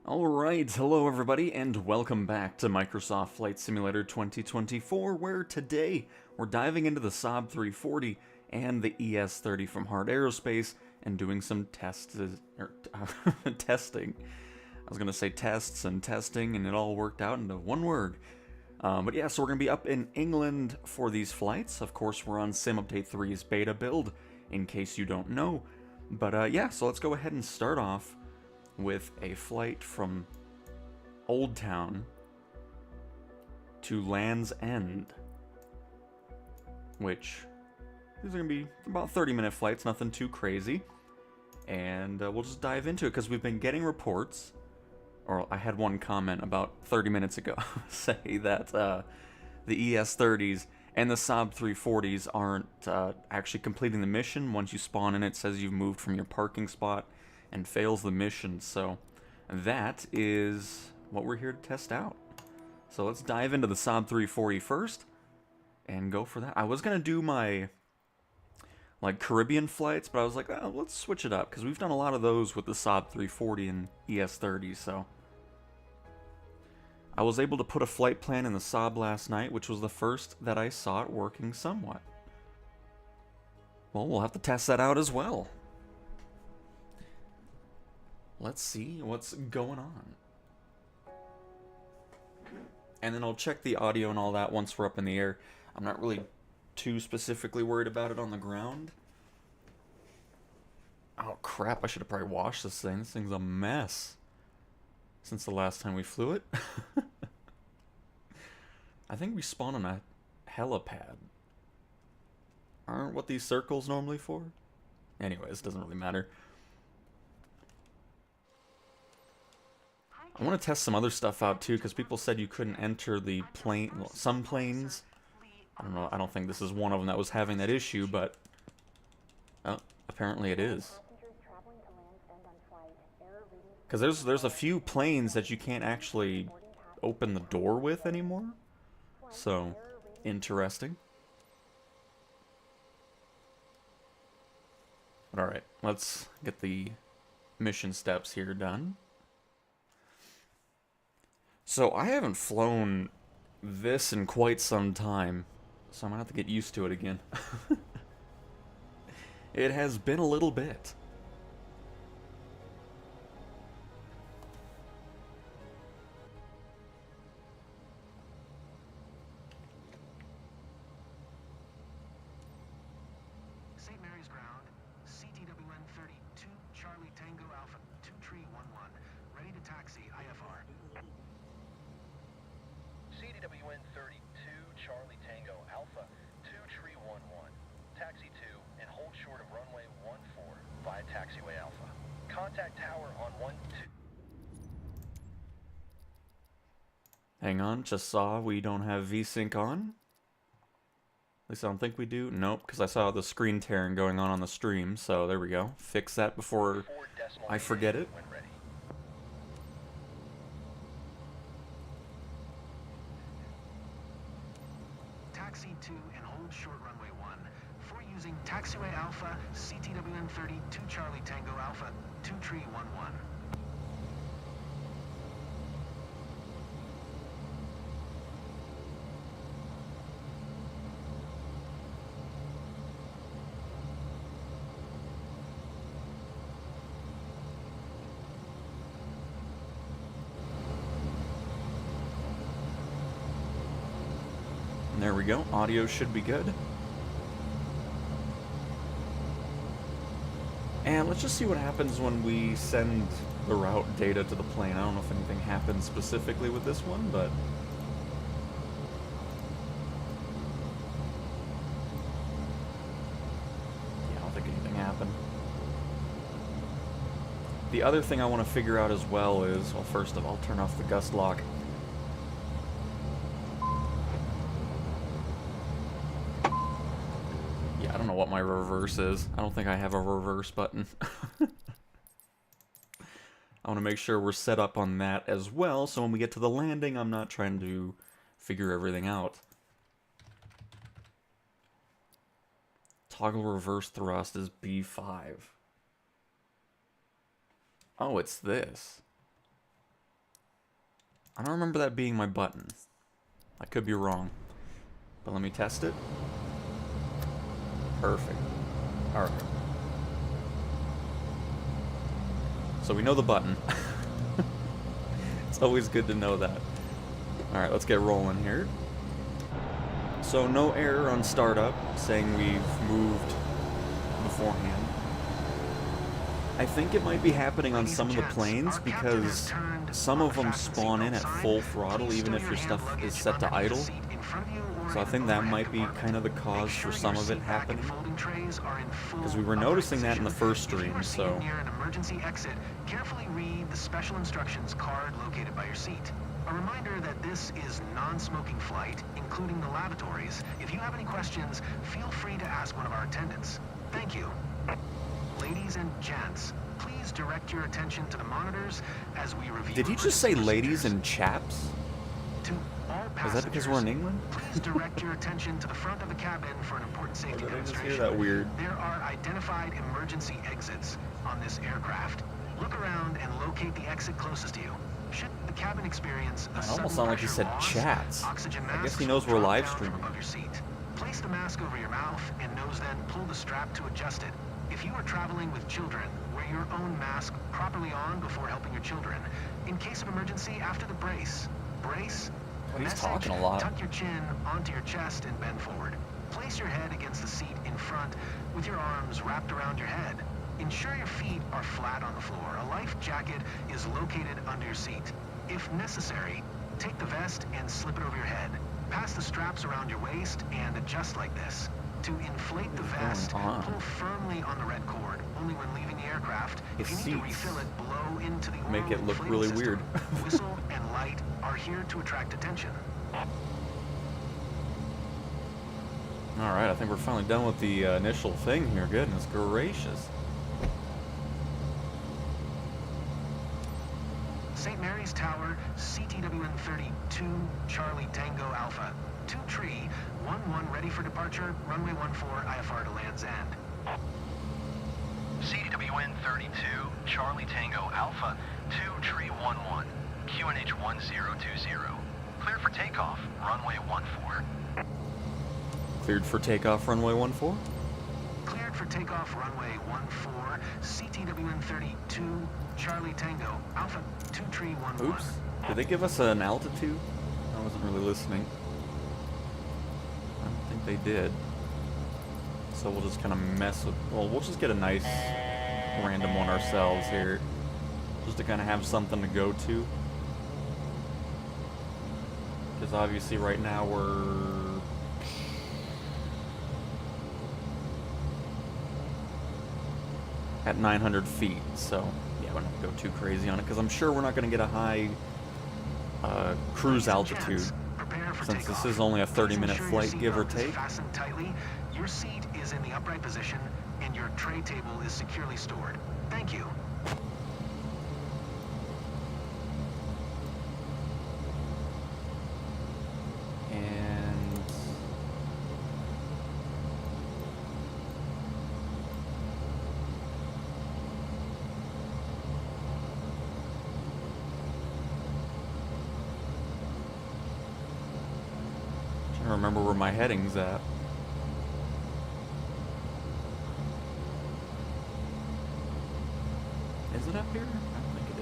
Alright, hello everybody, and welcome back to Microsoft Flight Simulator 2024, where today we're diving into the Saab 340 and the ES-30 from Hard Aerospace and doing some testing. I was going to say tests and testing, and it all worked out into one word. But yeah, so we're going to be up in England for these flights. Of course, we're on Sim Update 3's beta build, in case you don't know. But yeah, so let's go ahead and start off with a flight from Old Town to Land's End, which these are going to be about 30-minute flights, nothing too crazy. And we'll just dive into it because we've been getting reports, or I had one comment about 30 minutes ago say that the ES-30s and the Saab 340s aren't actually completing the mission. Once you spawn in, it says you've moved from your parking spot and fails the mission. So that is what we're here to test out. So let's dive into the Saab 340 first and go for that. I was going to do my Caribbean flights, but I was like, oh, let's switch it up because we've done a lot of those with the Saab 340 and ES-30. So I was able to put a flight plan in the Saab last night, which was the first that I saw it working somewhat. Well, we'll have to test that out as well. Let's see what's going on. And then I'll check the audio and all that once we're up in the air. I'm not really too specifically worried about it on the ground. Oh crap, I should have probably washed this thing. This thing's a mess since the last time we flew it. I think we spawned on a helipad. Aren't what these circles normally for? Anyways, doesn't really matter. I want to test some other stuff out too, because people said you couldn't enter the plane, well, some planes. I don't know, I don't think this is one of them that was having that issue, but oh, apparently it is. Because there's a few planes that you can't actually open the door with anymore. So, interesting. But alright, let's get the mission steps here done. So I haven't flown this in quite some time, so I'm gonna have to get used to it again. It has been a little bit. St. Mary's Ground, CTWN 32 Charlie Tango Alpha 2 Tree 11, ready to taxi IFR. CTWN 32 Charlie Tango Alpha 2 Tree 11, taxi 2 and hold short of runway 14 via taxiway Alpha. Contact tower on 12. Hang on, just saw we don't have VSync on. At least I don't think we do. Nope, because I saw the screen tearing going on the stream, so there we go. Fix that before I forget it. Taxi 2 and hold short runway 1. For using taxiway Alpha, CTWN 32 Charlie Tango Alpha 2 Tree 11. And there we go. Audio should be good. And let's just see what happens when we send the route data to the plane. I don't know if anything happens specifically with this one, but yeah, I don't think anything happened. The other thing I want to figure out as well is, well, first of all, turn off the gust lock. Yeah, I don't know what my reverse is. I don't think I have a reverse button. I want to make sure we're set up on that as well, so when we get to the landing, I'm not trying to figure everything out. Toggle reverse thrust is B5. Oh, it's this. I don't remember that being my button. I could be wrong. But let me test it. Perfect. Alright. So we know the button. It's always good to know that. Alright, let's get rolling here. So no error on startup, saying we've moved beforehand. I think it might be happening on some of the planes because some of them spawn in at full throttle even if your stuff is set to idle. So I think that might be kind of the cause for some of it happening. Because we were noticing that in the first stream, so... near an emergency exit, carefully read the special instructions card located by your seat. A reminder that this is non-smoking flight, including the lavatories. If you have any questions, feel free to ask one of our attendants. Thank you. Ladies and gents, please direct your attention to the monitors as we review... Did he just say ladies and chaps? To all passengers, Is that because we're in England? please direct your attention to the front of the cabin for an important safety Or did I just demonstration. hear that weird? There are identified emergency exits on this aircraft. Look around and locate the exit closest to you. Should the cabin experience a It sudden almost sounded like he pressure said loss, chats. oxygen I guess masks he knows will we're drop live down from streaming. above your seat. Place the mask over your mouth and nose, then pull the strap to adjust it. If you are traveling with children, wear your own mask properly on before helping your children. In case of emergency, after the brace. Brace. He's Message, talking a lot. Tuck your chin onto your chest and bend forward. Place your head against the seat in front with your arms wrapped around your head. Ensure your feet are flat on the floor. A life jacket is located under your seat. If necessary, take the vest and slip it over your head. Pass the straps around your waist and adjust like this. To inflate the vest, on? pull firmly on the red cord, only when leaving the aircraft. If you need to seats refill it, blow into the make it oral look inflating really system. weird. Whistle and light are here to attract attention. Alright, I think we're finally done with the initial thing here. Goodness gracious. St. Mary's Tower, CTWN 32, Charlie Tango Alpha. 2 tree, 1-1 ready for departure, runway 14, IFR to land's end. CDWN 32, Charlie Tango Alpha, 2 tree 11, QNH 1020. Clear for takeoff, runway 14. Cleared for takeoff, runway 14? Cleared for takeoff, runway 14, CTWN 32, Charlie Tango Alpha, 2 tree 11. Oops. Did they give us an altitude? I wasn't really listening. I don't think they did. So we'll just kind of mess with... Well, we'll just get a nice random one ourselves here. Just to kind of have something to go to. Because obviously right now we're... at 900 feet, so yeah, we're not gonna go too crazy on it, because I'm sure we're not gonna get a high cruise altitude, since this is only a 30-minute flight, give or take. Fastened tightly. Your seat is in the upright position, and your tray table is securely stored. Thank you. And trying to remember where my heading's at. Is it up here? I don't think it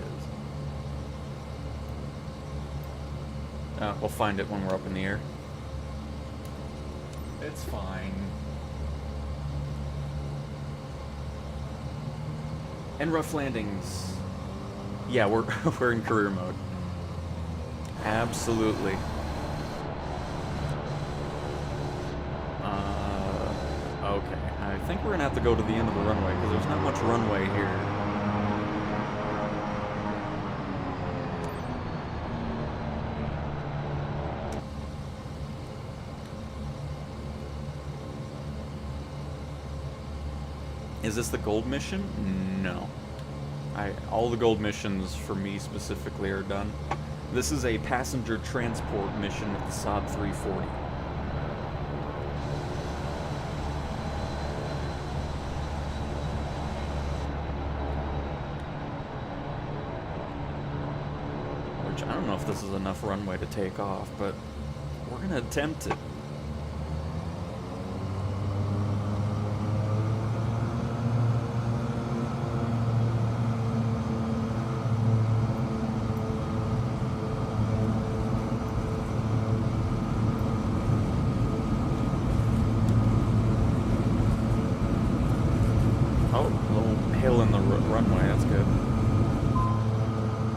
is. We'll find it when we're up in the air. It's fine. And rough landings. Yeah, we're we're in career mode. Absolutely. Okay. I think we're gonna have to go to the end of the runway because there's not much runway here. Is this the gold mission? No. All the gold missions for me specifically are done. This is a passenger transport mission with the Saab 340. which I don't know if this is enough runway to take off, but we're gonna attempt it. Oh, a little hill in the runway, that's good.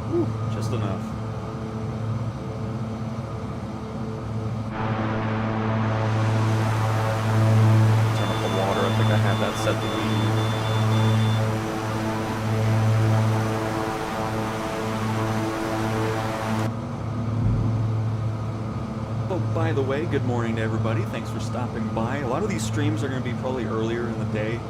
Whew, just enough. Turn up the water, I think I have that set to medium. Oh, by the way, good morning to everybody. Thanks for stopping by. A lot of these streams are going to be probably earlier in the day.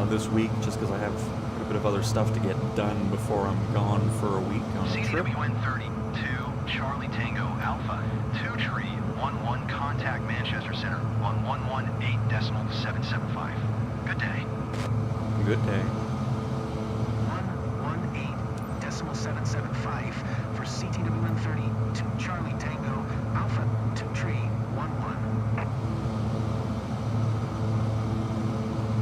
This week, just because I have a bit of other stuff to get done before I'm gone for a week on a trip. CDWN-32, Charlie Tango Alpha, 2 Tree, 11, contact Manchester Center on 118.775. Good day. Good day. 118.775 for CTWN-32, Charlie Tango Alpha, 2 Tree, 11.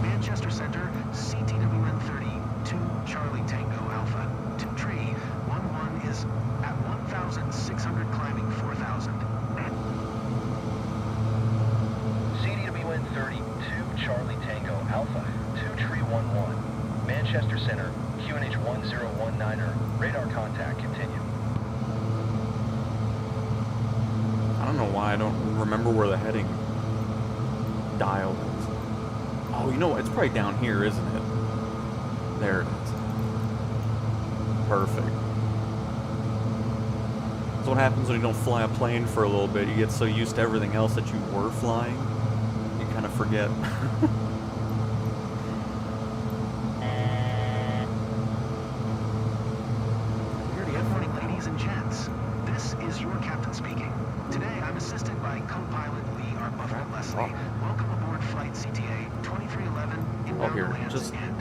Manchester Center, CTWN-32, Charlie Tango Alpha, 2 Tree, 11 is at 1,600 climbing 4,000. CDWN-32, Charlie Tango Alpha, 2 Tree 11, Manchester Center, QNH 1019er, radar contact, continue. I don't know why I don't remember where the heading dial is. Oh, you know what? It's probably down here, isn't it? There it is. Perfect. That's what happens when you don't fly a plane for a little bit. You get so used to everything else that you were flying, you kind of forget. Good morning, ladies and gents. This is your captain speaking. Today, I'm assisted by co-pilot Lee Arbuthnot Leslie. Welcome aboard flight CTA 2311 inbound here, lands just- end.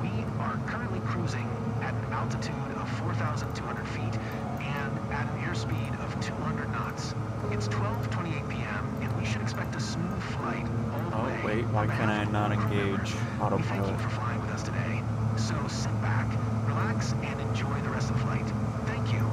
We are currently cruising at an altitude of 4,200 feet and at an airspeed of 200 knots. It's 12:28 p.m. and we should expect a smooth flight all the way. Oh, wait, why On can't I behalf of not all of our engage members, We thank autopilot? you for flying with us today. So sit back, relax, and enjoy the rest of the flight. Thank you.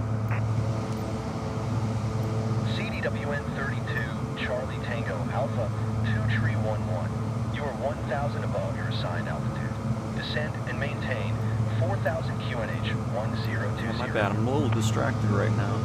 CDWN-32, Charlie Tango Alpha, 2 Tree 11. You are 1,000 above your assigned altitude. Descend and maintain 4,000 QNH 1020. My bad, I'm a little distracted right now.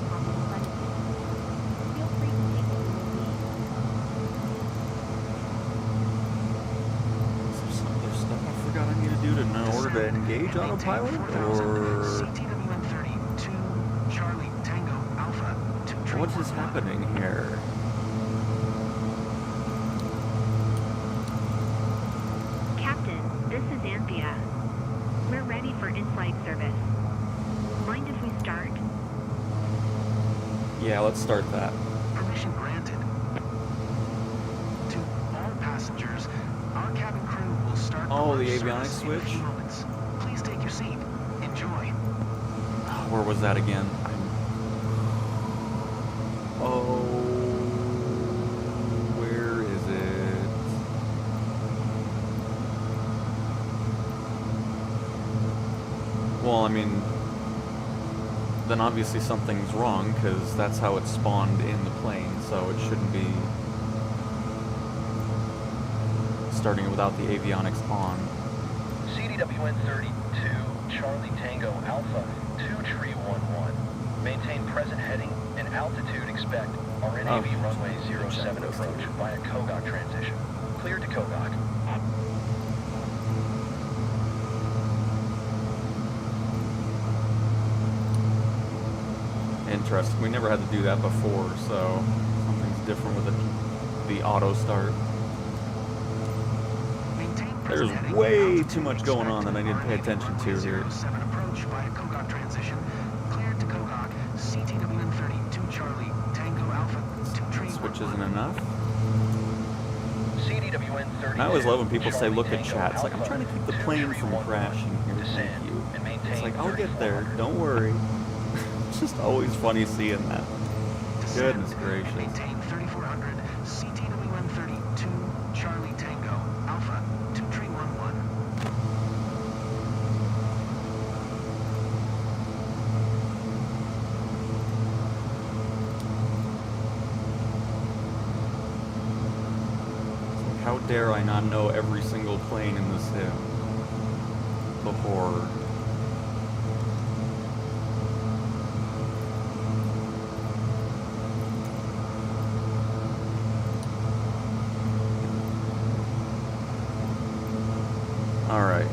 Is there some other stuff I forgot I need to do in order to engage autopilot? Or CTWN-32, Charlie Tango Alpha, 2 Tree what is 11. happening here? Captain, this is Anthea. We're ready for in-flight service. Mind if we start? Yeah, let's start that. Permission granted. To all passengers, our cabin crew will start Oh, the launch avionics service in a few switch? moments. Please take your seat. Enjoy. Where was that again? Oh, where is it? Well, I mean, then obviously something's wrong, because that's how it spawned in the plane, so it shouldn't be starting without the avionics on. CDWN-32, Charlie Tango Alpha, 2 Tree 11. Maintain present heading and altitude expect RNAV runway 07 approach via Kogak transition. Cleared to Kogak. Interesting. We never had to do that before, so something's different with the auto start. Maintain present There's heading way and altitude too much going on that I need to pay RNAV attention to runway here. 07 approach via Kogak transition. Cleared to Kogak. CTWN-32, Charlie Tango Alpha, 2 Tree Switch 11. isn't enough. CDWN-32, I always love when people say Charlie look at Tango chat. It's like, I'm Alpha, trying to keep the 2 plane Tree from 11. crashing here. Descend Thank you. and maintain It's like, I'll get there. 3400. Don't worry. It's just always funny seeing that. Descend Goodness gracious. and maintain 3400 CTWN 32 Charlie Tango Alpha 2311. How dare I not know every single plane in this sim? The horror. Alright.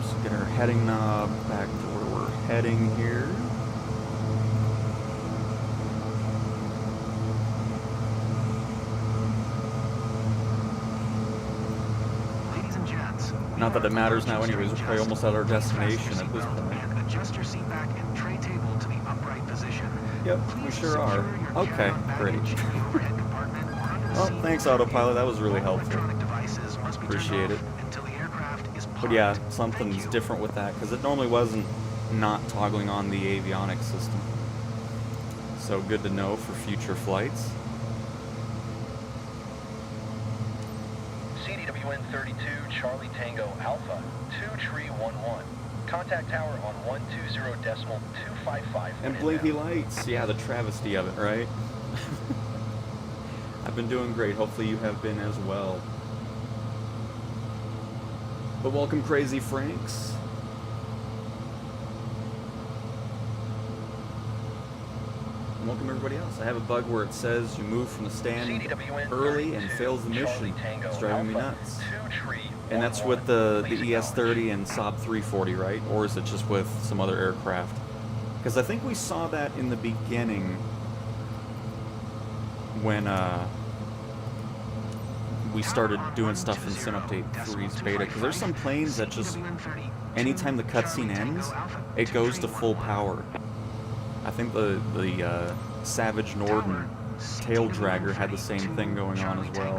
Just get our heading knob back to where we're heading here. Ladies and gents, Not that it matters now anyways, we're probably almost at our destination at this point. and adjust your seat back and tray table to the upright position. Yep, we Please sure are. secure your Okay, carry-on great. baggage in the overhead compartment or under the Well, seat. thanks Autopilot, that was really All helpful. electronic devices must be turned Appreciate off it. until the aircraft is But yeah, parked. something's Thank you. different with that, because it normally wasn't not toggling on the avionics system. So good to know for future flights. CDWN 32 Charlie Tango Alpha 2311. Contact tower on 120.255. And blinky lights, yeah, the travesty of it, right? I've been doing great, hopefully you have been as well. But welcome Crazy Franks. And welcome everybody else. I have a bug where it says you move from the stand CDWN early and 32 fails the mission. Charlie Tango It's driving me Alpha nuts. 2311. And that's with the Please ES-30 and Saab 340, right? Or is it just with some other aircraft? Because I think we saw that in the beginning when we started doing stuff in Sim Update 3's beta. Because there's some planes that just, anytime the cutscene ends, it goes to full power. I think the Savage Norden tail dragger had the same thing going on as well.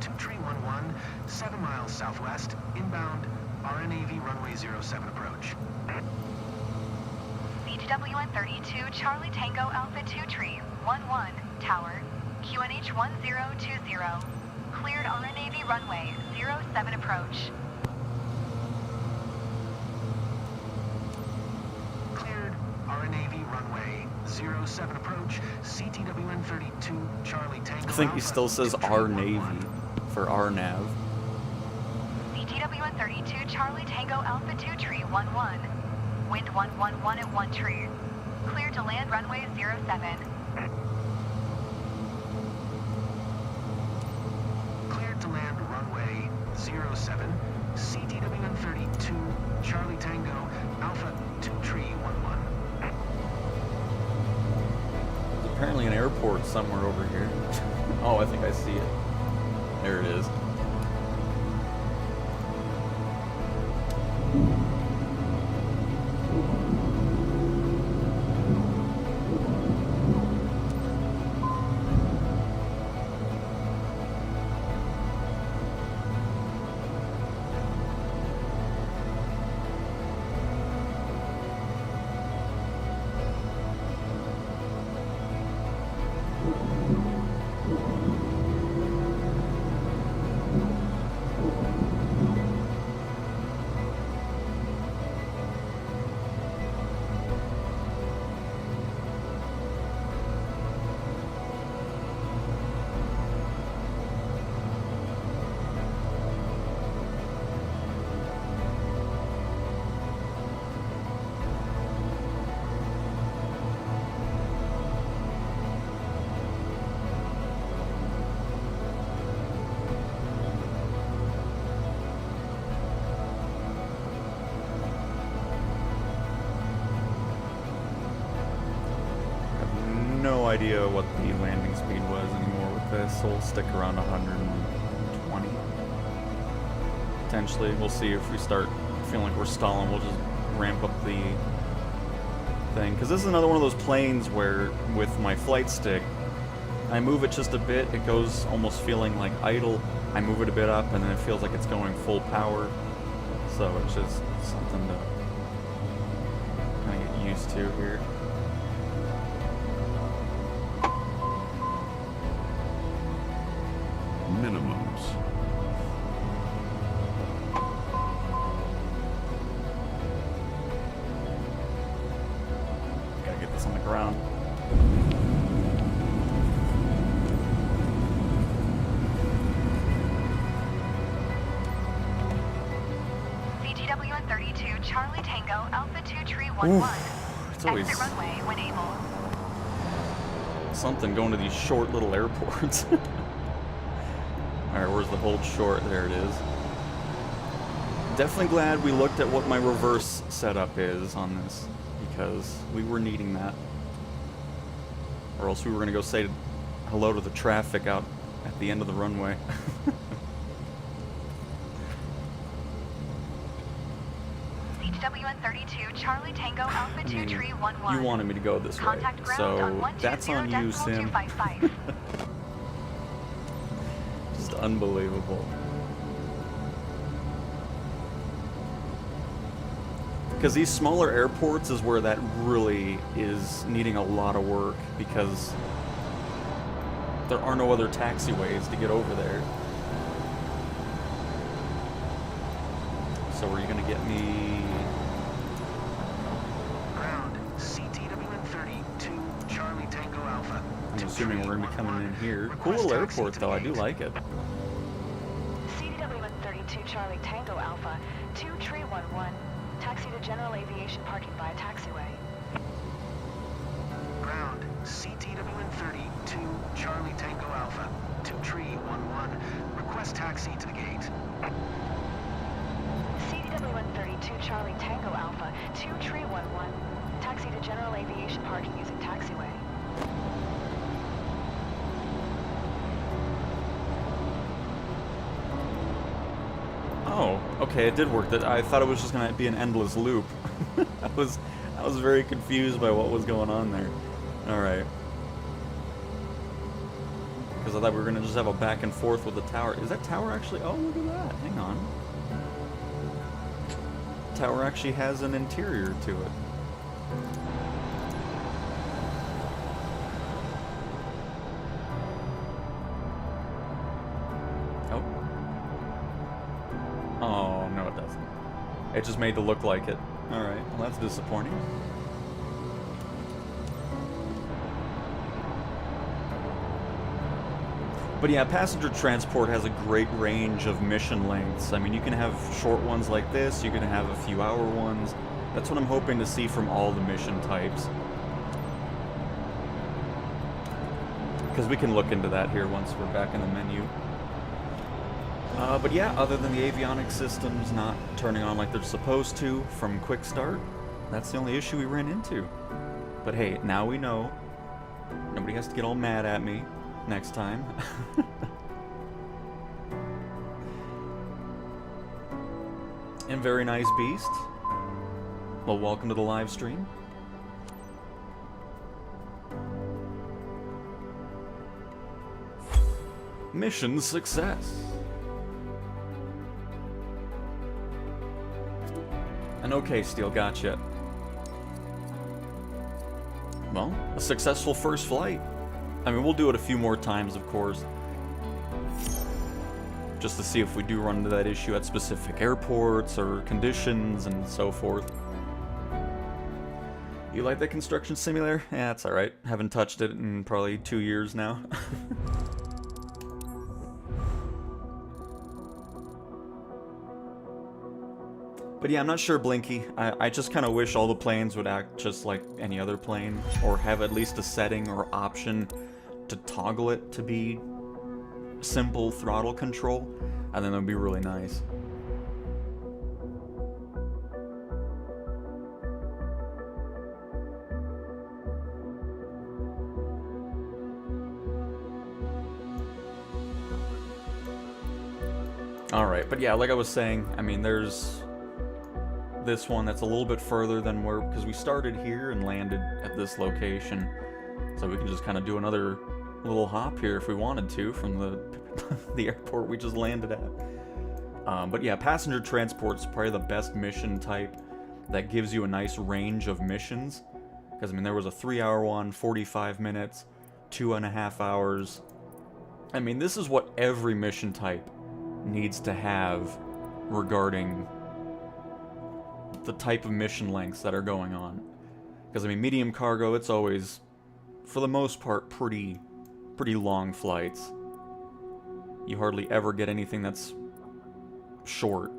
2311, 7 miles southwest, inbound, RNAV runway 07 approach. CTWN 32 Charlie Tango Alpha 2311 Tower QNH 1020 cleared RNAV runway 07 approach. Cleared, RNAV runway 07 approach, CTWN 32 Charlie Tango I think he Alpha still says our Navy 2311. for our nav. CTWN 32 Charlie Tango Alpha 2311 wind 111 at 1 tree. Cleared to land runway 07. Cleared to land runway 07, CTWN 32 Charlie Tango Alpha 2311. There's apparently an airport somewhere over here. Oh, I think I see it. There it is. No idea what the landing speed was anymore with this. So we'll stick around 120. Potentially. We'll see if we start feeling like we're stalling. We'll just ramp up the thing. Because this is another one of those planes where, with my flight stick, I move it just a bit. It goes almost feeling like idle. I move it a bit up, and then it feels like it's going full power. So it's just something to used to here. Minimums. Gotta get this on the ground. CTW and 32, Charlie Tango, Alpha 2 Tree 11. It's always Exit runway when able. something going to these short little airports. Alright, where's the hold short? There it is. Definitely glad we looked at what my reverse setup is on this, because we were needing that. Or else we were going to go say hello to the traffic out at the end of the runway. CTW and 32, Charlie Tango, Alpha 2 Tree 11. You wanted me to go this way, Contact ground on so that's on you, Sim. 120.255. Just unbelievable. Because these smaller airports is where that really is needing a lot of work, because there are no other taxiways to get over there. So are you going to get me... Ground, CTW and 32, Charlie Tango Alpha. I'm assuming we're going to be coming in here. Cool little airport though, I do like it. CDW and 32 Charlie Tango Alpha, 2 Tree 11, taxi to general aviation parking via taxiway. Ground, CTW and 32, Charlie Tango Alpha, 2 Tree 11. Request taxi to the gate. CDW and 32 Charlie Tango Alpha, 2 Tree 11, taxi to general aviation parking using taxiway. Oh, okay, it did work. That I thought it was just gonna be an endless loop. I was very confused by what was going on there. All right, because I thought we were gonna just have a back and forth with the tower. Is that tower actually? Oh, look at that. Hang on. Tower actually has an interior to it. Oh, no it doesn't. It just made it look like it. Alright, well that's disappointing. But yeah, passenger transport has a great range of mission lengths. I mean, you can have short ones like this, you can have a few hour ones. That's what I'm hoping to see from all the mission types. Because we can look into that here once we're back in the menu. But yeah, other than the avionics systems not turning on like they're supposed to from quick start, that's the only issue we ran into. But hey, now we know. Nobody has to get all mad at me next time. And very nice beast. Well, welcome to the live stream. Mission success. And okay, Steel, gotcha. Well, a successful first flight. I mean, we'll do it a few more times, of course. Just to see if we do run into that issue at specific airports or conditions and so forth. You like that construction simulator? Yeah, that's alright. Haven't touched it in probably 2 years now. But yeah, I'm not sure, Blinky. I just kind of wish all the planes would act just like any other plane, or have at least a setting or option to toggle it to be simple throttle control, and then it would be really nice. Alright, but yeah, like I was saying, I mean, there's this one that's a little bit further than where, because we started here and landed at this location, so we can just kind of do another little hop here if we wanted to from the airport we just landed at. But yeah, passenger transport's probably the best mission type. that gives you a nice range of missions. Because, I mean, there was a 3-hour one, 45 minutes, 2.5 hours. I mean, this is what every mission type needs to have regarding the type of mission lengths that are going on. Because, I mean, medium cargo, it's always, for the most part, pretty long flights. You hardly ever get anything that's short.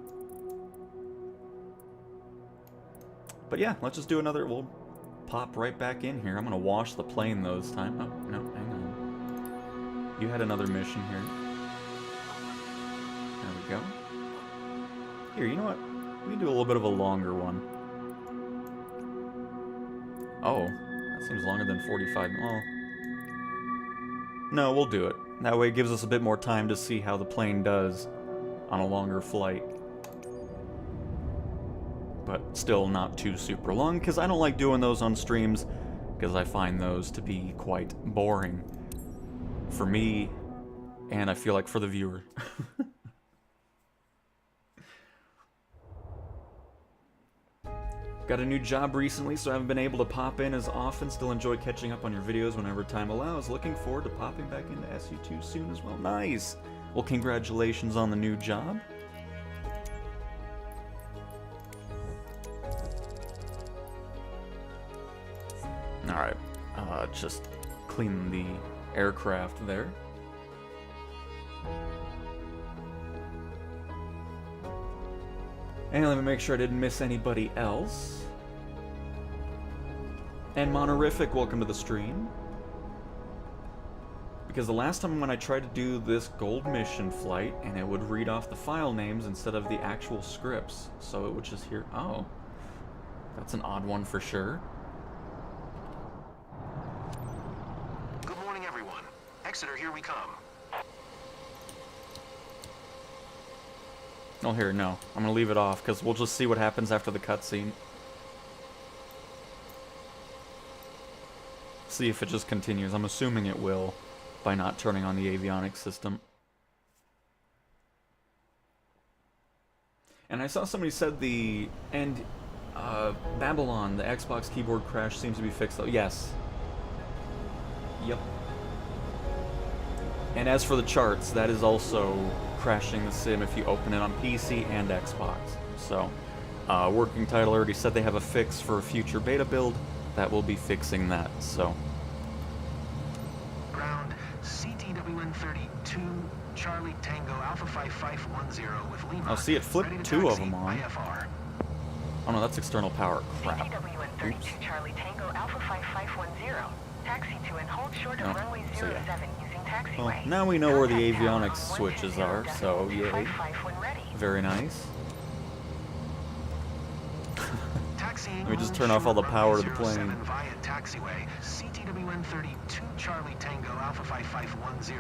But yeah, let's just do another, we'll pop right back in here. I'm gonna wash the plane though this time. Oh, no, hang on. You had another mission here. There we go. Here, you know what? We can do a little bit of a longer one. Oh, that seems longer than 45. Well, no, we'll do it. That way it gives us a bit more time to see how the plane does on a longer flight. But still not too super long, because I don't like doing those on streams, because I find those to be quite boring for me, and I feel like for the viewer. Got a new job recently, so I haven't been able to pop in as often. Still enjoy catching up on your videos whenever time allows. Looking forward to popping back into SU2 soon as well. Nice! Well, congratulations on the new job. Alright, just clean the aircraft there. And let me make sure I didn't miss anybody else. And Monorific, welcome to the stream. Because the last time when I tried to do this gold mission flight, and it would read off the file names instead of the actual scripts. So it would just hear, oh, that's an odd one for sure. Good morning, everyone. Exeter, here we come. Oh, here, no. I'm gonna leave it off, because we'll just see what happens after the cutscene. See if it just continues. I'm assuming it will, by not turning on the avionics system. And I saw somebody said the... And, Babylon, the Xbox keyboard crash seems to be fixed, though. Yes. Yep. And as for the charts, that is also crashing the sim if you open it on PC and Xbox. So, working title already said they have a fix for a future beta build that will be fixing that, so. Ground, CTWN-32, Charlie Tango, Alpha 5510 with Lima. I'll see it flipped ready to two of taxi them on. IFR. Oh no, that's external power. Crap. CTWN-32 Oops. Charlie Tango Alpha 5510. Taxi to and hold short of Oh, runway so 07 yeah. using taxiway. Well, now we know where the Contact tower avionics on switches are, so yay. 120.55 when ready. Very nice. Taxiing Let me just on turn off all the short power to runway the plane. 07 via taxiway, CTWN-32 Charlie Tango Alpha 5510.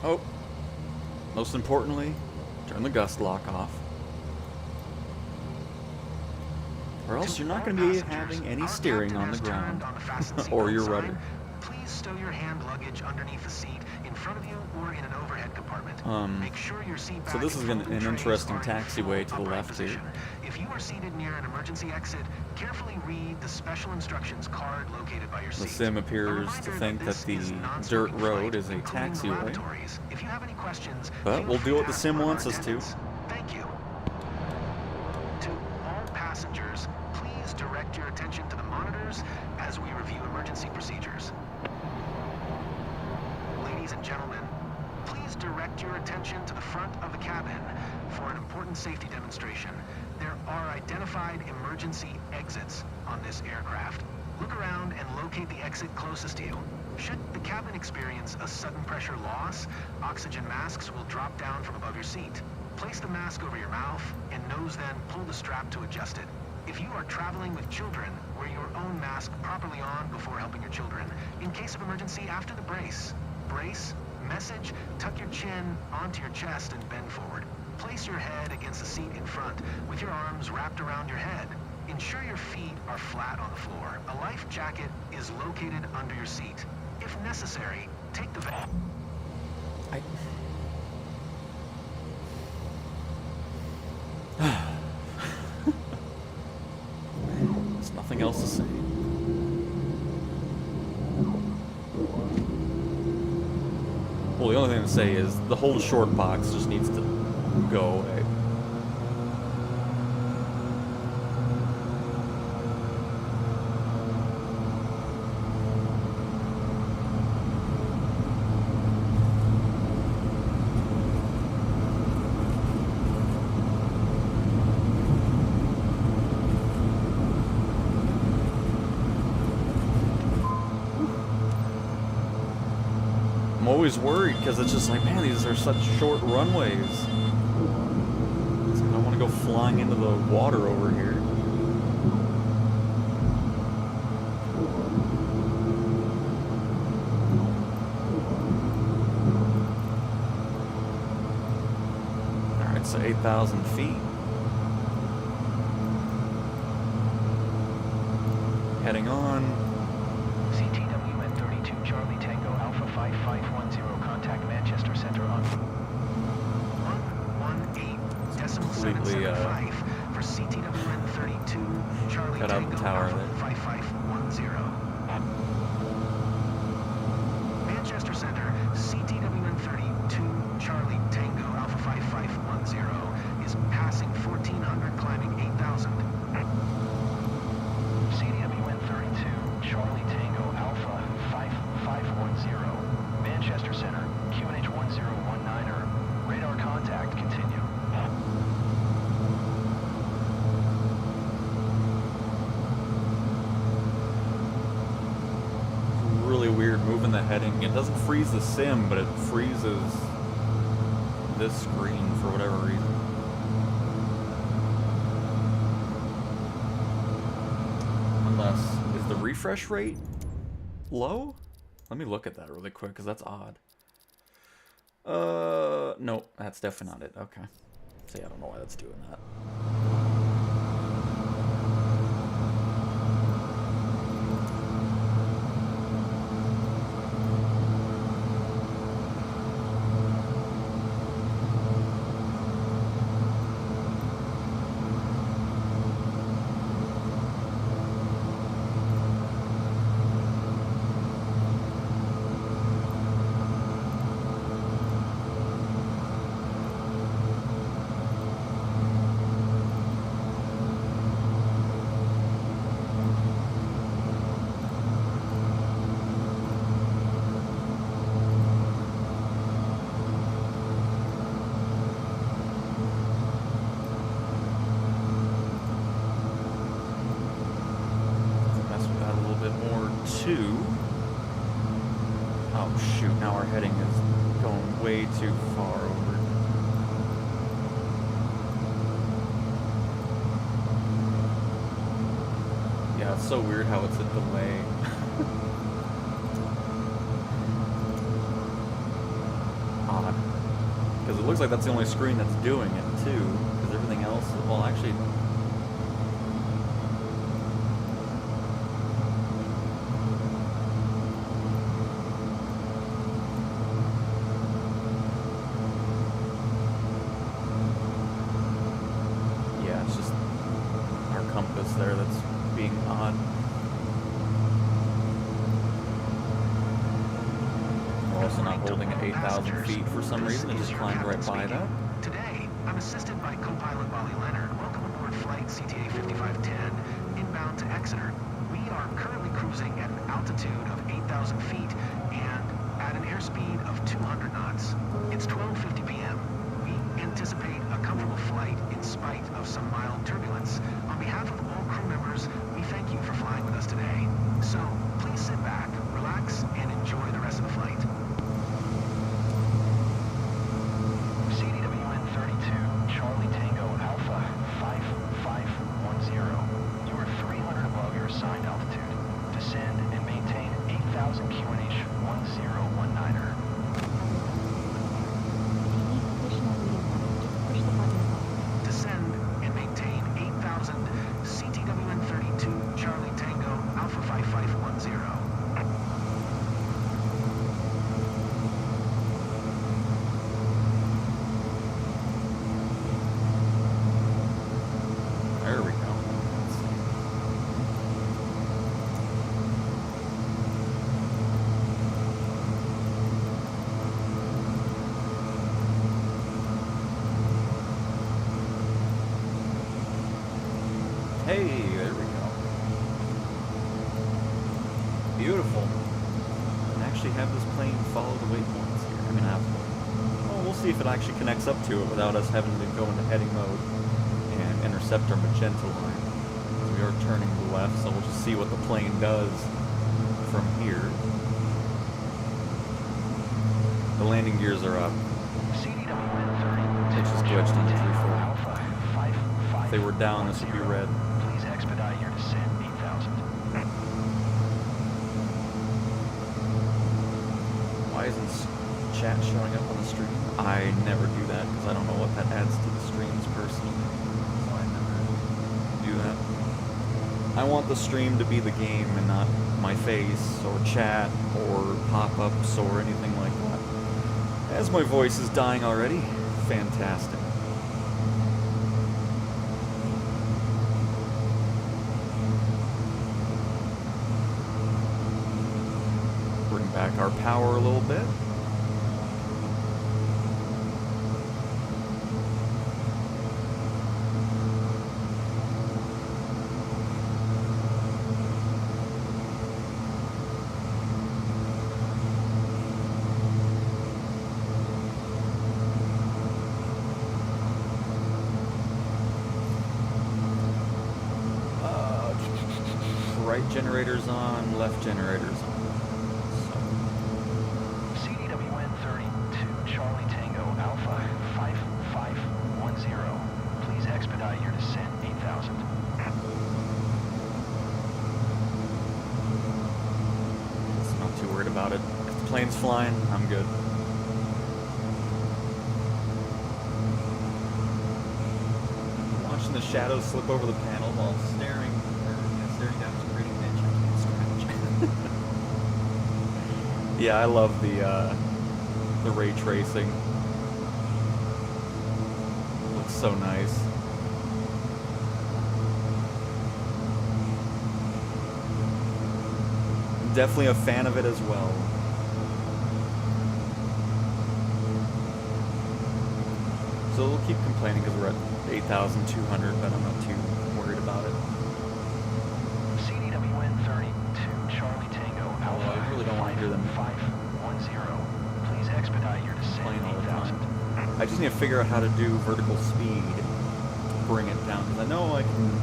Oh. Most importantly, turn the gust lock off. Or else you're not going to be having any steering on the ground. Or your rudder. Please stow your hand luggage underneath the seat in front of you or in an overhead compartment. Make sure your seat So this back is and an folding trays interesting are in taxiway to full the upright left here. position. If you are seated near an emergency exit, carefully read the special instructions card located by your The seat. sim A appears reminder to that think that this the is a dirt non-smoking road flight, is a including the taxiway. lavatories. If you have any questions, But feel we'll free do what to the ask sim one of wants our us to. attendants. Thank you. To all passengers, please direct your attention to the monitors as we review emergency procedures. Ladies and gentlemen, please direct your attention to the front of the cabin for an important safety demonstration. There are identified emergency exits on this aircraft. Look around and locate the exit closest to you. Should the cabin experience a sudden pressure loss, oxygen masks will drop down from above your seat. Place the mask over your mouth and nose, then pull the strap to adjust it. If you are traveling with children, wear your own mask properly on before helping your children. In case of emergency, after the brace. Brace, message, tuck your chin onto your chest and bend forward. Place your head against the seat in front with your arms wrapped around your head. Ensure Ensure your feet are flat on the floor. A life jacket is located under your seat. If necessary, take the There's nothing else to say. Well, the only thing to say is the whole short box just needs to go away. I'm always worried because it's just like, man, these are such short runways. It's like I don't want to go flying into the water over here. Alright, so 8,000 feet. Heading on. CTWN 32 Charlie Tango Alpha 5510, contact Manchester Center on 118.775 for CTWN 32 Charlie Cut out Tango the tower Alpha there. 5510. Manchester Center, CTWN 32 Charlie Tango Alpha 5510 is passing 1400, climbing 8,000. CDWN 32 Charlie Tango Alpha 5510, Manchester Center, QNH 1019er, radar contact, continue. Really weird moving the heading. It doesn't freeze the sim, but it freezes this screen for whatever reason. Unless, is the refresh rate low? Let me look at that really quick, because that's odd. No, that's definitely not it. Okay. See, I don't know why that's doing that. Mess with that a little bit more too. Oh shoot, now our heading is going way too far over. Yeah, it's so weird how it's a delay. Odd. Because it looks like that's the only screen that's doing it too. Because everything else, well actually... Yeah, it's just our compass there that's being odd. We're also not holding at 8,000 feet for some reason. It just climbed right by that. Today, I'm assisted by co-pilot Wally Leonard. Welcome aboard flight CTA 5510, inbound to Exeter. We are currently cruising at an altitude of 8,000 feet and at an airspeed of 200 knots. It's 12:50 p.m. We anticipate a comfortable flight in spite of some mild turbulence. On behalf of all crew members, we thank you for flying with us today. So, please sit back, relax, and enjoy the rest of the flight. CDWN 32 Charlie Tango Alpha 5510, you are 300 above your assigned altitude. Descend and maintain 8,000 QNH 1019er. Descend and maintain Hey, there we go. Beautiful. And actually have this plane follow the waypoints here. I mean, well, we'll see if it actually connects up to it without us having to go into heading mode and intercept our magenta line. We are turning to the left, so we'll just see what the plane does from here. The landing gears are up. It just glitched on the 3-4. If they were down, this would be red. Please expedite your descent, 8000. Why isn't chat showing up on the stream? I never do that because I don't know what that adds to the streams personally. So I never do that. I want the stream to be the game and not my face or chat or pop-ups or anything like that. As my voice is dying already, fantastic. Bring back our power a little bit. Right generators on, left generators on. CDWN 32 Charlie Tango Alpha 5510. Please expedite your descent, 8000. I'm not too worried about it. If the plane's flying, I'm good. Watching the shadows slip over the panel while staring down to pretty bitch. I can't scratch. Yeah, I love the ray tracing. Looks so nice. I'm definitely a fan of it as well. So we'll keep complaining because we're at 8,200, but I'm not too worried about it. CDWN 32 Charlie Tango Alpha. I really don't want to hear them 510. Please expedite your descent, playing all the 8000. time. I just need to figure out how to do vertical speed, bring it down, because I know I can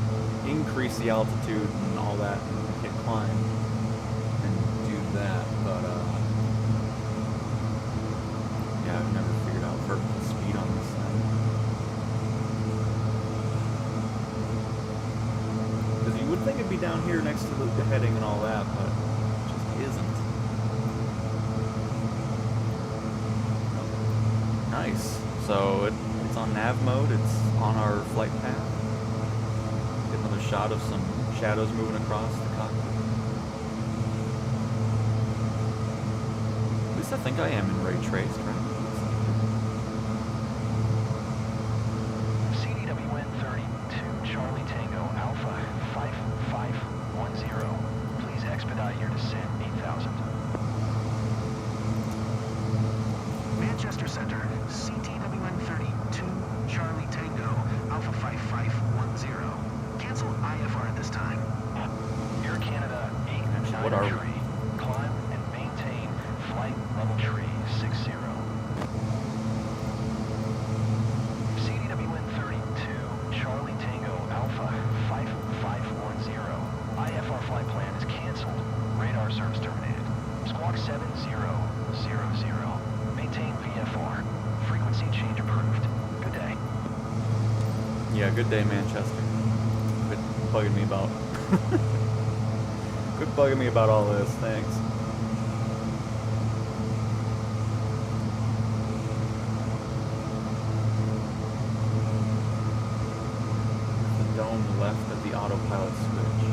increase the altitude and all that and hit climb and do that, but yeah, I've never figured out vertical speed on this thing. Because you would think it'd be down here next to the heading and all that, but it just isn't. Nice. So it's on nav mode, it's on our flight path. Get another shot of some shadows moving across the cockpit. At least I think I am in ray traced, right? CDWN 32 Charlie Tango Alpha 5510. Please expedite your descent, 8000. Manchester Center, CTWN 32 Charlie Tango, Alpha 5510. Cancel IFR at this time. Air Canada What are we? 893. Climb and maintain flight level tree 60. CDWN 32 Charlie Tango Alpha 5510. IFR flight plan is canceled. Radar service terminated. Squawk 7000. Maintain VFR. Frequency change approved. Good day. Yeah, good day, Manchester. Quit bugging me about... Quit bugging me about all this, thanks. The dome left at the autopilot switch.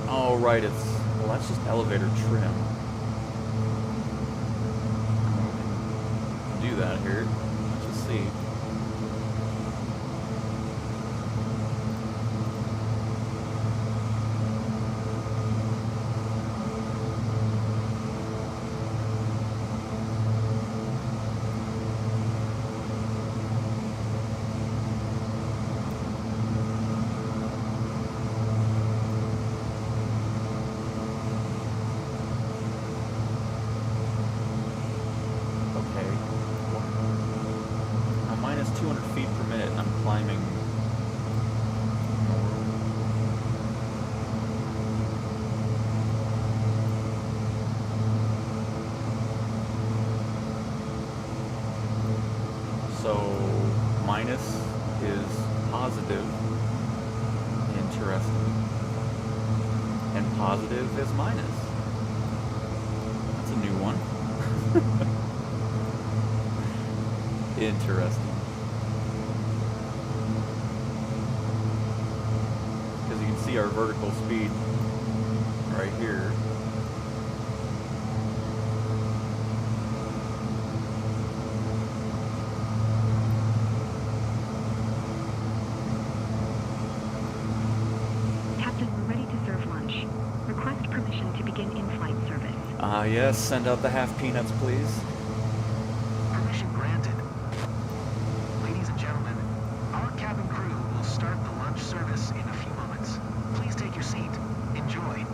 Oh, right, it's... Well, that's just elevator trim. Do that here. Let's just see. positive. Interesting. And positive is minus. That's a new one. Interesting. Because you can see our vertical speed right here. Captain, we're ready to serve lunch. Request permission to begin in-flight service. Yes, send out the half peanuts, please. Permission granted. Ladies and gentlemen, our cabin crew will start the lunch service in a few moments. Please take your seat. Enjoy.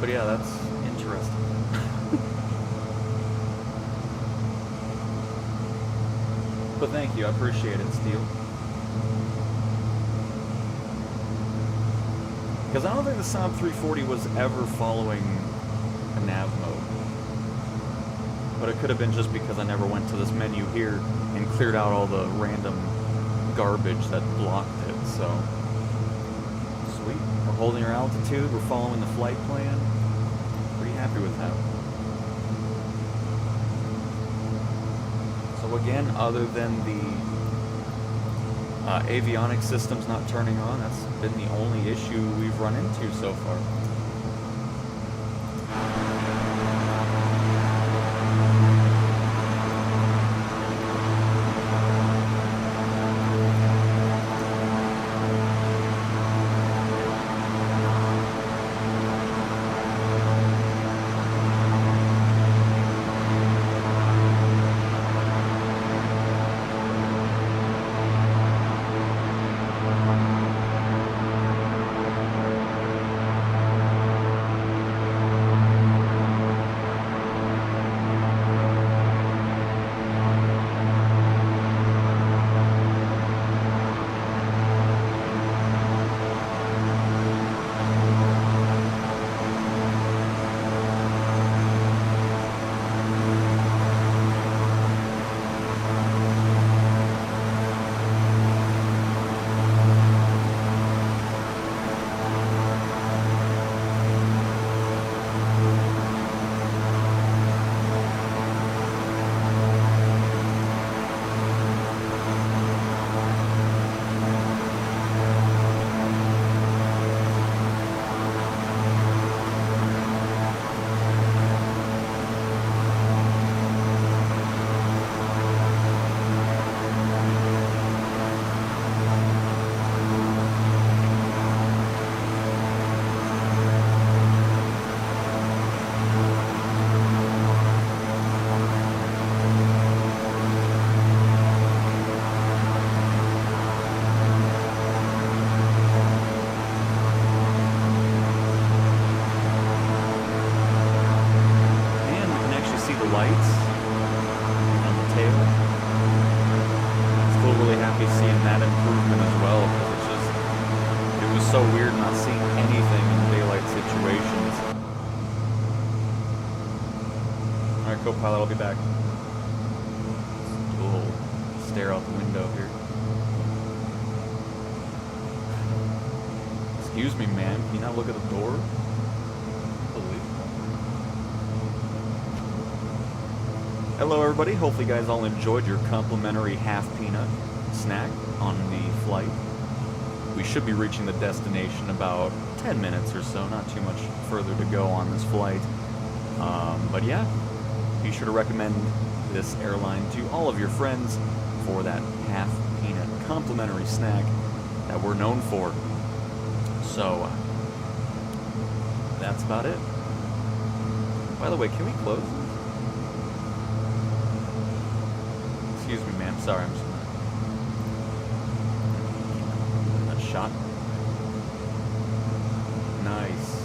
But yeah, that's interesting. But thank you, I appreciate it, Steel. Because I don't think the Saab 340 was ever following a nav mode. But it could have been just because I never went to this menu here and cleared out all the random garbage that blocked it, so... Sweet. We're holding our altitude, we're following the flight plan. Pretty happy with that. So again, other than the avionics systems not turning on, that's been the only issue we've run into so far. Lights on the tail. Still really happy seeing that improvement as well, because it's just, it was so weird not seeing anything in daylight situations. Alright, co-pilot, I'll be back. Let's do a little stare out the window here. Excuse me, ma'am, can you not look at the door? Hello everybody, hopefully you guys all enjoyed your complimentary half peanut snack on the flight. We should be reaching the destination about 10 minutes or so, not too much further to go on this flight. But yeah, be sure to recommend this airline to all of your friends for that half peanut complimentary snack that we're known for. So, that's about it. By the way, can we close? Excuse me, ma'am. Sorry, I'm just gonna... That shot. Nice.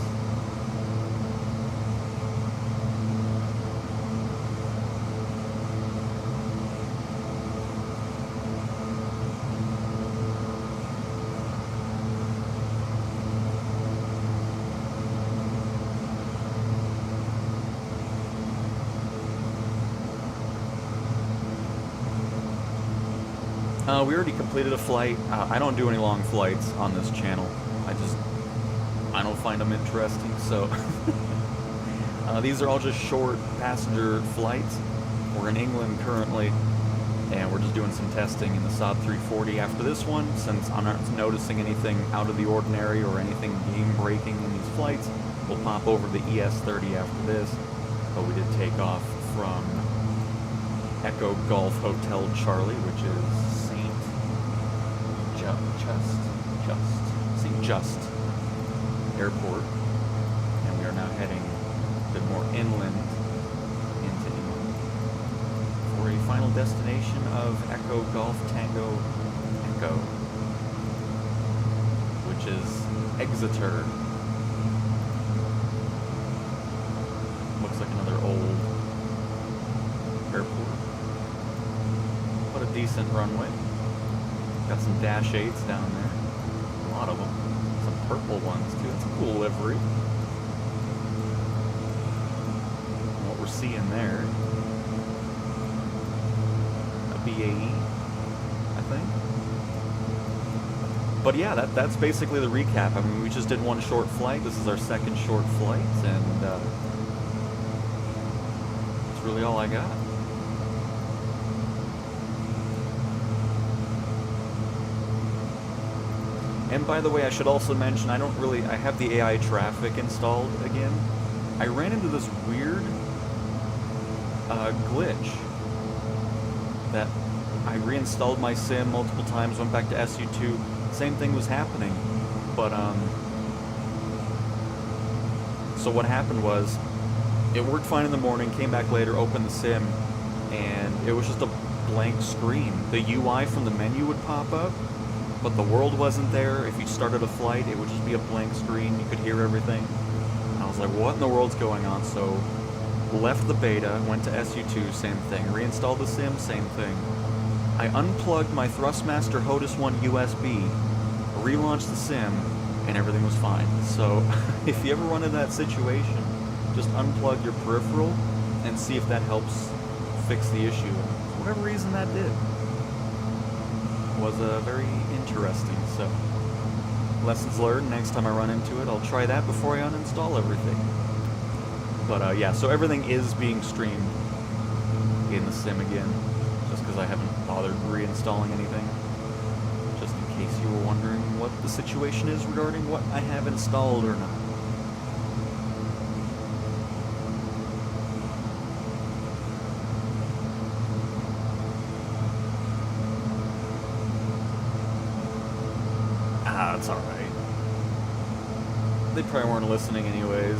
We already completed a flight. I don't do any long flights on this channel. I don't find them interesting, so... these are all just short passenger flights. We're in England currently, and we're just doing some testing in the Saab 340 after this one, since I'm not noticing anything out of the ordinary or anything game breaking in these flights. We'll pop over the ES-30 after this, but we did take off from Echo Golf Hotel Charlie, which is St. Just Airport, and we are now heading a bit more inland into England for a final destination of Echo Golf Tango Echo, which is Exeter. Looks like another old airport, but a decent runway. Got some Dash 8s down there. A lot of them. Some purple ones, too. It's a cool livery. And what we're seeing there, a BAE, I think. But yeah, that's basically the recap. I mean, we just did one short flight. This is our second short flight, and that's really all I got. And by the way, I should also mention, I have the AI traffic installed again. I ran into this weird glitch that I reinstalled my sim multiple times, went back to SU2, same thing was happening. But, so what happened was, it worked fine in the morning, came back later, opened the sim, and it was just a blank screen. The UI from the menu would pop up, but the world wasn't there. If you started a flight, it would just be a blank screen. You could hear everything. And I was like, what in the world's going on? So, left the beta, went to SU2, same thing. Reinstalled the sim, same thing. I unplugged my Thrustmaster HOTUS 1 USB, relaunched the sim, and everything was fine. So, if you ever run into that situation, just unplug your peripheral and see if that helps fix the issue. For whatever reason, that did. Was very interesting, so lessons learned. Next time I run into it, I'll try that before I uninstall everything. But yeah, so everything is being streamed in the sim again, just because I haven't bothered reinstalling anything. Just in case you were wondering what the situation is regarding what I have installed or not. That's alright. They probably weren't listening anyways.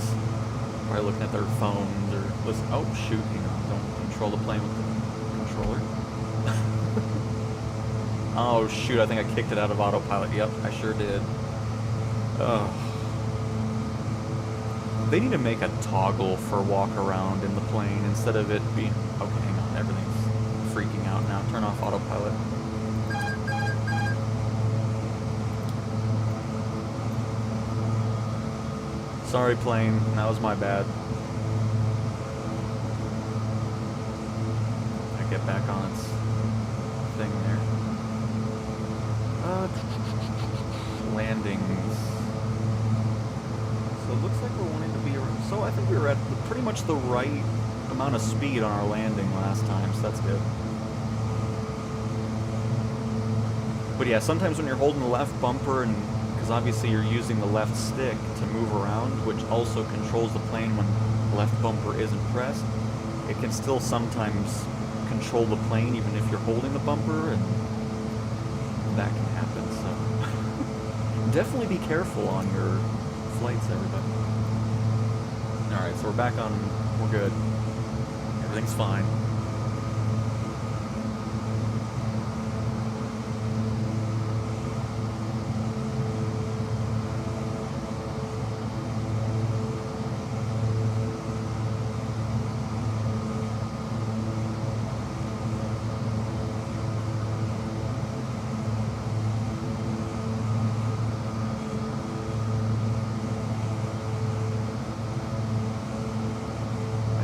Probably looking at their phones or listen. Oh, shoot, hang on. Don't control the plane with the controller. Oh, shoot, I think I kicked it out of autopilot. Yep, I sure did. Ugh. They need to make a toggle for walk around in the plane instead of it being... Okay, hang on. Everything's freaking out now. Turn off autopilot. Sorry, plane. That was my bad. I get back on its thing there. Landings. So it looks like we're wanting to be around. So I think we were at pretty much the right amount of speed on our landing last time, so that's good. But yeah, sometimes when you're holding the left bumper and because obviously you're using the left stick to move around, which also controls the plane when the left bumper isn't pressed. It can still sometimes control the plane even if you're holding the bumper, and that can happen, so definitely be careful on your flights, everybody. Alright, so we're back on, we're good. Everything's fine.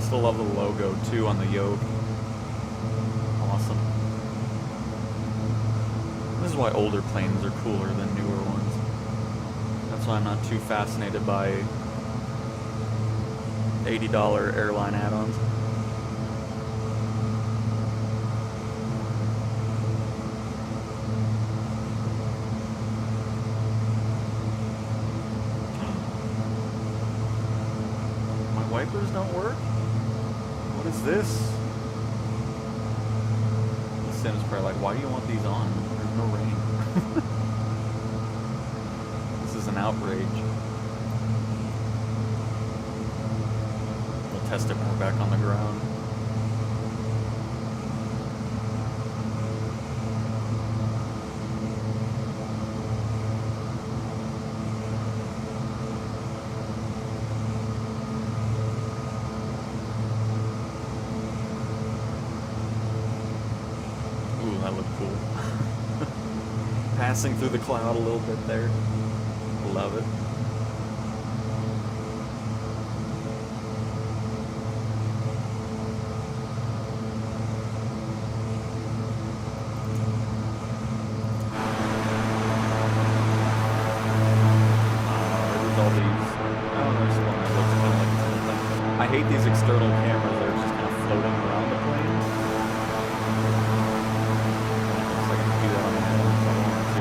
Still love the logo too on the yoke. Awesome. why older planes are cooler than newer ones. That's why I'm not too fascinated by $80 airline add-ons. My wipers don't work? What is this? The sim is probably like, why do you want these on? There's no rain. This is an outrage. We'll test it when we're back on the ground. Ooh, that looked cool. Passing through the cloud a little bit there. Love it. I hate these external cameras that are just kind of floating around the plane. I can do that on my own if I want to.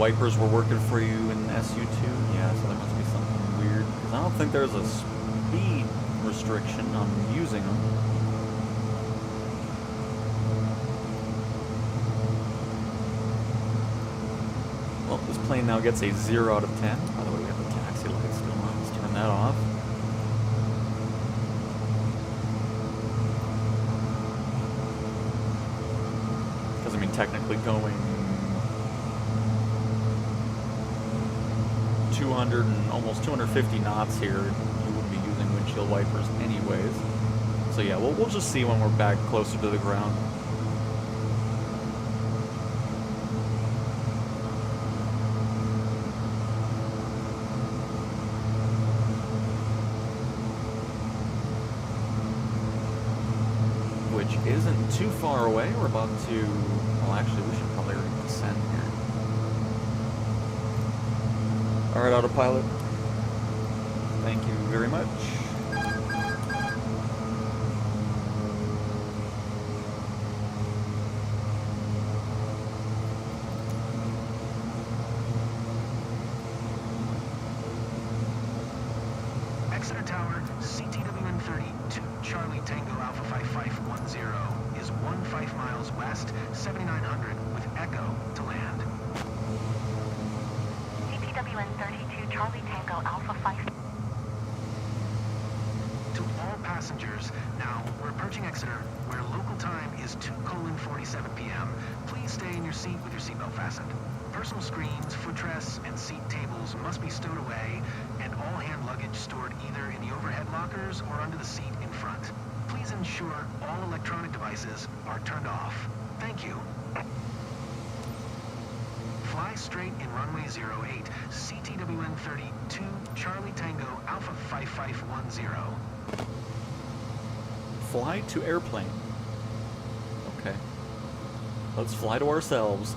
Wipers were working for you in SU2? Yeah, so there must be something weird. Because I don't think there's a speed restriction on using them. Well, this plane now gets a 0 out of 10. By the way, we have the taxi light still on. Let's turn that off. Because, I mean, technically going 200 and almost 250 knots here, you would be using windshield wipers anyways. So yeah, we'll just see when we're back closer to the ground. Which isn't too far away. We're about to, well actually we should probably descend here. Alright, autopilot. Thank you very much. Exeter Tower, CTWN-30 to Charlie Tango Alpha 5510 is 15 miles west, 7900 with Echo to land. CTWN-32 Charlie Tango Alpha 5. To all passengers, now we're approaching Exeter, where local time is 2:47 p.m. Please stay in your seat with your seatbelt fastened. Personal screens, footrests, and seat tables must be stowed away, and all hand luggage stored either in the overhead lockers or under the seat in front. Please ensure all electronic devices are turned off. Thank you. Fly straight in runway 08, CTWN-30 to Charlie Tango Alpha 5510. Fly to airplane. Okay. Let's fly to ourselves.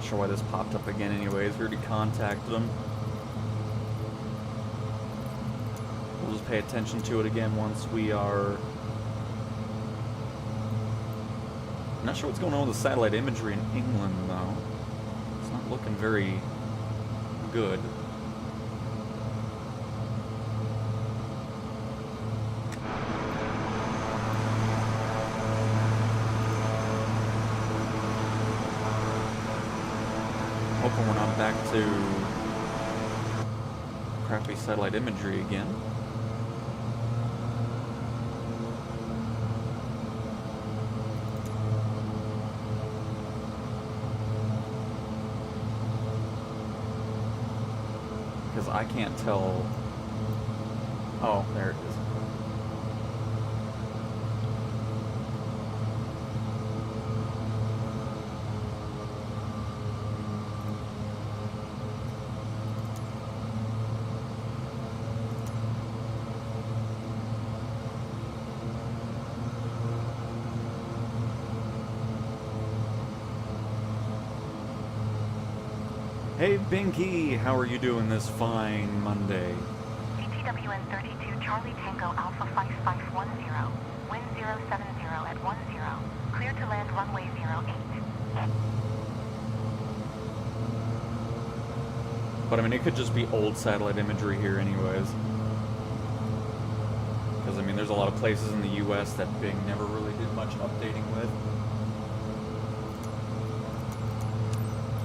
sure why this popped up again anyways. We already contacted them. We'll just pay attention to it again once we are... I'm not sure what's going on with the satellite imagery in England, though. It's not looking very good. Hoping we're not back to crappy satellite imagery again. Because I can't tell... Oh, there it is. Hey Binky, how are you doing this fine Monday? CTWN 32 Charlie Tango Alpha 5510, wind 070 at 10, clear to land runway 08. But I mean, it could just be old satellite imagery here anyways. Because I mean, there's a lot of places in the US that Bing never really did much updating with.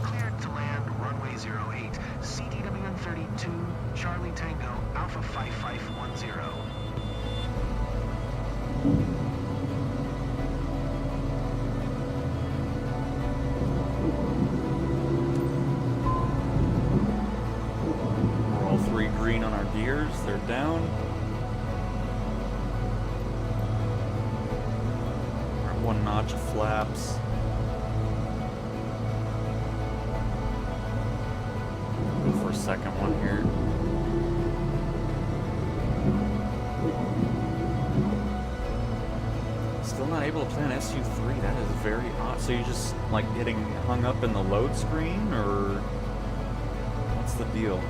Cleared to land runway 08, CTWN 32, Charlie Tango, Alpha 5510. We're all three green on our gears, they're down. Alright, one notch of flaps. Go for a second one here. Still not able to plan SU-3, that is very odd. So you're just like getting hung up in the load screen, or what's the deal?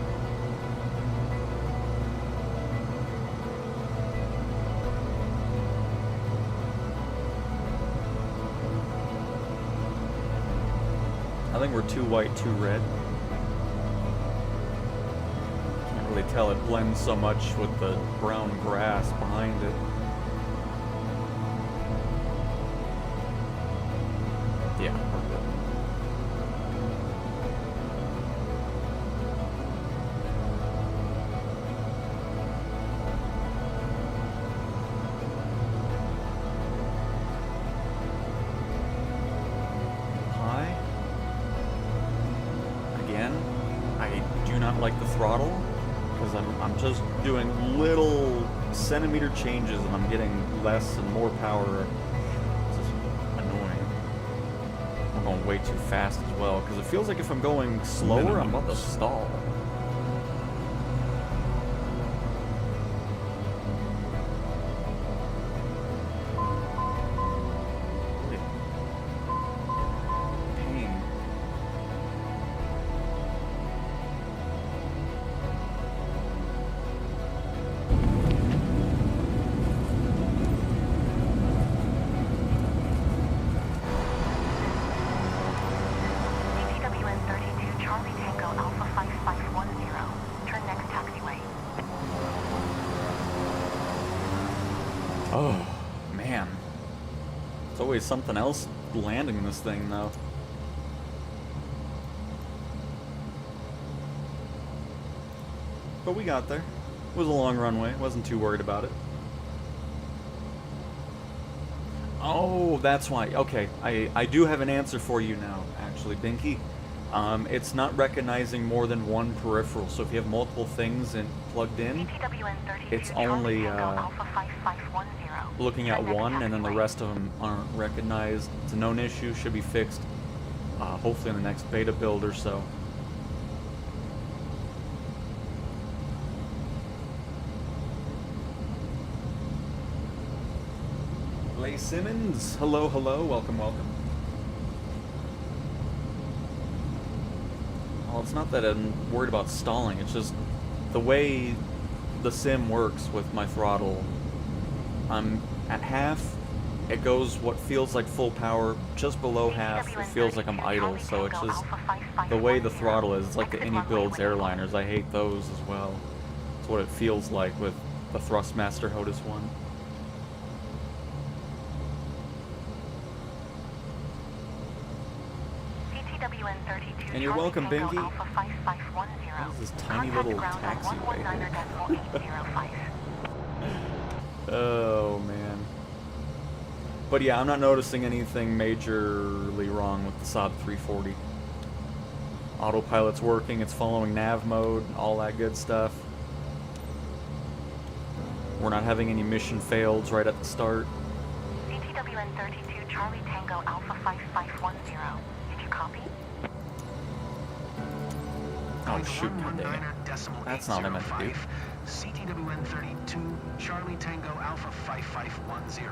I think we're too white, too red. Can't really tell, it blends so much with the brown grass behind it. Yeah, we're good. High. Again, I do not like the throttle because I'm just doing little centimeter changes and I'm getting less and more power. It's just annoying. I'm going way too fast as well because it feels like if I'm going slower, I'm about to stall. Pain. CTWN 32 Charlie Tango Alpha 5510, turn next taxiway. Oh, man. It's always something else landing this thing, though. But we got there. It was a long runway. Wasn't too worried about it. Oh, that's why. Okay, I do have an answer for you now, actually, Binky. It's not recognizing more than one peripheral, so if you have multiple things plugged in, CTWN 32 it's Charlie only Tango Alpha 5510. looking at turn next one, and then the taxiway. rest of them aren't recognized. It's a known issue, should be fixed, hopefully in the next beta build or so. Lay Simmons, hello, hello, welcome, welcome. Well, it's not that I'm worried about stalling, it's just the way the sim works with my throttle. I'm at half, it goes what feels like full power. Just below half, it feels like I'm idle, so it's just the way the throttle is. It's like the Any Builds airliners. I hate those as well. It's what it feels like with the Thrustmaster HOTUS one. And you're welcome, Binky. What is this tiny little taxiway here? Oh, man. But yeah, I'm not noticing anything majorly wrong with the Saab 340. Autopilot's working, it's following nav mode, all that good stuff. We're not having any mission fails right at the start. CTWN 32 Charlie Tango Alpha 5510. Did you copy? Oh shoot, dang it. That's not what I meant to do. CTWN 32 Charlie Tango Alpha 5510.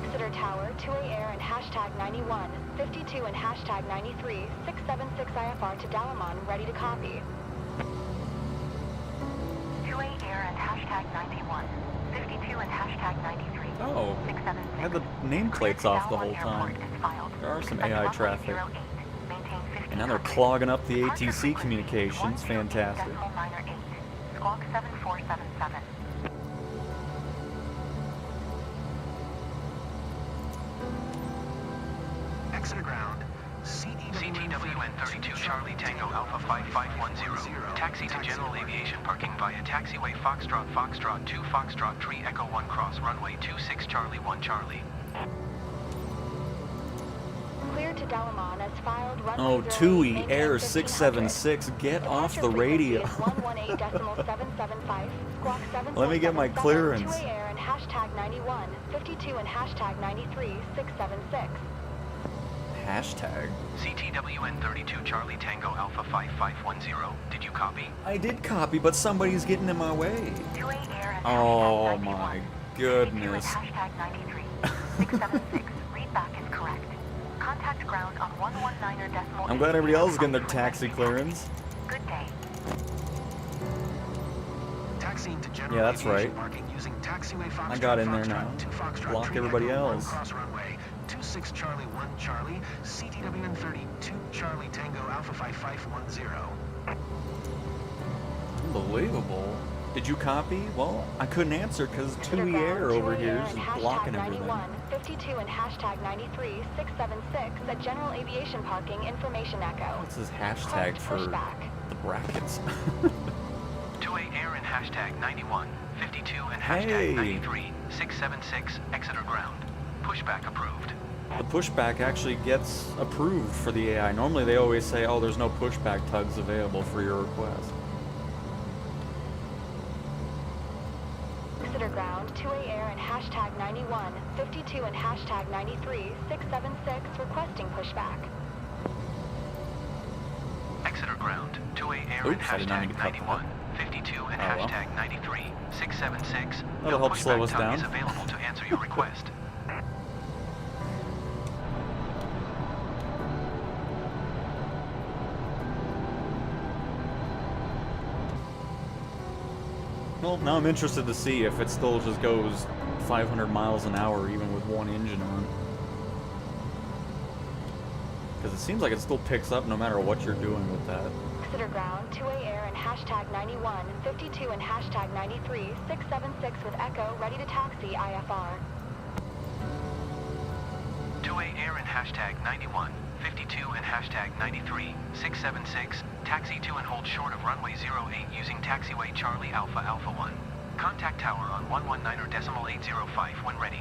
Exeter Tower, 2A Air and hashtag 91, 52 and hashtag 93, 676 IFR to Dalamon, ready to copy. 2A Air and hashtag 91, 52 and hashtag 93. Oh, I had the nameplates off the whole time. There are some AI traffic. And now they're clogging up the ATC communications. Fantastic. Squawk 7477. Exeter ground. CTWN 32 Charlie Tango Alpha 5510. Taxi to general aviation parking via taxiway Foxtrot Foxtrot 2 Foxtrot Tree Echo 1 cross runway 26 Charlie 1 Charlie. Clear to Dalamon as filed. Oh, TUI Air 676, get off the radio. Let me get my clearance. 2A Air and hashtag 91, 52 and hashtag 93, 676. Hashtag? CTWN 32 Charlie Tango Alpha 5510. Did you copy? I did copy, but somebody's getting in my way. 2A Air and Oh hashtag my 91, 52 and goodness. hashtag 93, 676. Readback is correct. Contact ground on 119er decimal. I'm glad everybody else is getting their taxi clearance. Good day. Taxiing to general Yeah, that's aviation right. parking using taxiway Foxtrot, I got in there Foxtrot, now. 2 Foxtrot, Block Tree everybody Echo 1 else. cross runway 26 Charlie 1 Charlie, CTWN 32 Charlie Tango Alpha 5510. Unbelievable. Did you copy? Well, I couldn't answer because TUI Air over here is just blocking everything. 52 and hashtag 93, 676 at general aviation parking information echo. What's this hashtag for the brackets? 2A Air and hashtag 91, 52 and hashtag Hey. 93, 676 Exeter ground. Pushback approved. The pushback actually gets approved for the AI. Normally they always say, oh, there's no pushback tugs available for your request. Exeter ground, 2A Air and hashtag 91, 52 and hashtag 93, 676 requesting pushback. Exeter ground, 2A Air Oops, I and did not mean to hashtag cut 91, 52 and Oh, well. hashtag 93, 676. That'll help slow us tug down. is available to answer your request. Well, now I'm interested to see if it still just goes 500 miles an hour even with one engine on. Because it seems like it still picks up no matter what you're doing with that. Exeter ground, 2A Air and hashtag 91, 52 and hashtag 93, 676 with echo, ready to taxi IFR. 2A Air and hashtag 91, 52 and hashtag 93, 676, taxi to and hold short of runway 08 using taxiway Charlie Alpha Alpha 1. Contact tower on 119er decimal 805 when ready.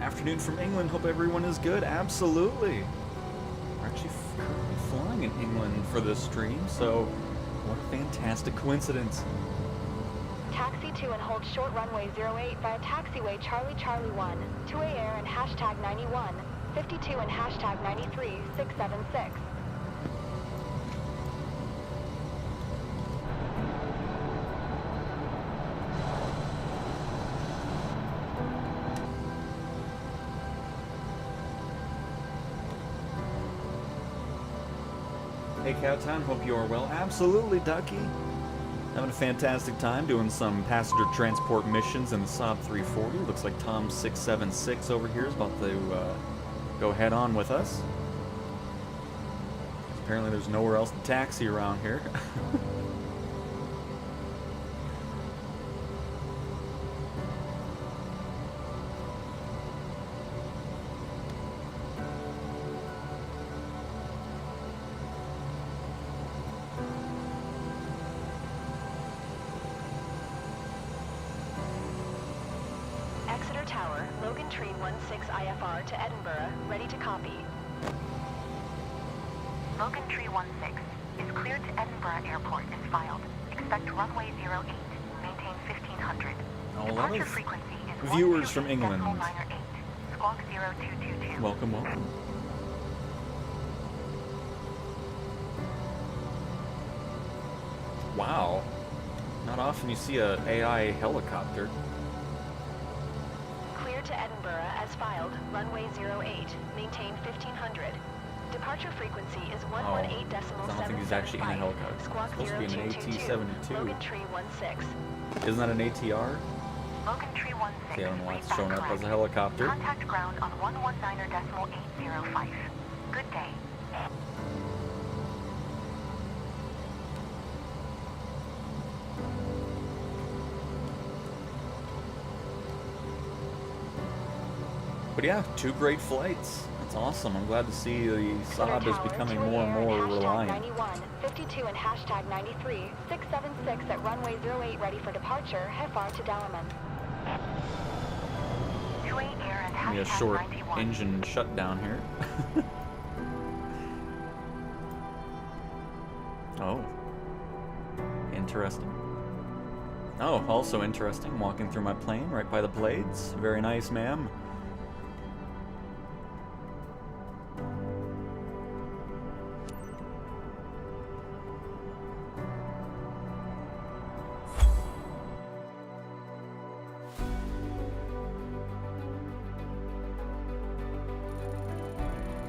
Afternoon from England. Hope everyone is good. Absolutely. We're actually currently flying in England for this stream, so what a fantastic coincidence. Taxi to and hold short runway 08 via taxiway Charlie Charlie 1, 2A Air and hashtag 91, 52 and hashtag 93, 676. Hey Cowtown, hope you are well. Absolutely, Ducky. Having a fantastic time doing some passenger transport missions in the Saab 340. Looks like Tom 676 over here is about to go head on with us. Apparently there's nowhere else to taxi around here. Exeter Tower, Logan Tree 16 IFR to Edinburgh, ready to copy. Logan Tree 16 is cleared to Edinburgh Airport is filed. Expect runway 08, maintain 1500. A lot Departure of frequency is viewers from England. 128.98. Squawk 0222. Welcome, welcome. Wow. Not often you see a AI helicopter. Clear to Edinburgh as filed, runway 08, maintain 1500. Departure frequency is 118.775. I don't think he's actually in a helicopter. Squawk It's supposed to be an 0222. AT-72. Logan Tree 16. Isn't that an ATR? Logan Tree 16. Okay, I don't know why read it's back showing up correct. as a helicopter. Contact ground on 119.805. Good day. But yeah, 2 great flights. That's awesome. I'm glad to see the Saab is becoming more and more reliant. 91, 52 and hashtag 93, 676 at runway 08 ready for departure, Hefar to Dallerman. 28 air and Maybe a hashtag short 91. engine shutdown here. Oh. Interesting. Oh, also interesting. Walking through my plane right by the blades. Very nice, ma'am.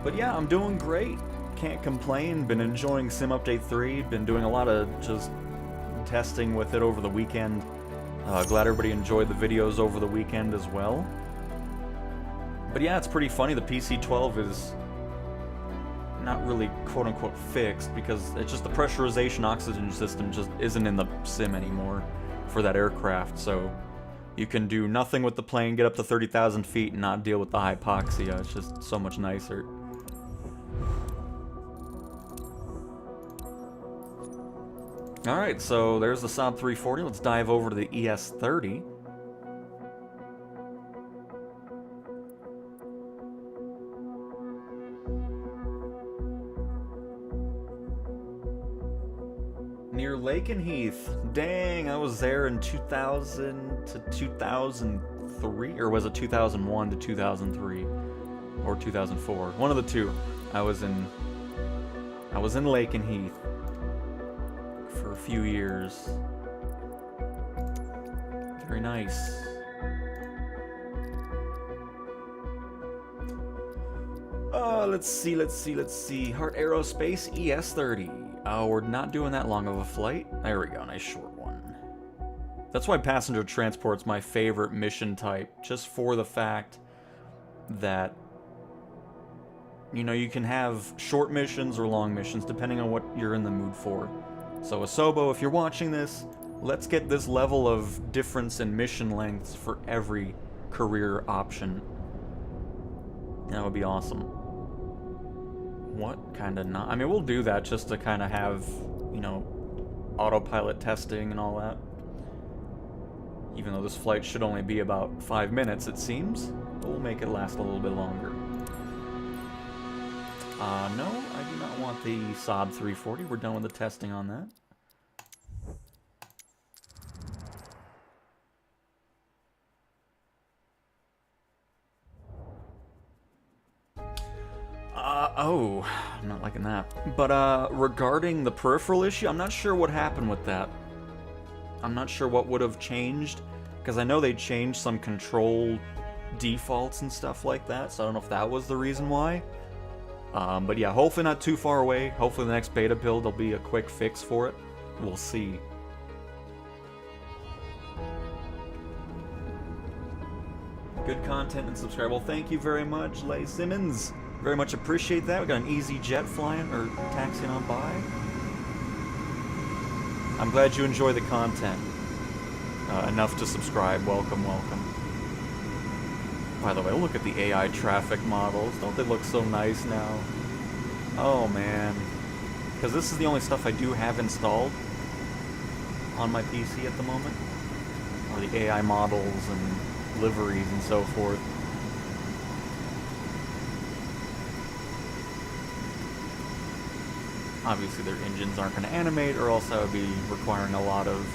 But yeah, I'm doing great. Can't complain. Been enjoying Sim Update 3. Been doing a lot of just testing with it over the weekend. Glad everybody enjoyed the videos over the weekend as well. But yeah, it's pretty funny. The PC-12 is not really quote-unquote fixed because it's just the pressurization oxygen system just isn't in the sim anymore for that aircraft. So you can do nothing with the plane, get up to 30,000 feet, and not deal with the hypoxia. It's just so much nicer. Alright, so there's the Saab 340. Let's dive over to the ES-30. Near Lakenheath. Dang, I was there in 2000 to 2003, or was it 2001 to 2003, or 2004? One of the two. I was in Lakenheath for a few years. Very nice. Let's see. Heart Aerospace ES-30. Oh, we're not doing that long of a flight. There we go, nice short one. That's why passenger transport's my favorite mission type, just for the fact that, you know, you can have short missions or long missions, depending on what you're in the mood for. So Asobo, if you're watching this, let's get this level of difference in mission lengths for every career option. That would be awesome. What kind of not? I mean, we'll do that just to kind of have, you know, autopilot testing and all that. Even though this flight should only be about 5 minutes, it seems. But we'll make it last a little bit longer. No, I do not want the Saab 340. We're done with the testing on that. Oh, I'm not liking that. But, regarding the peripheral issue, I'm not sure what happened with that. I'm not sure what would have changed, because I know they changed some control defaults and stuff like that, so I don't know if that was the reason why. But yeah, hopefully not too far away. Hopefully the next beta build there'll be a quick fix for it. We'll see. Good content and subscribe. Well, thank you very much, Leigh Simmons. Very much appreciate that. We got an easy jet flying or taxiing on by. I'm glad you enjoy the content. Enough to subscribe. Welcome, welcome. By the way, look at the AI traffic models. Don't they look so nice now? Oh man. Because this is the only stuff I do have installed on my PC at the moment. Or the AI models and liveries and so forth. Obviously their engines aren't going to animate, or else I would be requiring a lot of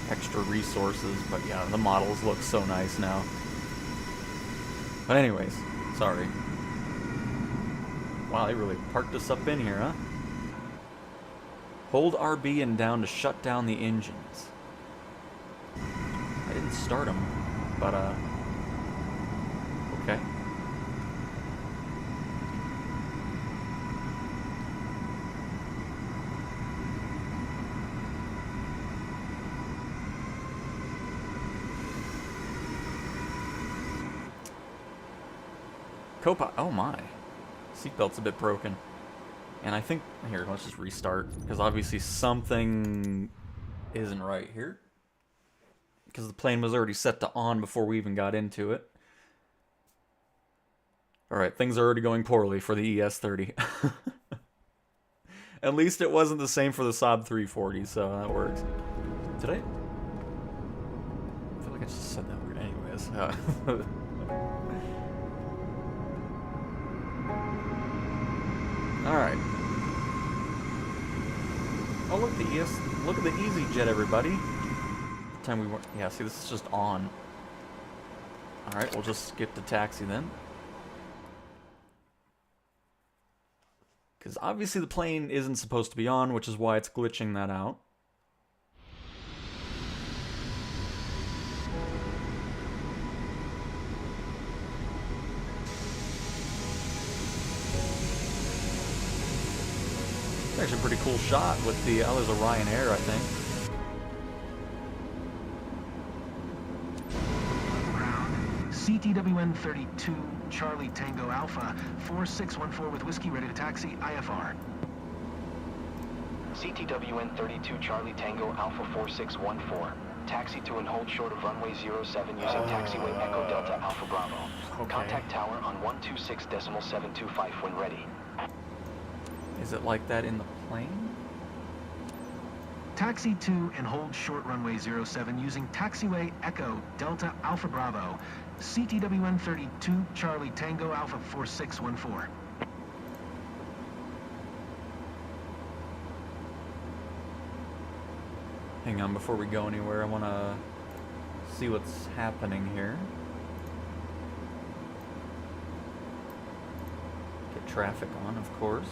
extra resources, but yeah, the models look so nice now. But anyways, sorry. Wow, they really parked us up in here, huh? Hold RB and down to shut down the engines. I didn't start them, but okay. Oh my. Seatbelt's a bit broken. And I think... Here, let's just restart. Because obviously something isn't right here. Because the plane was already set to on before we even got into it. Alright, things are already going poorly for the ES-30. At least it wasn't the same for the Saab 340, so that works. Did I feel like I just said that weird. Anyways. Alright. Oh look, look at the EasyJet, everybody. The time we weren't... Yeah, see, this is just on. Alright, we'll just skip the taxi then. Because obviously the plane isn't supposed to be on, which is why it's glitching that out. Actually a pretty cool shot with the, oh, there's a Ryanair, I think. Ground, CTWN 32, Charlie Tango Alpha, 4614 with whiskey ready to taxi, IFR. CTWN 32 Charlie Tango Alpha 4614. Taxi to and hold short of runway 07 using taxiway Echo Delta Alpha Bravo. Okay. Contact tower on 126.725 when ready. Is it like that in the plane? Taxi to and hold short runway 07 using taxiway Echo Delta Alpha Bravo. CTWN 32 Charlie Tango Alpha 4614. Hang on, before we go anywhere, I want to see what's happening here. Get traffic on, of course.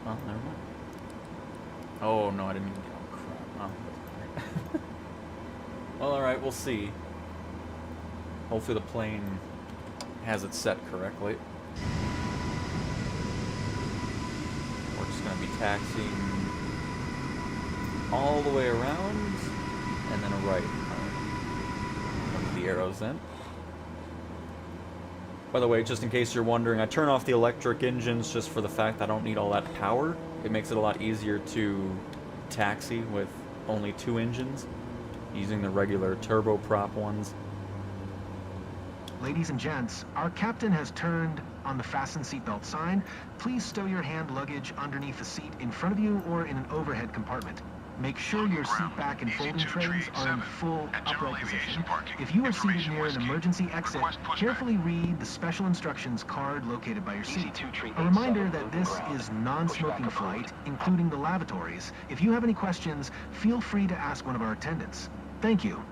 Oh, never mind. Oh, no, I didn't even get... Oh, crap. Oh, well, alright, we'll see. Hopefully the plane has it set correctly. We're just going to be taxiing all the way around, and then a right. Put the arrows in. By the way, just in case you're wondering, I turn off the electric engines just for the fact I don't need all that power. It makes it a lot easier to taxi with only 2 engines, using the regular turboprop ones. Ladies and gents, our captain has turned on the fasten seatbelt sign. Please stow your hand luggage underneath the seat in front of you or in an overhead compartment. Make sure your seat back and folding trays are in full upright position. If you are seated near an emergency exit, carefully read the special instructions card located by your seat. A reminder that this is non-smoking flight, including the lavatories. If you have any questions, feel free to ask one of our attendants. Thank you.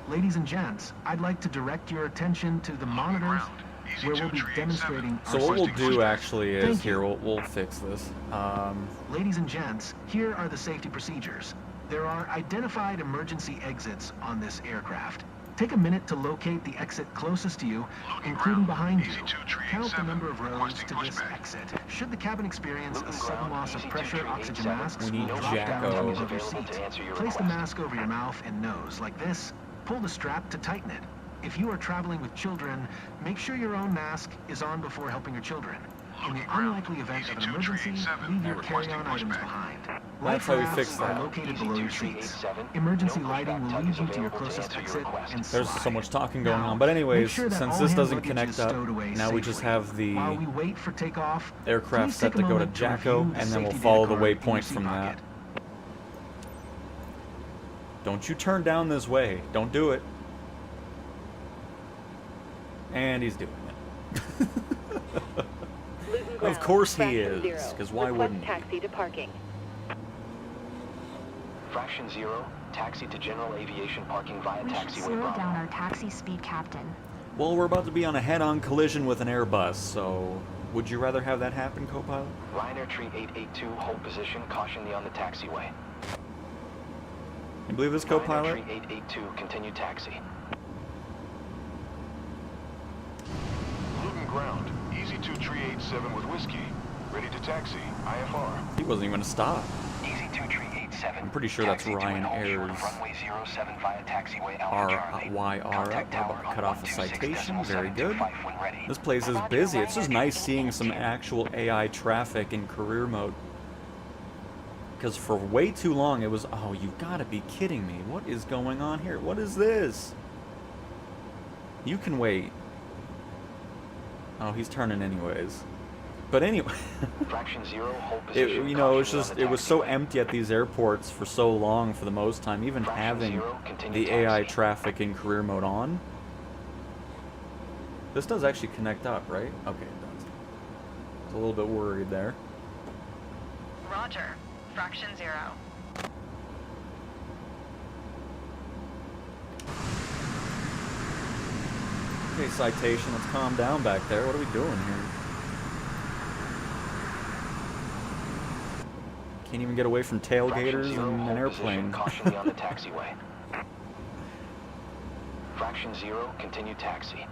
Ladies and gents, I'd like to direct your attention to the monitors where we'll be demonstrating So our what we'll safety do procedures. actually is, Thank you. here, we'll fix this. Ladies and gents, here are the safety procedures. There are identified emergency exits on this aircraft. Take a minute to locate the exit closest to you, including behind you. Count the number of rows to this exit. Should the cabin experience a sudden loss of pressure, oxygen masks We need will drop down to the Jacko. edge of your seat. Place the mask over your mouth and nose, like this. Pull the strap to tighten it. If you are traveling with children, make sure your own mask is on before helping your children. In the unlikely event of an emergency, leave your carry-on items behind. That's how we fix Life rafts are that. located below your seats. Emergency lighting will lead you to your closest exit and There's slide. so much talking going Now, on. But make anyways, sure that since all this hand doesn't luggage connect is up, stowed away now we just safely. have the While we wait for takeoff, aircraft please set take a to go to moment Jacko, review the and then we'll safety follow data the card in your waypoint seat from that. pocket. Don't you turn down this way. Don't do it. And he's doing it. Of course he is, because why wouldn't he? Taxi to parking. Fraction 0, taxi to general aviation parking via We should taxiway slow Bravo. down our taxi speed, Captain. Well, we're about to be on a head-on collision with an Airbus, so would you rather have that happen, co-pilot? Ryanair Tree 882, hold position, caution the on the taxiway. You believe this, Ryanair co-pilot? Tree 882, continue taxi. Luton ground, Easy 2 Tree 87 with whiskey. Ready to taxi, IFR. He wasn't even going to stop. Easy 2 Tree 87. I'm pretty sure that's taxi to and hold short of Ryanair's runway 07 via taxiway Alpha Charlie. RYR. Contact We're about tower to on cut off a 126.725 citation. Very good. when ready. This place is busy. It's just nice seeing some actual AI traffic in career mode. Because for way too long it was, oh, you gotta be kidding me. What is going on here? What is this? You can wait. Oh, he's turning anyways. But anyway, Fraction 0, hold position, you know, caution on the it was so taxiway. empty at these airports for so long for the most time. Even Fraction having 0, continue the AI taxi. traffic in career mode on. This does actually connect up, right? Okay, it does. I was a little bit worried there. Roger. Fraction 0. Okay, citation, let's calm down back there. What are we doing here? Can't even get away from Fraction tailgaters 0, and an hold airplane. position, caution the on the taxiway. Fraction 0, continue taxi.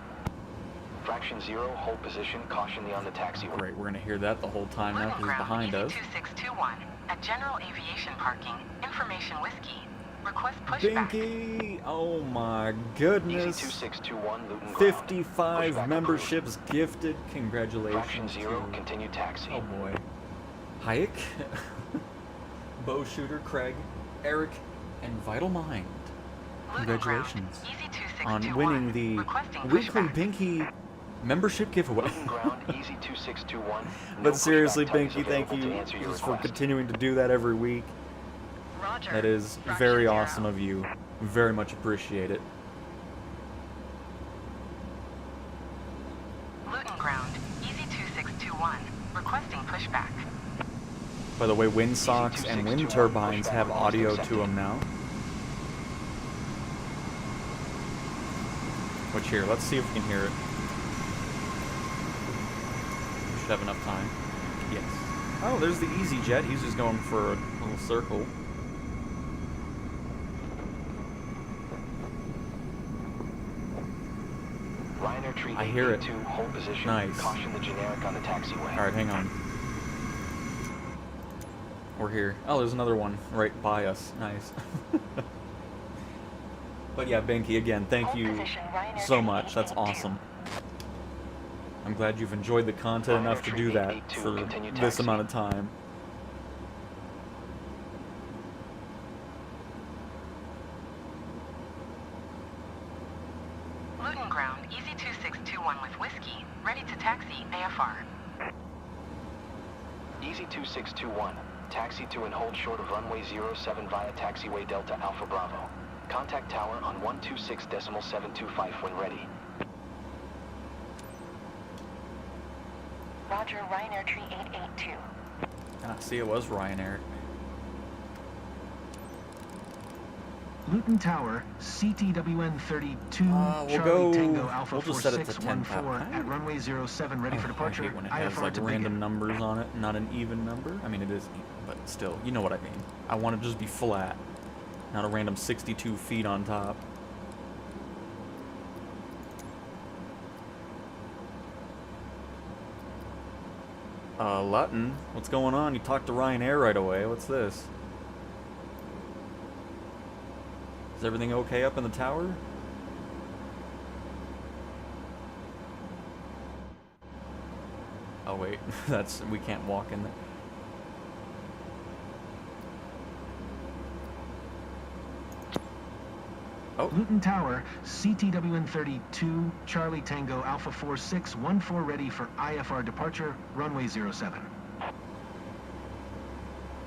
Fraction 0, hold position, caution the on the taxiway. Great, we're gonna hear that the whole time now because he's behind us. 2621 at General Aviation Parking, Information Whiskey. Request pushback. Binky! Oh my Easy goodness. 2621, Luton ground. 55 Pushback memberships gifted. Congratulations. Fraction 0, to- continue taxi. Oh boy. Hayek, Bow Shooter, Craig, Eric, and Vital Mind. Luton Congratulations ground, Easy on 2621, winning the requesting weekly pushback. Binky membership giveaway. Luton ground, Easy 2621. No But seriously, pushback type is Binky, thank available you to answer your just for request. continuing to do that every week. Roger. That is Fraction very 0. awesome of you. Very much appreciate it. Luton ground, Easy 2621, requesting pushback. By the way, wind socks and wind 2621, turbines pushback have request audio accepted. to them now. Which here, let's see if we can hear it. We should have enough time. Yes. Oh, there's the EasyJet. He's just going for a little circle. Ryanair Tree I hear it. 882, hold position. Nice. Caution the generic on the taxiway. Alright, hang on. We're here. Oh, there's another one right by us. Nice. But yeah, Binky, again, thank Hold you position, Ryanair so Tree much. That's 882. awesome. I'm glad you've enjoyed the content enough to do that 882, for continue this taxi. amount of time. Luton ground, Easy 2621 with whiskey, ready to taxi, AFR. Easy 2621. Taxi to and hold short of runway 07 via taxiway Delta Alpha Bravo. Contact tower on 126.725 when ready. Roger, Ryanair Tree 882. Ah, see, it was Ryanair. Luton Tower, CTWN 32, We'll Charlie go. Tango Alpha We'll just set it to 4614 at runway 07, ready for I departure. hate when it has IFR like to random begin. numbers on it, not an even number. I mean, it is even, but still, you know what I mean. I want it to just be flat, not a random 62 feet on top. Lutton, what's going on? You talked to Ryanair right away. What's this? Is everything okay up in the tower? Oh wait, we can't walk in there. Oh. Luton Tower, CTWN 32, Charlie Tango Alpha 4614, ready for IFR departure, runway 07.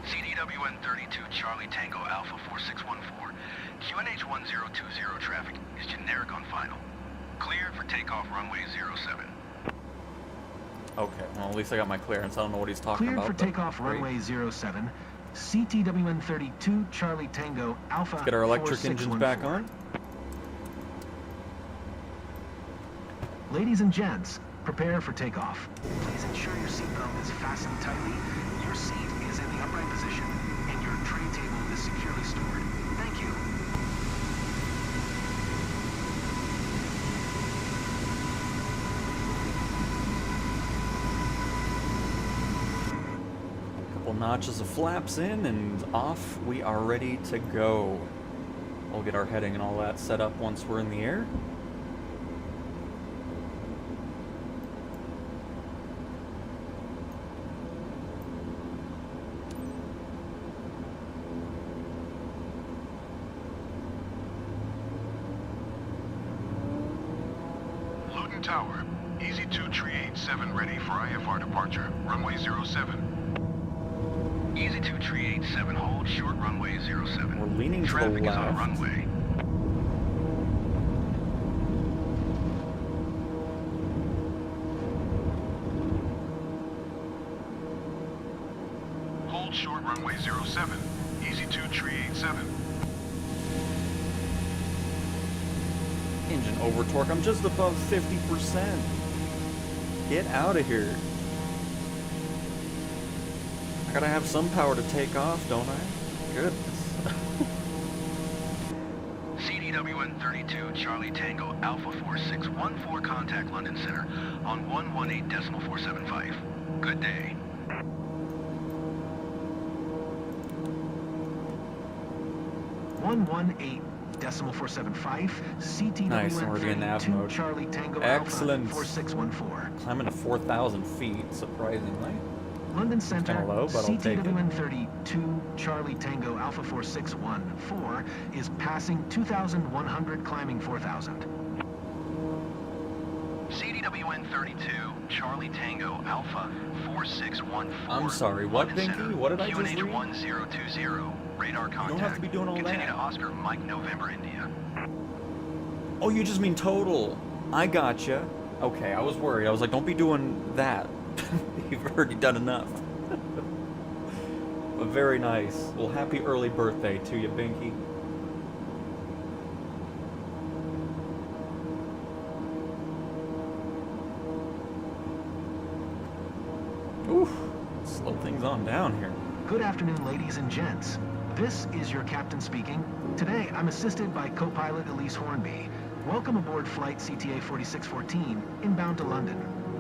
CDWN 32 Charlie Tango Alpha 4614. QNH 1020 traffic is generic on final. Cleared for takeoff runway 07. Okay, well at least I got my clearance. I don't know what he's talking Cleared about. for takeoff runway 07. CTWN 32 Charlie Tango Alpha. Let's get our electric engines back on. Ladies and gents, prepare for takeoff. Please ensure your seatbelt is fastened tightly, your seat is in the upright position, and your tray table is securely stored. Thank you. Couple notches of flaps in and off we are ready to go. We'll get our heading and all that set up once we're in the air. Luton Tower, Easy 2 Tree 87 ready for IFR departure, runway 07. Easy 2 Tree 87, hold short runway 07. We're leaning to the Traffic is on left. runway. Hold short runway 07, Easy 2 Tree 87. Engine over torque. I'm just above 50%. Get out of here. I gotta have some power to take off, don't I? Goodness. CDWN 32 Charlie Tango Alpha 4614, contact London Center on 118.475. Good day. Decimal 475, CTWN Nice, and we're in nav 32 mode. Charlie Tango Excellent. Alpha 4614. Climbing to 4,000 feet, surprisingly. London Center, Kinda low, but I'll take it. CTWN 32 Charlie Tango Alpha 4614 is passing 2,100, climbing 4,000. CDWN 32 Charlie Tango Alpha 4614. I'm sorry, what, London Binky? Center, What did I just QNH read? 1020, radar contact. don't have to be doing all Continue that. to Oscar Mike November India. Oh, you just mean total. I gotcha. Okay, I was worried. I was like, don't be doing that. You've already done enough. But very nice. Well, happy early birthday to you, Binky. Oof. Slow things on down here. Good afternoon, ladies and gents. This is your captain speaking. Today, I'm assisted by co-pilot Elise Hornby. Welcome aboard flight CTA 4614, inbound to London.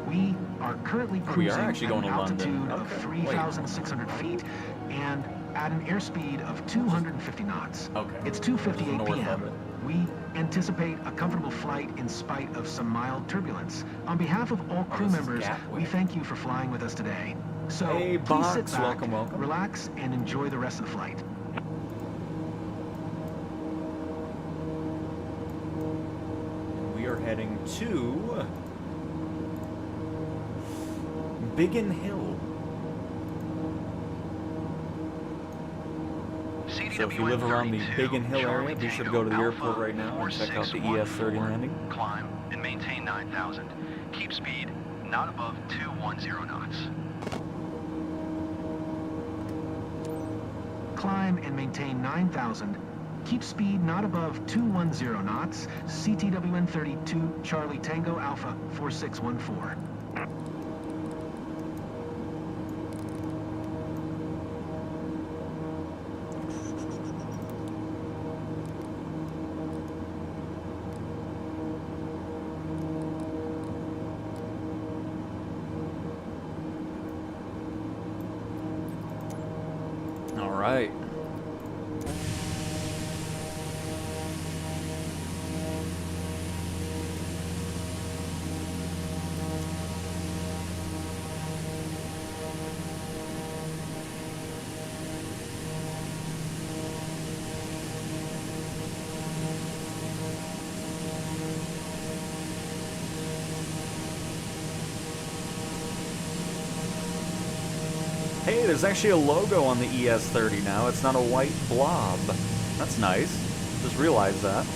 We are currently We cruising are actually at going an to London. altitude of Okay. 3,600 feet and at an airspeed of 250 knots. Okay. It's 2:58 North of p.m. it. We anticipate a comfortable flight in spite of some mild turbulence. On behalf of all crew this is members, Gatwick. we thank you for flying with us today. So Hey, please sit Box, back, welcome, welcome. relax, and enjoy the rest of the flight. We are heading to Biggin Hill. So if you live around the Biggin Hill area, be sure to go to the airport right now and check out the ES-30 landing. Climb and maintain 9,000. Keep speed not above 210 knots. Climb and maintain 9,000. Keep speed not above 210 knots. CTWN 32 Charlie Tango Alpha 4614. All right. Hey, there's actually a logo on the ES-30 now. It's not a white blob. That's nice. Just realized that.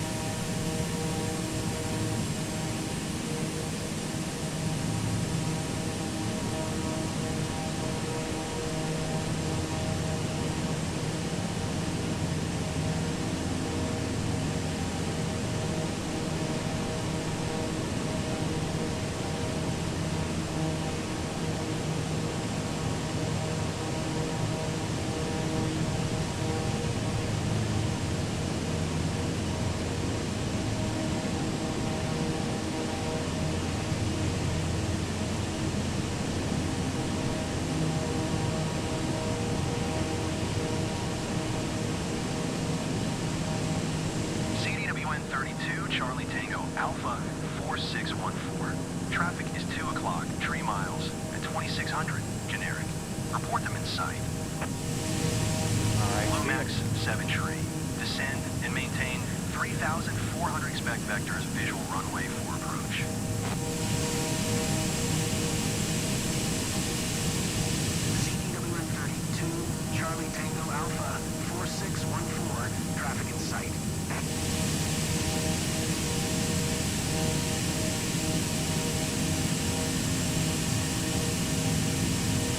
CDWN 32 Charlie Tango Alpha 4614. Traffic is 2 o'clock, 3 miles, at 2600, generic. Report them in sight. Alright. Lomax 7 tree. Descend and maintain 3,400 expect vectors visual runway for approach. CTWN 32 Charlie Tango Alpha 4614. Traffic in sight.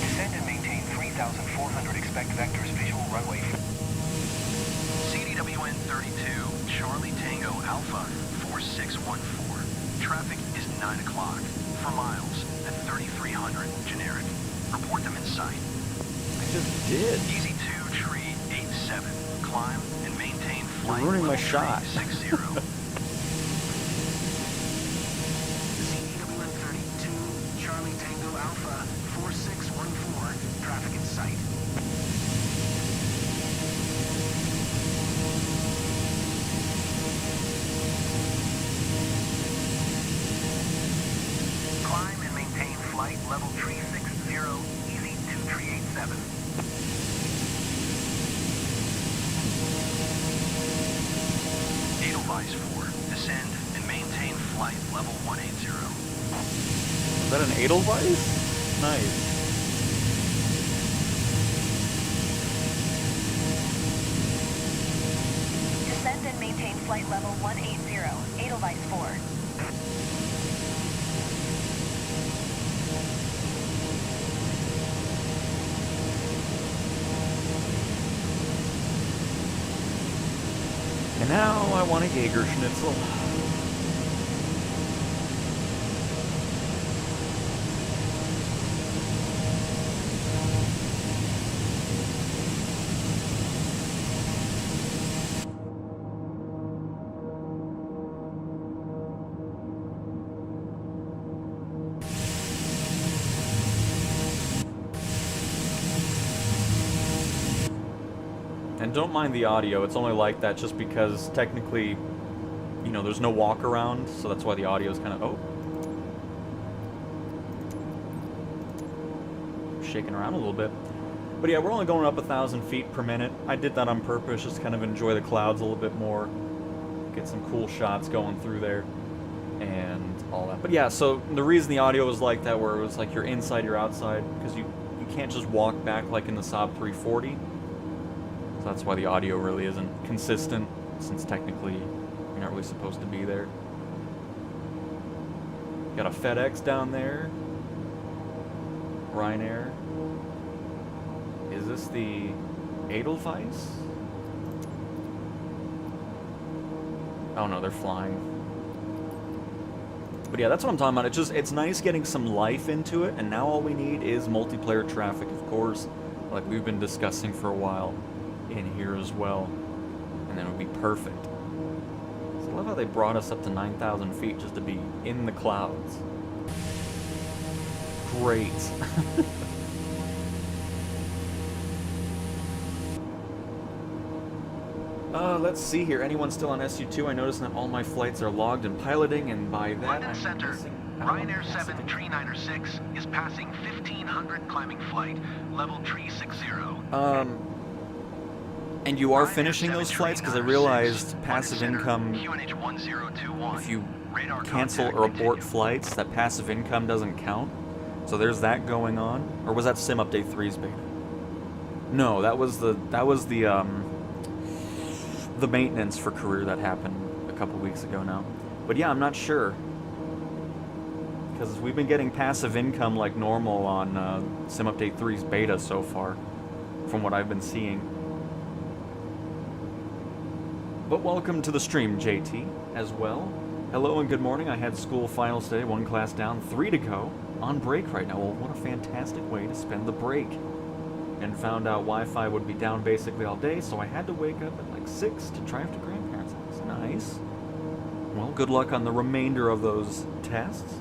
Descend and maintain 3,400 expect vectors visual runway. CDWN 32 Charlie Tango Alpha 4614. Traffic is 9 o'clock, for miles, at 3,300, generic. Report them in sight. I just did. Easy 2 tree 87. Climb and maintain flight. You're ruining my level shot. 60. CTWN 32 Charlie Tango Alpha 4614. Traffic in sight. Climb and maintain flight level 360. Easy 2 tree 87. Edelweiss 4. Descend and maintain flight level 180. Is that an Edelweiss? Nice. Descend and maintain flight level 180, Edelweiss 4. And now I want a Jaeger schnitzel. And don't mind the audio, it's only like that just because technically, you know, there's no walk around, so that's why the audio is kind of, oh. Shaking around a little bit. But yeah, we're only going up 1,000 feet per minute. I did that on purpose, just to kind of enjoy the clouds a little bit more. Get some cool shots going through there. And all that. But yeah, so the reason the audio was like that, where it was like you're inside, you're outside, because you can't just walk back like in the Saab 340. So that's why the audio really isn't consistent, since technically you're not really supposed to be there. Got a FedEx down there. Ryanair. Is this the Edelweiss? Oh no, they're flying. But yeah, that's what I'm talking about. It's nice getting some life into it, and now all we need is multiplayer traffic, of course, like we've been discussing for a while in here as well. And then it would be perfect. So I love how they brought us up to 9,000 feet just to be in the clouds. Great. Let's see here. Anyone still on SU-2? I noticed that all my flights are logged and piloting, and by that London I'm Center, missing out on Ryanair 7 passing. Tree 906 is passing 1500 climbing flight, level tree 60. And you are Ryanair finishing 7 those flights? Because I 906, realized London passive Center, income, QNH 1021. if you Radar cancel contact or abort continued. flights, that passive income doesn't count. So there's that going on. Or was that Sim Update 3's beta? No, that was the maintenance for career that happened a couple weeks ago now. But yeah, I'm not sure. Because we've been getting passive income like normal on Sim Update 3's beta so far, from what I've been seeing. But welcome to the stream, JT, as well. Hello and good morning. I had school finals today, 1 class down, 3 to go. On break right now. Well, what a fantastic way to spend the break. And found out Wi-Fi would be down basically all day, so I had to wake up at like 6 to drive to grandparents' house. Nice. Well, good luck on the remainder of those tests.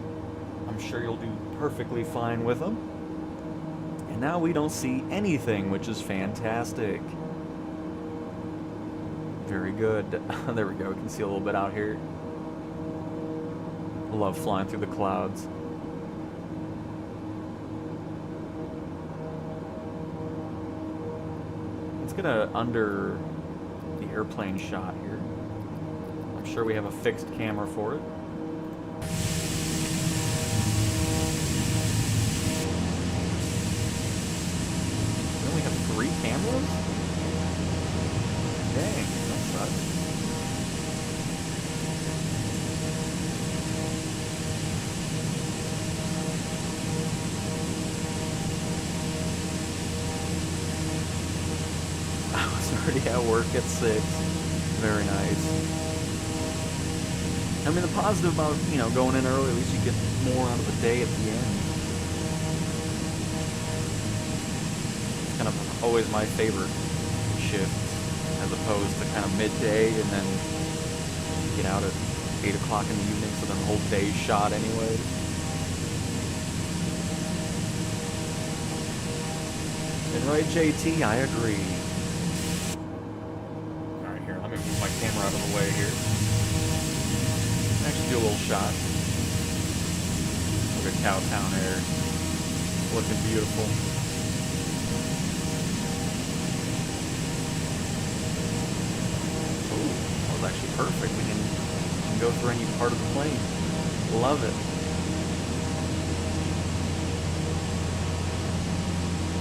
I'm sure you'll do perfectly fine with them. And now we don't see anything, which is fantastic. Very good. There we go. We can see a little bit out here. I love flying through the clouds. Let's get a under the airplane shot here. I'm sure we have a fixed camera for it. We only have 3 cameras? Dang, that sucks. I was already at work at 6. Very nice. I mean, the positive about, you know, going in early, at least you get more out of the day at the end. It's kind of always my favorite shift, as opposed to kind of midday and then get out at 8 o'clock in the evening, so then the whole day's shot anyway. And right, JT, I agree. Alright, here, let me move my camera out of the way here. Actually do a little shot. Look at Cowtown Air. Looking beautiful. Ooh, that was actually perfect. We can go through any part of the plane. Love it.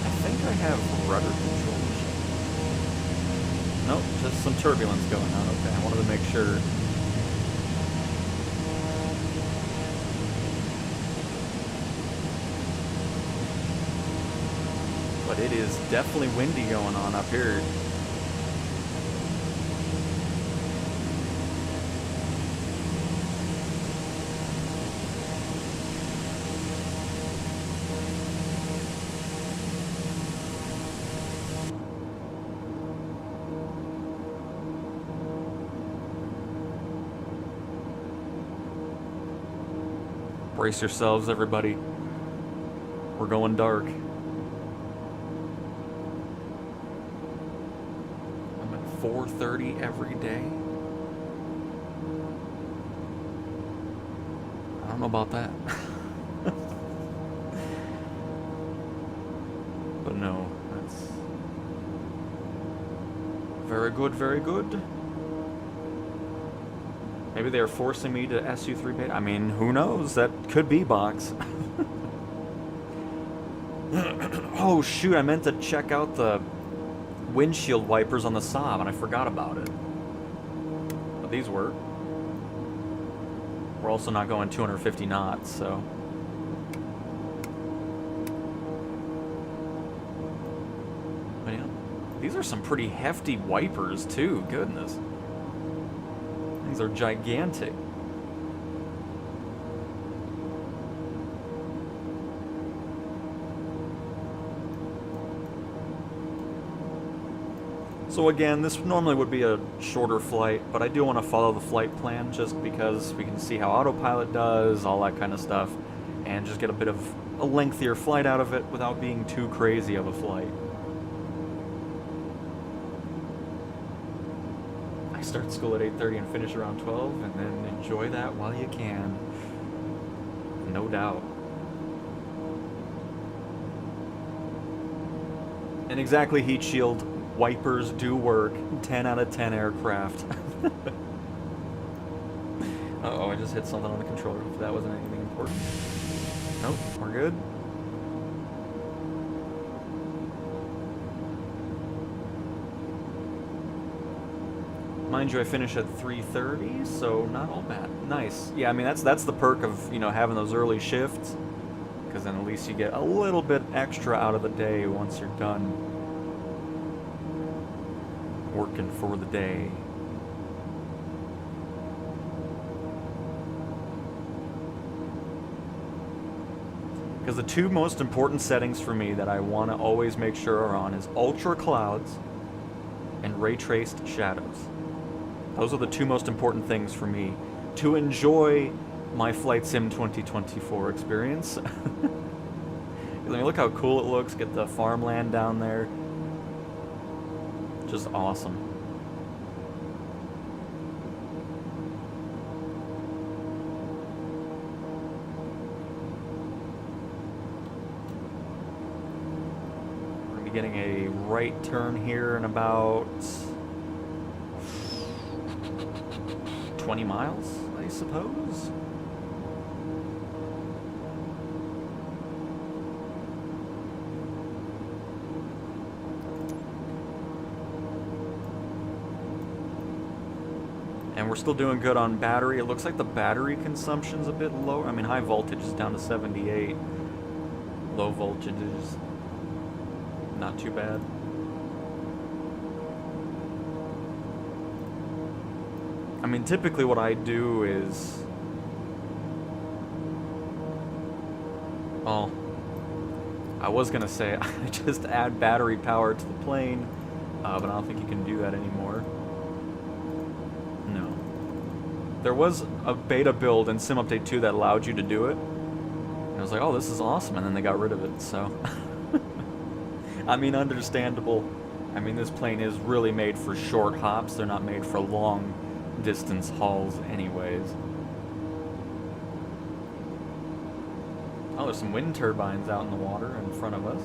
I think I have rudder controls. Nope, just some turbulence going on. Okay, I wanted to make sure. But it is definitely windy going on up here. Brace yourselves, everybody. We're going dark. I'm at 4:30 every day. I don't know about that. But no, that's very good, very good. Maybe they're forcing me to SU-3 beta. I mean, who knows? That could be box. Oh shoot, I meant to check out the windshield wipers on the Saab and I forgot about it. But these work. We're also not going 250 knots, so. But yeah, these are some pretty hefty wipers too, goodness. things are gigantic. So again, this normally would be a shorter flight, but I do want to follow the flight plan just because we can see how autopilot does, all that kind of stuff, and just get a bit of a lengthier flight out of it without being too crazy of a flight. I start school at 8:30 and finish around 12, and then enjoy that while you can. No doubt. And exactly, heat shield. Wipers do work. 10 out of 10 aircraft. Uh-oh, I just hit something on the controller. If that wasn't anything important. Nope, we're good. Mind you, I finish at 3:30, so not all bad. Nice. Yeah, I mean, that's the perk of, you know, having those early shifts, because then at least you get a little bit extra out of the day once you're done working for the day. Because the two most important settings for me that I want to always make sure are on is ultra clouds and ray traced shadows. Those are the two most important things for me to enjoy my Flight Sim 2024 experience. I mean, look how cool it looks. Get the farmland down there. Just awesome. We're gonna be getting a right turn here in about 20 miles, I suppose. And we're still doing good on battery. It looks like the battery consumption's a bit lower. I mean, high voltage is down to 78. Low voltage is not too bad. I mean, typically what I do is... Well, I was gonna say I just add battery power to the plane, but I don't think you can do that anymore. No. There was a beta build in Sim Update 2 that allowed you to do it. And I was like, oh, this is awesome, and then they got rid of it, so... I mean, understandable. I mean, this plane is really made for short hops. They're not made for long distance hauls anyways. Oh, there's some wind turbines out in the water in front of us.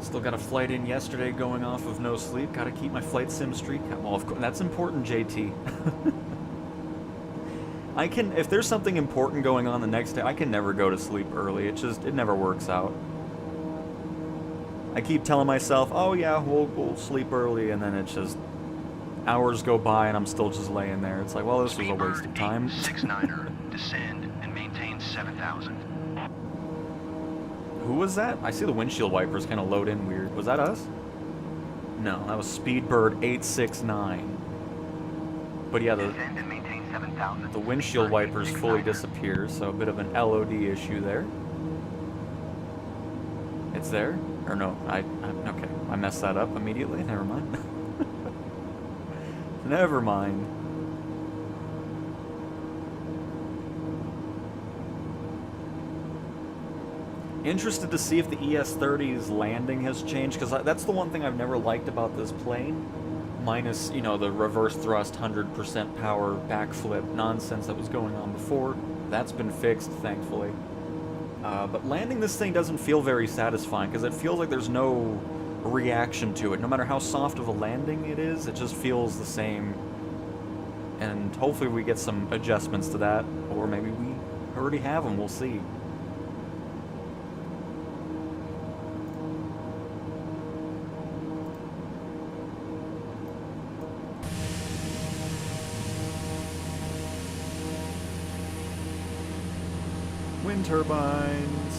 Still got a flight in yesterday going off of no sleep. Gotta keep my flight sim streak. Well, of course, that's important, JT. I can, if there's something important going on the next day, I can never go to sleep early. It never works out. I keep telling myself, oh yeah, we'll sleep early, and then it's just hours go by and I'm still just laying there. It's like, well, this was a waste of time. 69er, descend and maintain 7,000. Who was that? I see the windshield wipers kind of load in weird. Was that us? No, that was Speedbird 869. But yeah, the windshield wipers fully disappear, so a bit of an LOD issue there. It's there? Or no, okay, I messed that up immediately. Never mind. Never mind. Interested to see if the ES-30's landing has changed, because that's the one thing I've never liked about this plane. Minus, you know, the reverse thrust, 100% power, backflip nonsense that was going on before. That's been fixed, thankfully. But landing this thing doesn't feel very satisfying, because it feels like there's no reaction to it. No matter how soft of a landing it is, it just feels the same. And hopefully we get some adjustments to that, or maybe we already have them, we'll see. wind turbines.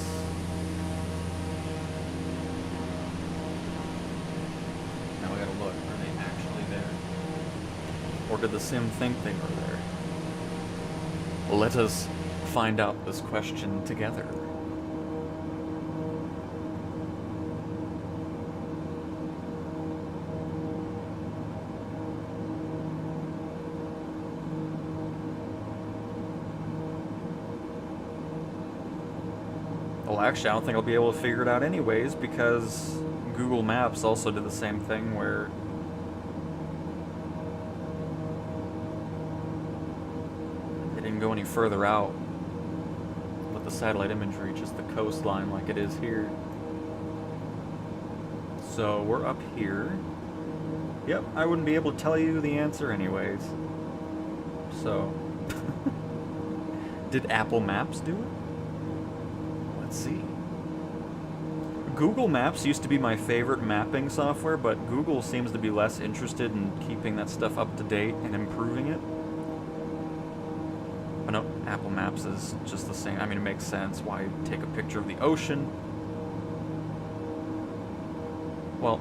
Now we gotta look. Are they actually there? Or did the sim think they were there? Let us find out this question together. Well, actually, I don't think I'll be able to figure it out anyways, because Google Maps also did the same thing where they didn't go any further out with the satellite imagery, just the coastline like it is here. So we're up here. Yep, I wouldn't be able to tell you the answer anyways. So, did Apple Maps do it? Let's see. Google Maps used to be my favorite mapping software, but Google seems to be less interested in keeping that stuff up to date and improving it. But no, Apple Maps is just the same. I mean, it makes sense. Why take a picture of the ocean? Well,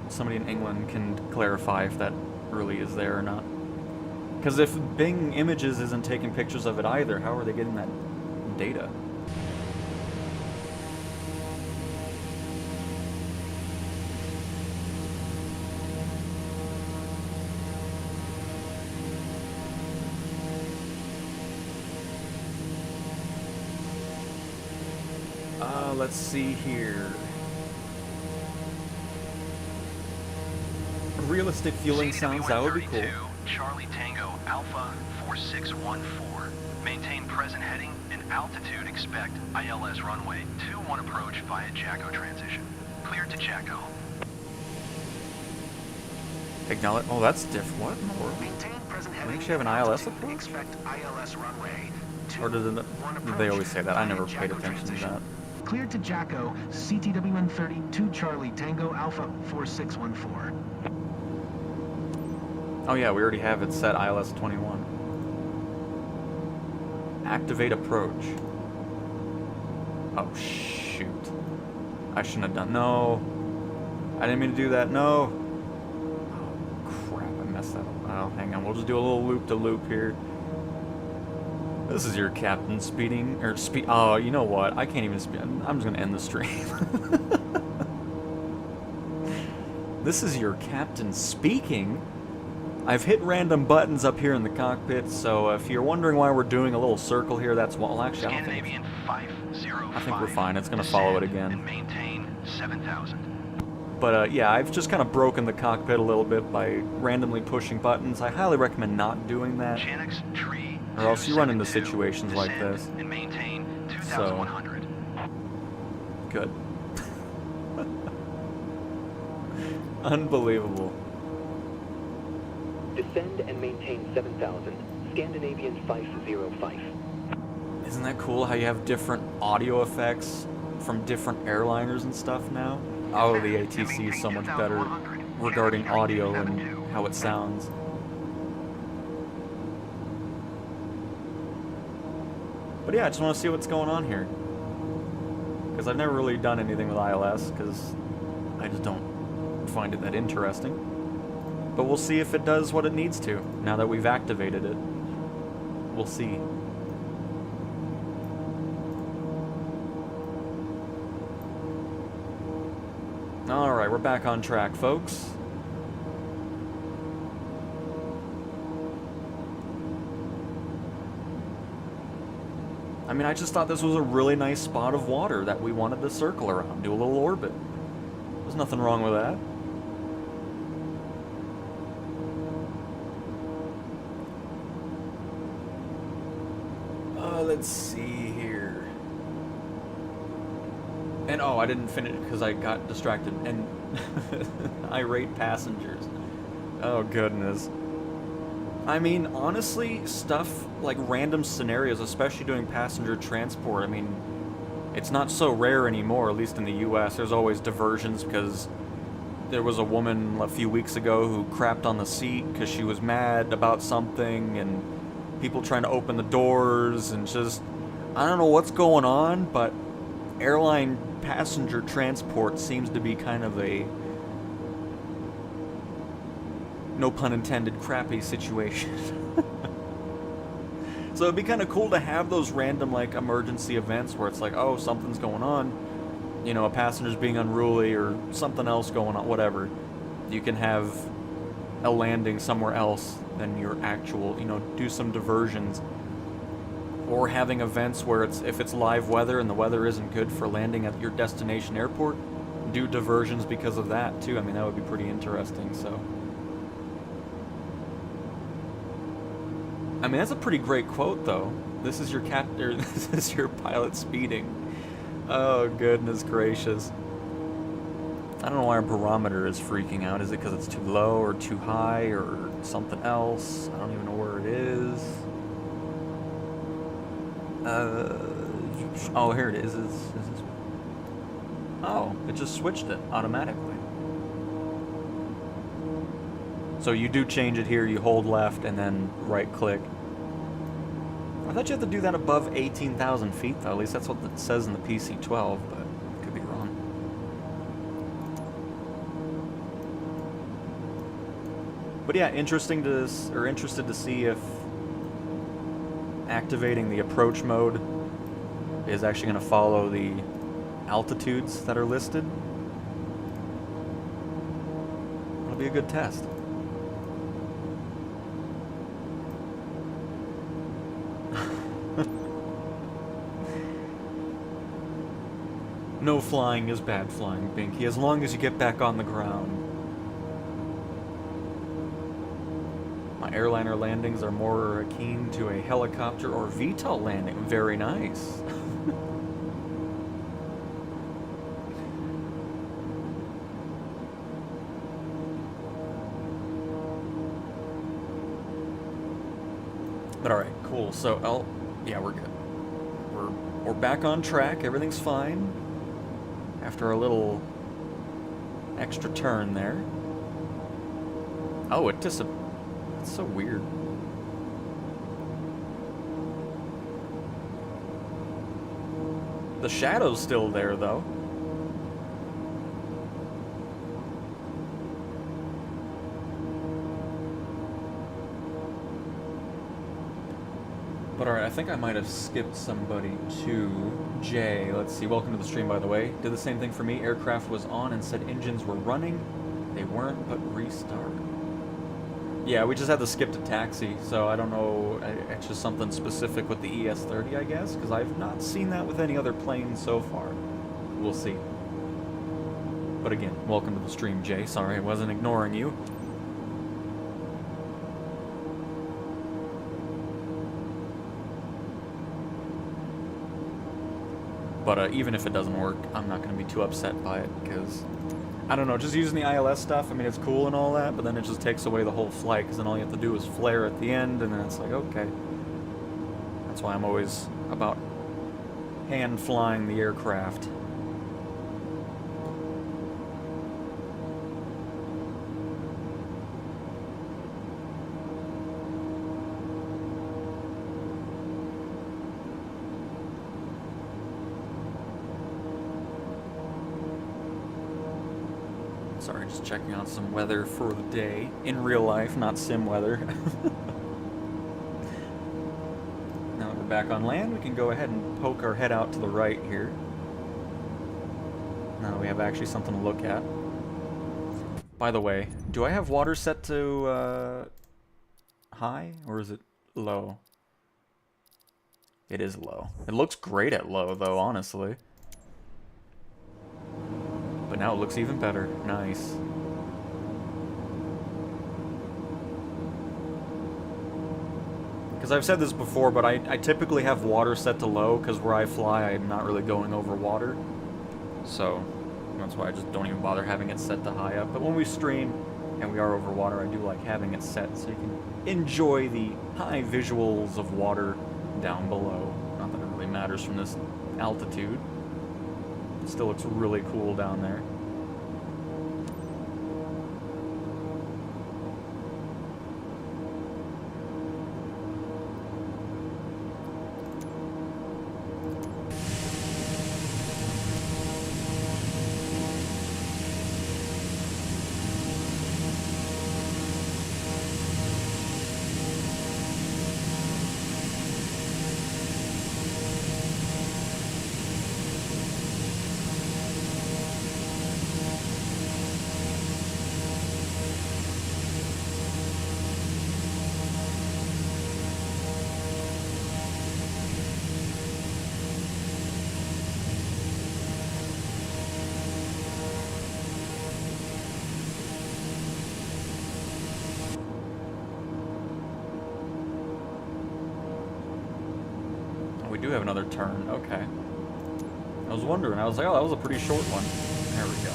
somebody in England can clarify if that really is there or not. Because if Bing Images isn't taking pictures of it either, how are they getting that data? Let's see here. Realistic fueling sounds, that would be cool. Charlie Tango Alpha 4614. Maintain present heading and altitude. Expect ILS runway 21 approach via Jacko transition. Clear to Jacko. Acknowledge. Oh, that's different. What in the world? Maintain present They heading. actually have an ILS altitude. approach? Expect ILS runway. Or did they always say that? I never paid Jacko attention to transition. that. Cleared to Jacko, CTWN30 to Charlie Tango Alpha 4614. Oh yeah, we already have it set ILS 21. Activate approach. Oh shoot. I shouldn't have done. No. I didn't mean to do that. No. Oh crap, I messed that up. Oh, hang on. We'll just do a little loop-to-loop here. This is your captain speeding, or speed. Oh, you know what? I can't even speed. I'm just gonna end the stream. This is your captain speaking. I've hit random buttons up here in the cockpit, so if you're wondering why we're doing a little circle here, that's why. Well, actually, I don't think. I think we're fine. It's gonna follow it again. And maintain 7,000. But yeah, I've just kind of broken the cockpit a little bit by randomly pushing buttons. I highly recommend not doing that. Janux tree. Or else you run into situations like this. And maintain 2,100. Good. Unbelievable. Descend and maintain 7,000. Scandinavian 505. Isn't that cool how you have different audio effects from different airliners and stuff now? Oh, the ATC is so much better regarding audio and how it sounds. But yeah, I just want to see what's going on here. Because I've never really done anything with ILS, because I just don't find it that interesting. But we'll see if it does what it needs to, now that we've activated it. We'll see. Alright, we're back on track, folks. I mean, I just thought this was a really nice spot of water that we wanted to circle around, do a little orbit. There's nothing wrong with that. Let's see here. And oh, I didn't finish because I got distracted. And irate passengers. Oh, goodness. I mean, honestly, stuff like random scenarios, especially doing passenger transport, I mean, it's not so rare anymore, at least in the US. There's always diversions because there was a woman a few weeks ago who crapped on the seat because she was mad about something, and people trying to open the doors, and just I don't know what's going on, but airline passenger transport seems to be kind of a, no pun intended, crappy situation. So it'd be kind of cool to have those random, like, emergency events where it's like, oh, something's going on, you know, a passenger's being unruly or something else going on, whatever. You can have a landing somewhere else than your actual, you know, do some diversions. Or having events where it's, if it's live weather and the weather isn't good for landing at your destination airport, do diversions because of that too. I mean, that would be pretty interesting, so. I mean, that's a pretty great quote though. This is your this is your pilot speeding. Oh, goodness gracious. I don't know why our barometer is freaking out. Is it because it's too low or too high or something else? I don't even know where it is. Oh, here it is. Is this? Oh, it just switched it automatically. So you do change it here, you hold left and then right click. I thought you had to do that above 18,000 feet though, at least that's what it says in the PC-12, but I could be wrong. But yeah, interested to see if activating the approach mode is actually going to follow the altitudes that are listed. It'll be a good test. No flying is bad flying, Binky, as long as you get back on the ground. My airliner landings are more akin to a helicopter or VTOL landing. Very nice. But alright, cool. So, yeah, we're good. We're back on track. Everything's fine. After a little extra turn there. Oh, it's so weird. The shadow's still there, though. But alright, I think I might have skipped somebody to Jay. Let's see, welcome to the stream, by the way. Did the same thing for me. Aircraft was on and said engines were running. They weren't, but restart. Yeah, we just had to skip to taxi, so I don't know, it's just something specific with the ES-30, I guess, because I've not seen that with any other plane so far. We'll see. But again, welcome to the stream, Jay. Sorry, I wasn't ignoring you. But even if it doesn't work, I'm not going to be too upset by it, because, I don't know, just using the ILS stuff, I mean, it's cool and all that, but then it just takes away the whole flight, because then all you have to do is flare at the end, and then it's like, okay. That's why I'm always about hand-flying the aircraft. Sorry, just checking out some weather for the day. In real life, not sim weather. Now that we're back on land, we can go ahead and poke our head out to the right here. Now that we have actually something to look at. By the way, do I have water set to high, or is it low? It is low. It looks great at low, though, honestly. But now it looks even better. Nice. Because I've said this before, but I typically have water set to low, because where I fly, I'm not really going over water. So, that's why I just don't even bother having it set to high up. But when we stream, and we are over water, I do like having it set so you can enjoy the high visuals of water down below. Not that it really matters from this altitude. It still looks really cool down there. do have another turn. Okay. I was wondering. I was like, oh, that was a pretty short one. There we go.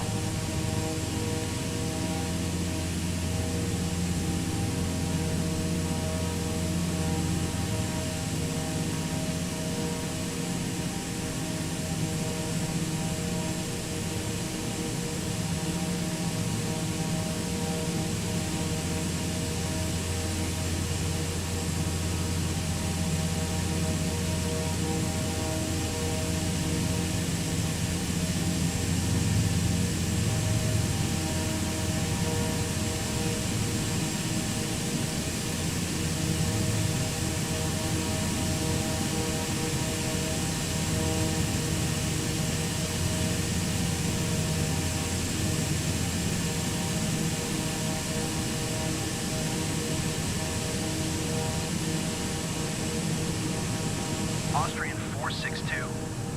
Austrian 462.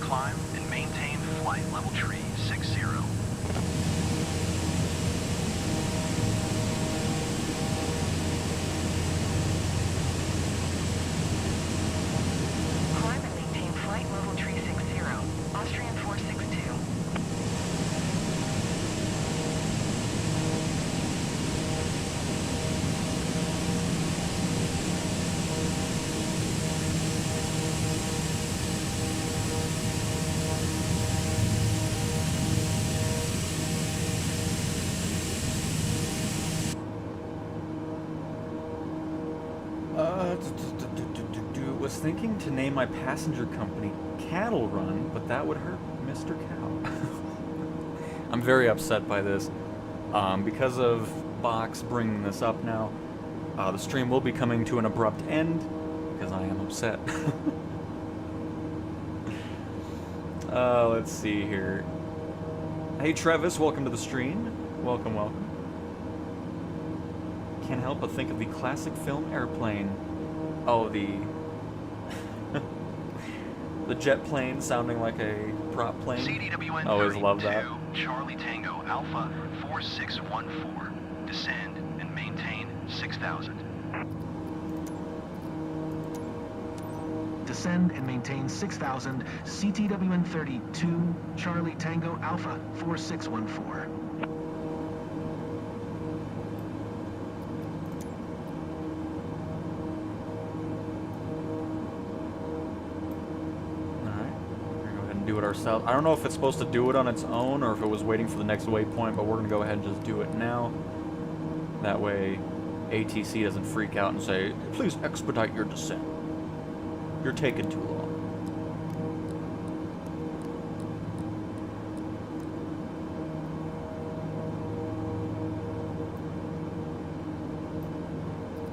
Climb and maintain flight level tree 60. Climb and maintain flight level tree 60. Austrian 462. Was thinking to name my passenger company Cattle Run, but that would hurt Mr. Cow. I'm very upset by this. Because of Box bringing this up now, the stream will be coming to an abrupt end because I am upset. Let's see here. Hey Travis, welcome to the stream. Welcome, welcome. Can't help but think of the classic film Airplane. Oh, the jet plane sounding like a prop plane. CDWN Always love that. Charlie Tango Alpha 4614. Descend and maintain 6,000. Descend and maintain 6,000. CTWN 32, Charlie Tango Alpha 4614. Do it ourselves. I don't know if it's supposed to do it on its own or if it was waiting for the next waypoint, but we're gonna go ahead and just do it now. That way ATC doesn't freak out and say, please expedite your descent. You're taking too long.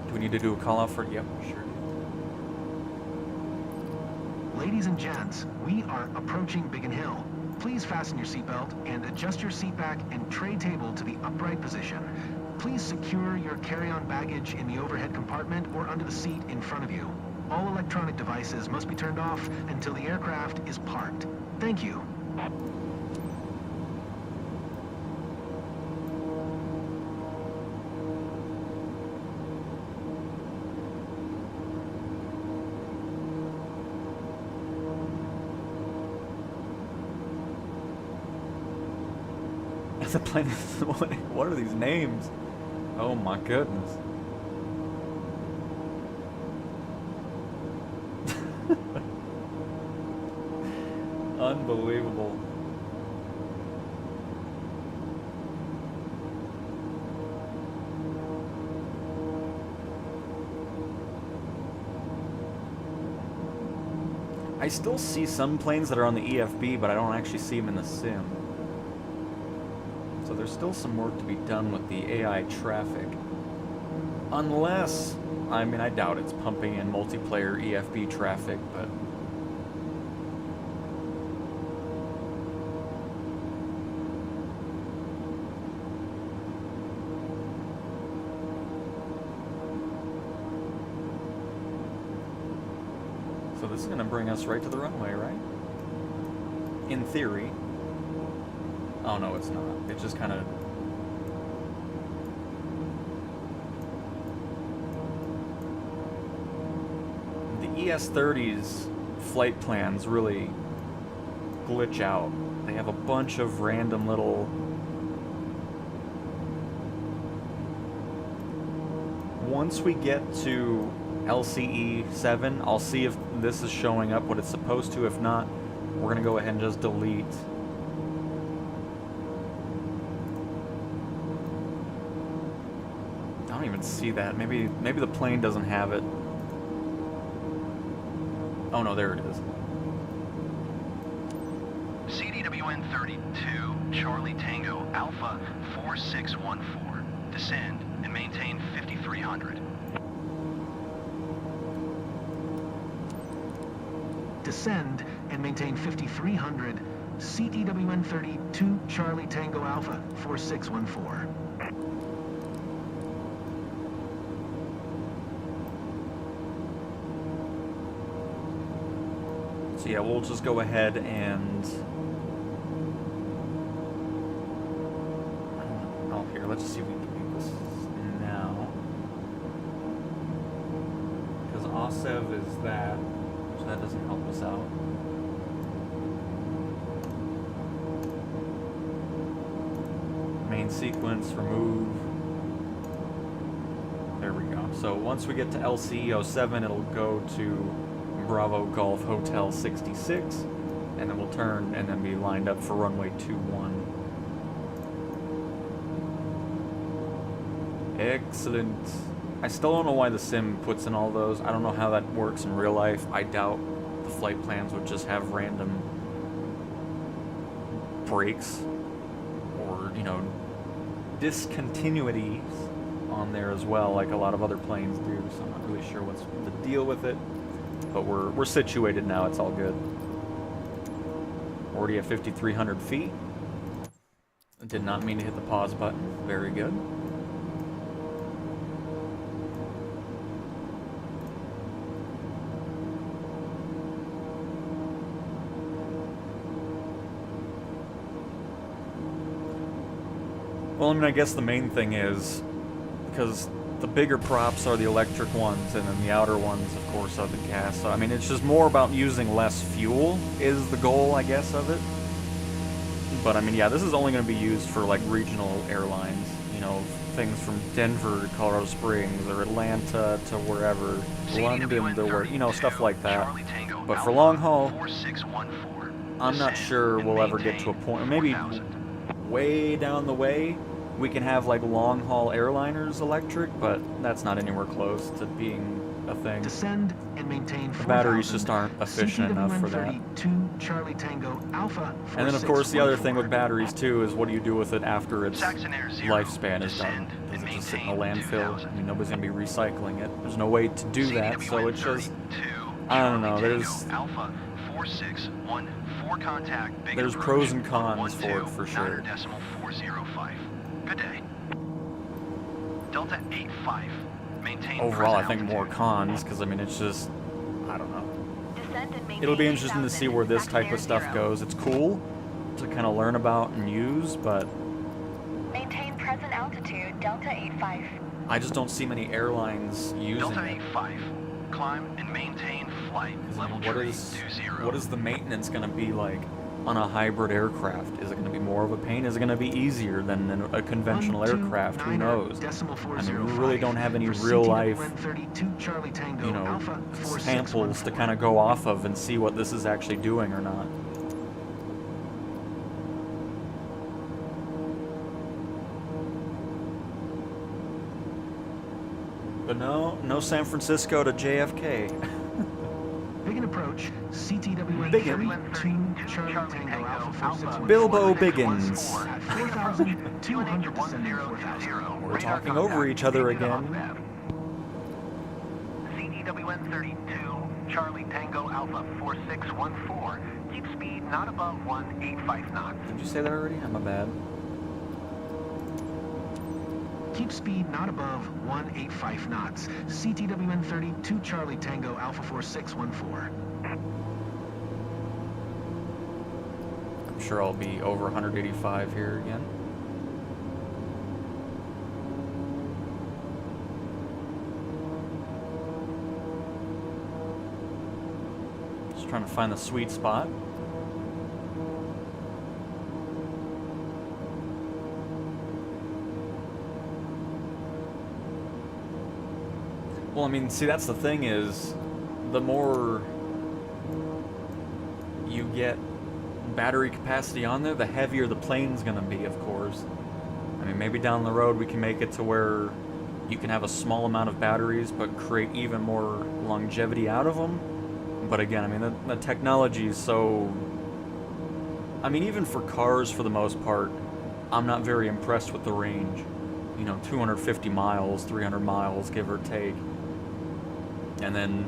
Do we need to do a call out for it? Yep, sure. Ladies and gents, we are approaching Biggin Hill. Please fasten your seatbelt and adjust your seat back and tray table to the upright position. Please secure your carry-on baggage in the overhead compartment or under the seat in front of you. All electronic devices must be turned off until the aircraft is parked. Thank you. The plane. What are these names? Oh my goodness. Unbelievable. I still see some planes that are on the EFB, but I don't actually see them in the sim. So there's still some work to be done with the AI traffic. Unless, I mean, I doubt it's pumping in multiplayer EFB traffic, but... So this is going to bring us right to the runway, right? In theory. Oh no, it's not. It just kind of... The ES-30's flight plans really glitch out. They have a bunch of random little... Once we get to LCE 7, I'll see if this is showing up what it's supposed to. If not, we're gonna go ahead and just delete. I don't even see that. Maybe the plane doesn't have it. Oh no, there it is. CDWN 32, Charlie Tango Alpha 4614. Descend and maintain 5300. Descend and maintain 5300. CDWN 32, Charlie Tango Alpha 4614. So yeah, we'll just go ahead and... Oh, here, let's see if we can do this now. Because OSEV is that, so that doesn't help us out. Main sequence, remove. There we go. So once we get to LCE 07, it'll go to Bravo Golf Hotel 66, and then we'll turn and then be lined up for runway 21. Excellent. I still don't know why the sim puts in all those. I don't know how that works in real life. I doubt the flight plans would just have random breaks or, you know, discontinuities on there as well, like a lot of other planes do, so I'm not really sure what's the deal with it. But we're situated now, it's all good. Already at 5,300 feet. I did not mean to hit the pause button. Very good. Well, I mean, I guess the main thing is, because the bigger props are the electric ones, and then the outer ones, of course, are the gas. So, I mean, it's just more about using less fuel is the goal, I guess, of it. But, I mean, yeah, this is only going to be used for, like, regional airlines. You know, things from Denver to Colorado Springs, or Atlanta to wherever, London to where, you know, stuff like that. But for long haul, I'm not sure we'll ever get to a point, maybe way down the way, we can have like long-haul airliners electric, but that's not anywhere close to being a thing. Descend and maintain the batteries just aren't efficient enough for that. Charlie Tango Alpha. And then of course the other thing with batteries too is what do you do with it after its lifespan is done? Does it just sit in a landfill? I mean, nobody's gonna be recycling it. There's no way to do that, so it's just, I don't know, there's pros and cons for it for sure. Good day. Delta 85. Maintain overall, I think more cons, because I mean, it's just, I don't know. It'll be interesting to see where this type of stuff goes. It's cool to kind of learn about and use, but Maintain present altitude, Delta 85. I just don't see many airlines using Delta it. 85. Climb and maintain flight. Level tree 20. What is the maintenance going to be like on a hybrid aircraft? Is it going to be more of a pain? Is it going to be easier than a conventional aircraft? Who knows? I mean, we really don't have any real life, you know, samples to kind of go off of and see what this is actually doing or not. But no San Francisco to JFK. Biggin approach, CTWN Biggin. 32, Charlie Tango Alpha 4614. Bilbo Biggins. 4,200 descending 4,000. We're talking over each other again. CTWN 32, Charlie Tango Alpha 4614. Keep speed not above 185 knots. Did you say that already? I'm bad. Keep speed not above 185 knots. CTWN 32, Charlie Tango Alpha 4614. I'm sure I'll be over 185 here again. Just trying to find the sweet spot. Well, I mean, see, that's the thing is, the more you get battery capacity on there, the heavier the plane's gonna be, of course. I mean, maybe down the road we can make it to where you can have a small amount of batteries, but create even more longevity out of them. But again, I mean, the technology is so... I mean, even for cars, for the most part, I'm not very impressed with the range. You know, 250 miles, 300 miles, give or take. And then,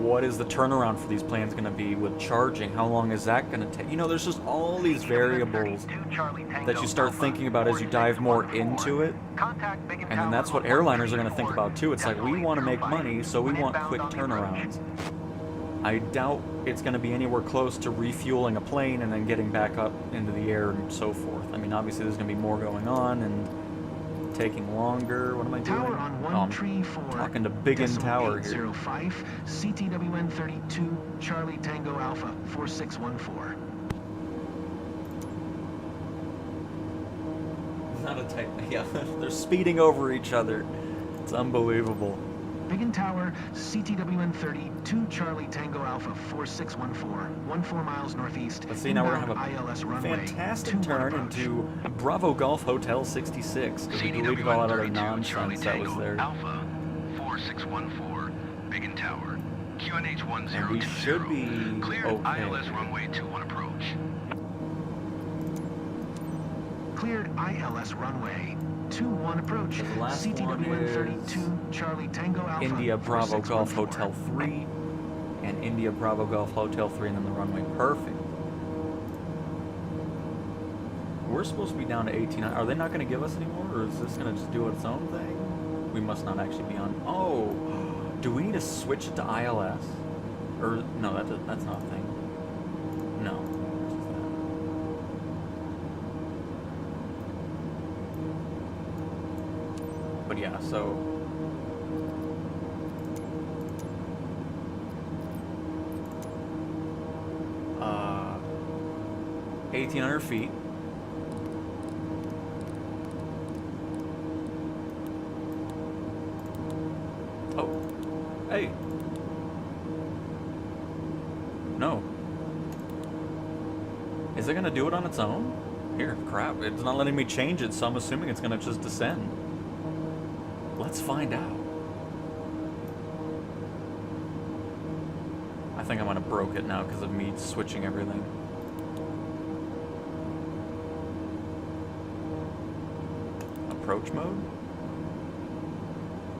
what is the turnaround for these planes going to be with charging? How long is that going to take? You know, there's just all these variables that you start thinking about as you dive more into it. And then that's what airliners are going to think about too. It's like, we want to make money, so we want quick turnarounds. I doubt it's going to be anywhere close to refueling a plane and then getting back up into the air and so forth. I mean, obviously there's going to be more going on and taking longer. What am I doing? Tower on 134. Talking to Big N Tower here. 805, CTWN 32, Charlie Tango Alpha 4614. Not a tight... Yeah, they're speeding over each other. It's unbelievable. Big N Tower, CTWN 32, Charlie Tango Alpha 4614, 14 miles northeast. Let's see, now we're going to have ILS a runway, fantastic turn into Bravo Golf Hotel 66, because we deleted all that other nonsense that was there. Alpha 4614, Big N Tower, QNH And 1020. we should be Cleared okay. ILS runway 21 approach. Cleared ILS runway 21 approach. The last one CTWN is 32, Charlie Tango Alpha India Bravo Golf 4614. Hotel 3, and India Bravo Golf Hotel 3, and then the runway. Perfect. We're supposed to be down to 18. Are they not going to give us any more, or is this going to just do its own thing? We must not actually be on... Oh! Do we need to switch it to ILS? Or, no, that's not a thing. No. It's just that. But yeah, so... 1,800 feet. Oh. Hey. No. Is it gonna do it on its own? Here, crap. It's not letting me change it, so I'm assuming it's gonna just descend. Let's find out. I think I might have broke it now because of me switching everything. Approach mode?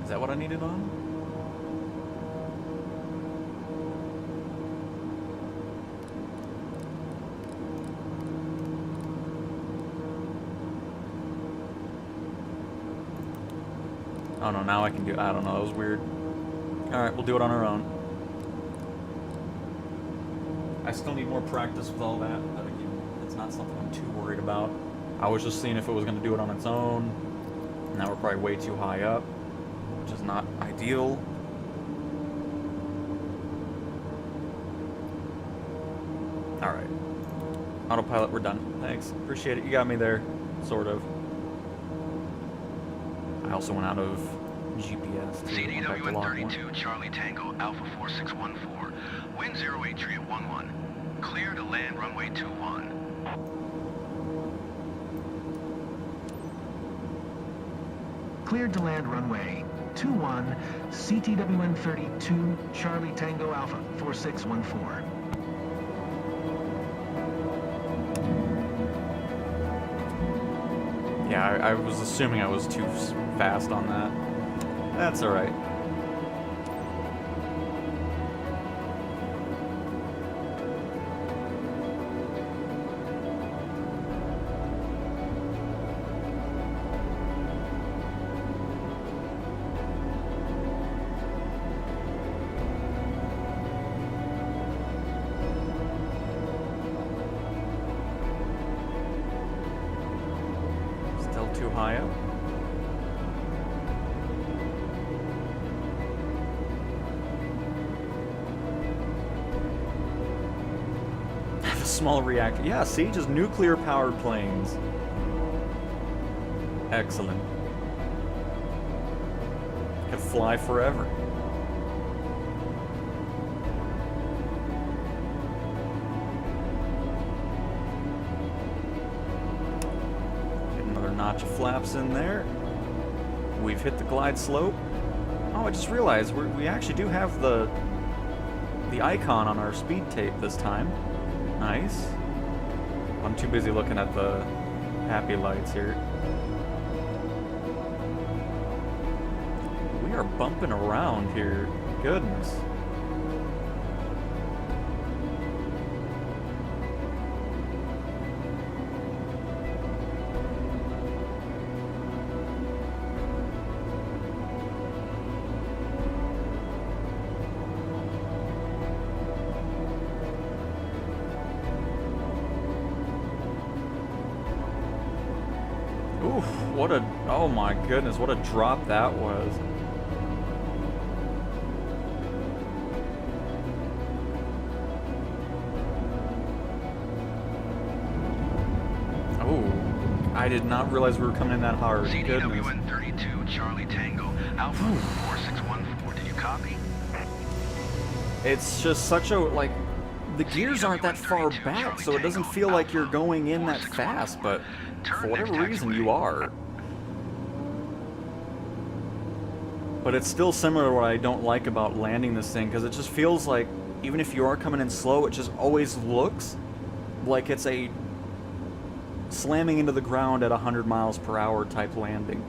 Is that what I needed on? Oh no, now I can do... I don't know, that was weird. Alright, we'll do it on our own. I still need more practice with all that, but again, it's not something I'm too worried about. I was just seeing if it was going to do it on its own. Now we're probably way too high up, which is not ideal. Alright. Autopilot, we're done. Thanks. Appreciate it. You got me there. Sort of. I also went out of GPS too. Went back to lock one. CDWN 32, Charlie Tango, Alpha 4614. Wind 083 at 11. Clear to land runway 21. Cleared to land runway 21, CTWN 32, Charlie Tango Alpha 4614. Yeah, I was assuming I was too fast on that. That's alright. Still too high up. small reactor. Yeah, see, just nuclear-powered planes. Excellent. Could fly forever. Get another notch of flaps in there. We've hit the glide slope. Oh, I just realized we actually do have the icon on our speed tape this time. Nice. I'm too busy looking at the happy lights here. We are bumping around here. Goodness. Oof, what a, oh my goodness, what a drop that was. Oh, I did not realize we were coming in that hard. Goodness. CDWN-32 Charlie Tango Alpha 4614. Did you copy? It's just such a, like, the gears aren't that far back, so it doesn't feel like you're going in that fast, but for whatever reason you are. But it's still similar to what I don't like about landing this thing, because it just feels like, even if you are coming in slow, it just always looks like it's a slamming into the ground at 100 miles per hour type landing.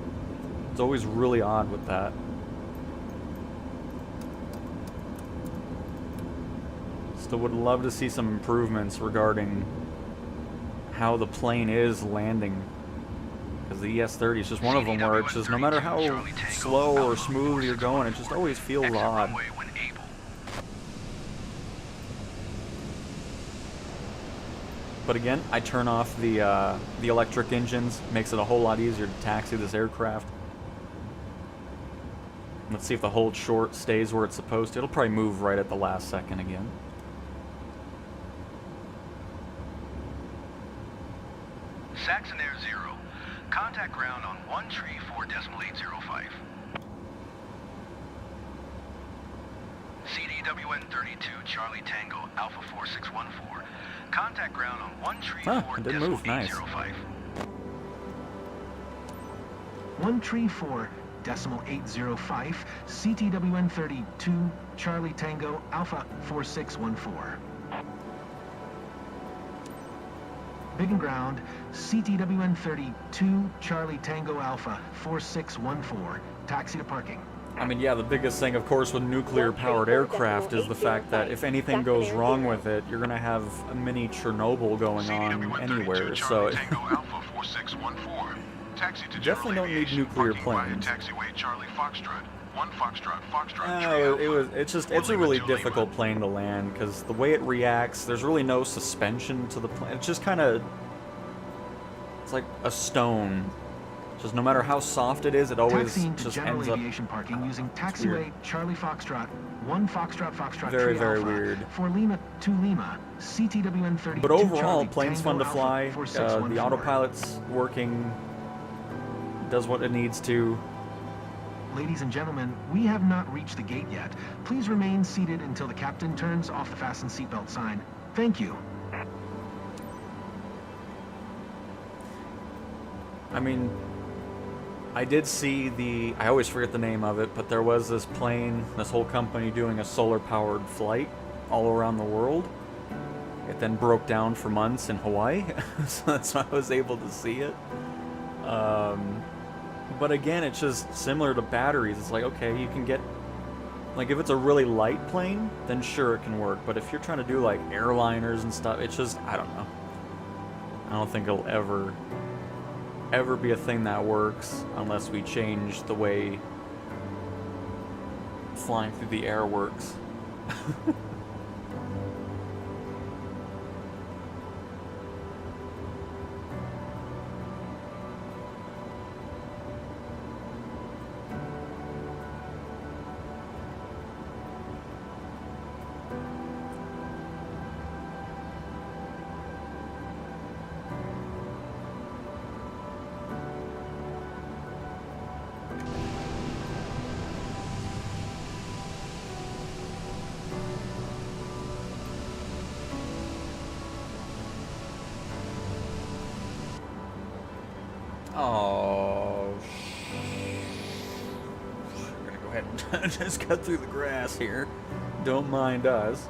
It's always really odd with that. Still would love to see some improvements regarding how the plane is landing. Because the ES-30 is just one of them where it's just, no matter how slow or smooth you're going, it just always feels odd. But again, I turn off the electric engines, makes it a whole lot easier to taxi this aircraft. Let's see if the hold short stays where it's supposed to. It'll probably move right at the last second again. Saxon Air 0. Contact ground on 134.805. CDWN-32 Charlie Tango Alpha 4614. Contact ground on 134.805. 134.805, CTWN-32 Charlie Tango Alpha 4614. Big and ground, CTWN-32 Charlie Tango Alpha 4614. Taxi to parking. I mean, yeah, the biggest thing, of course, with nuclear-powered aircraft is the fact that if anything goes wrong with it, you're going to have a mini Chernobyl going on anywhere, so definitely don't need nuclear planes. It's a really difficult plane to land, because the way it reacts, there's really no suspension to the plane. It's just kind of, it's like a stone. Just no matter how soft it is, it always just ends up aviation parking using taxiway Charlie Foxtrot 1 Foxtrot Foxtrot very, 3 very Alpha weird. for Lima 2 Lima CTWN-32 But overall, Charlie plane's Tango fun to Alpha fly. 4614. The autopilot's working, does what it needs to. Ladies and gentlemen, we have not reached the gate yet. Please remain seated until the captain turns off the fasten seatbelt sign. Thank you. I mean, I did see I always forget the name of it, but there was this plane, this whole company doing a solar-powered flight all around the world. It then broke down for months in Hawaii, so that's why I was able to see it. But again, it's just similar to batteries. It's like, okay, you can get, like, if it's a really light plane, then sure, it can work. But if you're trying to do, like, airliners and stuff, it's just, I don't know. I don't think it'll ever be a thing that works unless we change the way flying through the air works. Oh, we're gonna go ahead and just cut through the grass here. Don't mind us.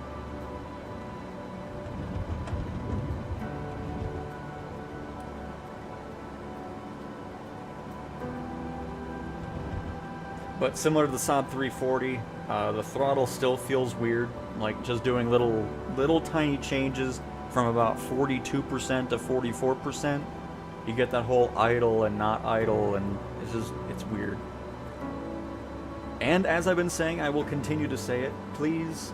But similar to the Saab 340, the throttle still feels weird. Like just doing little tiny changes from about 42% to 44%. You get that whole idle and not idle, and it's weird. And as I've been saying, I will continue to say it, please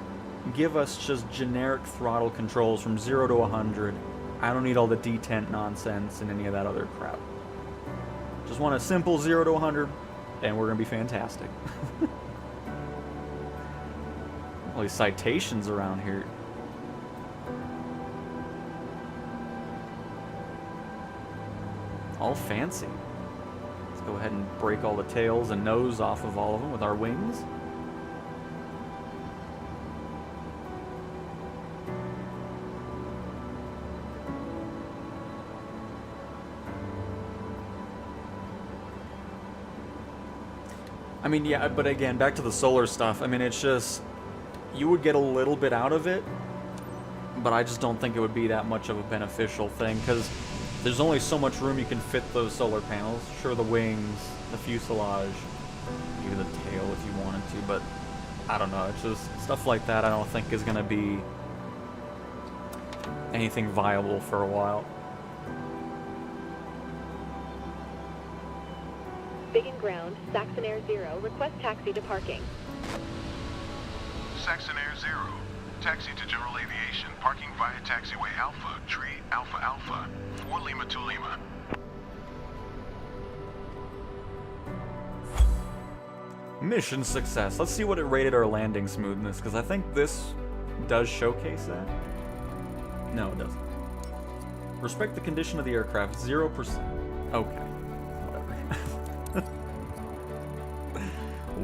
give us just generic throttle controls from 0 to 100. I don't need all the detent nonsense and any of that other crap. Just want a simple 0 to 100, and we're going to be fantastic. All these citations around here. All fancy. Let's go ahead and break all the tails and nose off of all of them with our wings. I mean, yeah, but again, back to the solar stuff. I mean, it's just, you would get a little bit out of it, but I just don't think it would be that much of a beneficial thing, because there's only so much room you can fit those solar panels. Sure, the wings, the fuselage, maybe the tail if you wanted to, but I don't know. It's just stuff like that I don't think is going to be anything viable for a while. Big and Ground, Saxon Air 0, request taxi to parking. Saxon Air 0. Taxi to General Aviation. Parking via taxiway Alpha, Tree Alpha Alpha. 4 Lima 2 Lima. Mission success. Let's see what it rated our landing smoothness, because I think this does showcase that. No, it doesn't. Respect the condition of the aircraft, 0%. Okay. Whatever.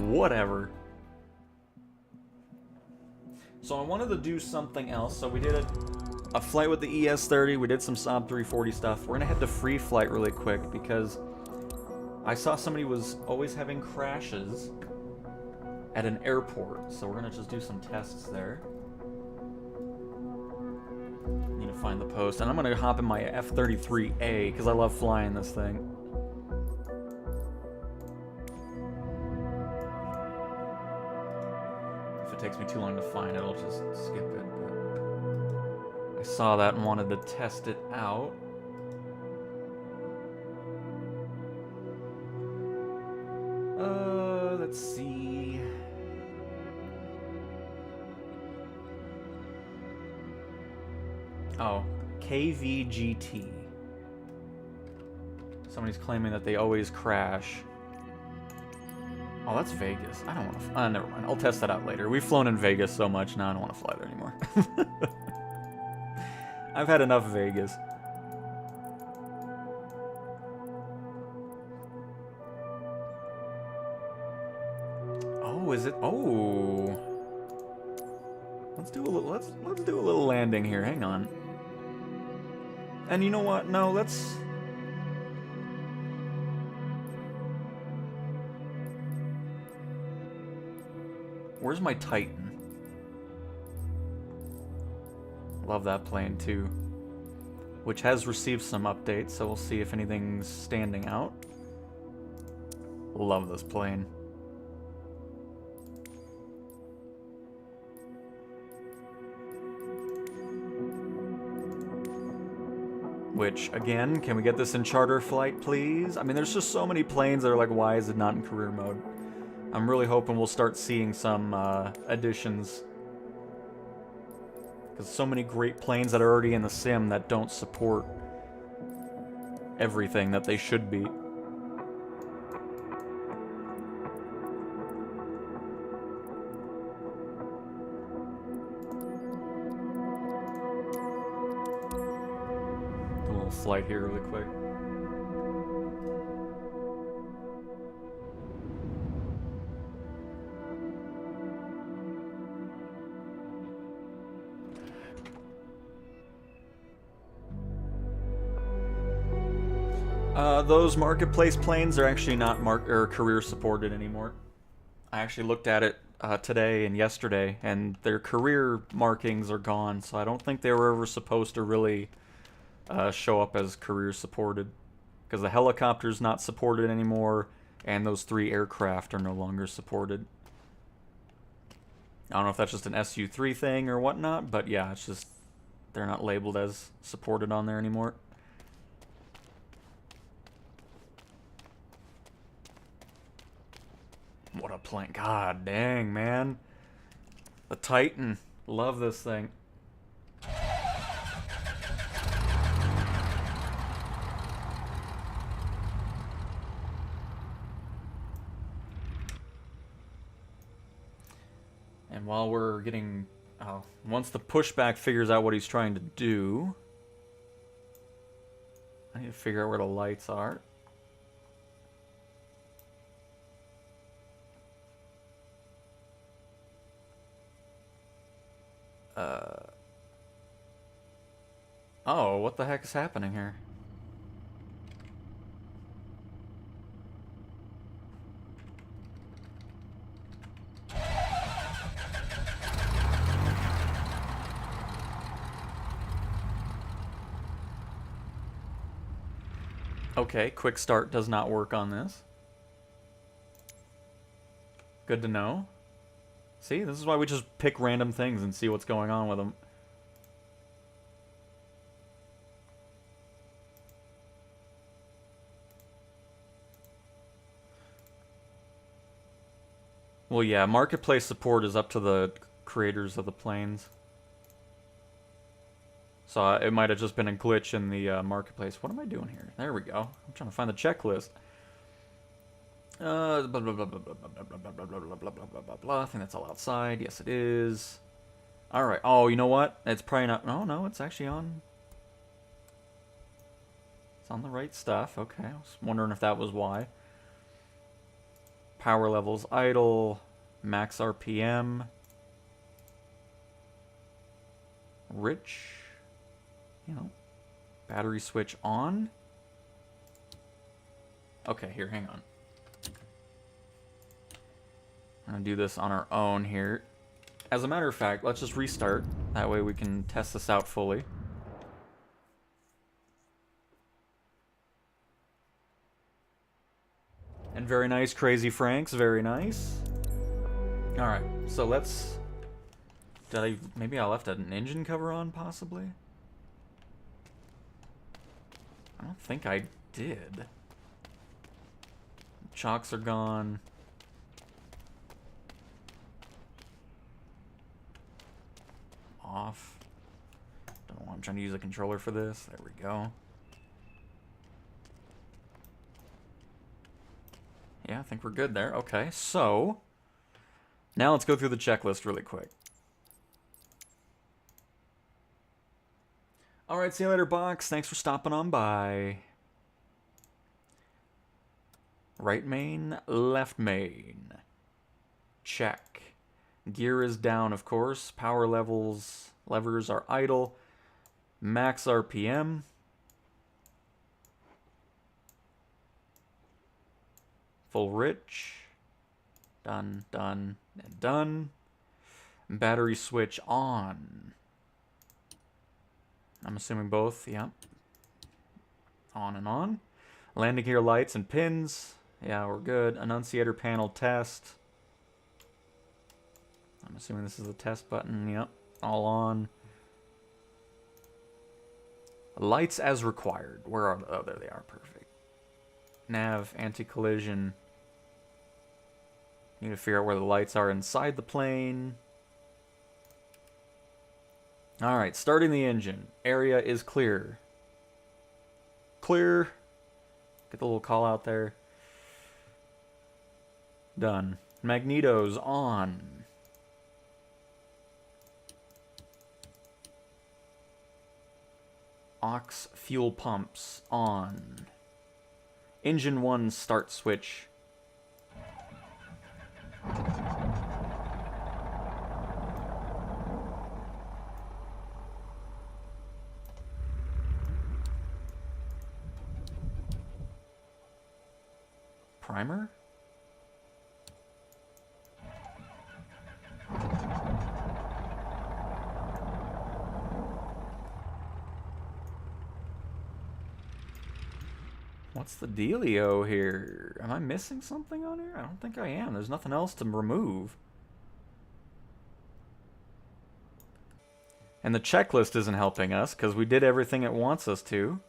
Whatever. So I wanted to do something else. So we did a flight with the ES-30. We did some Saab 340 stuff. We're going to head to free flight really quick because I saw somebody was always having crashes at an airport. So we're going to just do some tests there. Need to find the post. And I'm going to hop in my F-33A because I love flying this thing. It takes me too long to find it, I'll just skip it, but I saw that and wanted to test it out. Let's see. Oh, KVGT. Somebody's claiming that they always crash. Oh, that's Vegas. I don't want to... never mind. I'll test that out later. We've flown in Vegas so much, now I don't want to fly there anymore. I've had enough Vegas. Oh, is it... Oh. Let's do a little... Let's do a little landing here. Hang on. And you know what? No, let's... Where's my Titan? Love that plane too. Which has received some updates, so we'll see if anything's standing out. Love this plane. Which, again, can we get this in charter flight, please? I mean, there's just so many planes that are like, why is it not in career mode? I'm really hoping we'll start seeing some additions. Because so many great planes that are already in the sim that don't support everything that they should be. Do a little flight here really quick. Those marketplace planes are actually not career supported anymore. I actually looked at it today and yesterday, and their career markings are gone, so I don't think they were ever supposed to really show up as career supported. Because the helicopter's not supported anymore, and those 3 aircraft are no longer supported. I don't know if that's just an SU-3 thing or whatnot, but yeah, it's just they're not labeled as supported on there anymore. What a plane. God dang, man. The Titan. Love this thing. And while we're getting... once the pushback figures out what he's trying to do... I need to figure out where the lights are. Oh, what the heck is happening here? Okay, quick start does not work on this. Good to know. See, this is why we just pick random things and see what's going on with them. Well, yeah, marketplace support is up to the creators of the planes. So it might have just been a glitch in the marketplace. What am I doing here? There we go. I'm trying to find the checklist. Blah, blah, blah, blah, blah, blah, blah, blah, blah, blah, blah, blah, blah, blah, blah. I think that's all outside. Yes, it is. Alright. Oh, you know what? It's probably not... No, no, it's actually on... It's on the right stuff. Okay. I was wondering if that was why. Power levels idle. Max RPM. Rich. You know. Battery switch on. Okay, here, hang on. I'm gonna do this on our own here. As a matter of fact, let's just restart. That way we can test this out fully. And very nice, Crazy Franks. Very nice. Alright, so let's... Maybe I left an engine cover on, possibly? I don't think I did. Chocks are gone. Off. Don't know why I'm trying to use a controller for this. There we go. Yeah, I think we're good there. Okay, so... Now let's go through the checklist really quick. Alright, see you later, Box. Thanks for stopping on by. Right main, left main. Check. Gear is down, of course. Power levers are idle. Max RPM. Full rich. Done, done, and done. Battery switch on. I'm assuming both, yeah. On and on. Landing gear lights and pins. Yeah, we're good. Annunciator panel test. I'm assuming this is the test button. Yep, all on. Lights as required. Where are they? Oh, there they are. Perfect. Nav, anti-collision. Need to figure out where the lights are inside the plane. Alright, starting the engine. Area is clear. Clear. Get the little call out there. Done. Magnetos on. Aux fuel pumps on. Engine 1 start switch. Primer? What's the dealio here? Am I missing something on here? I don't think I am. There's nothing else to remove. And the checklist isn't helping us because we did everything it wants us to.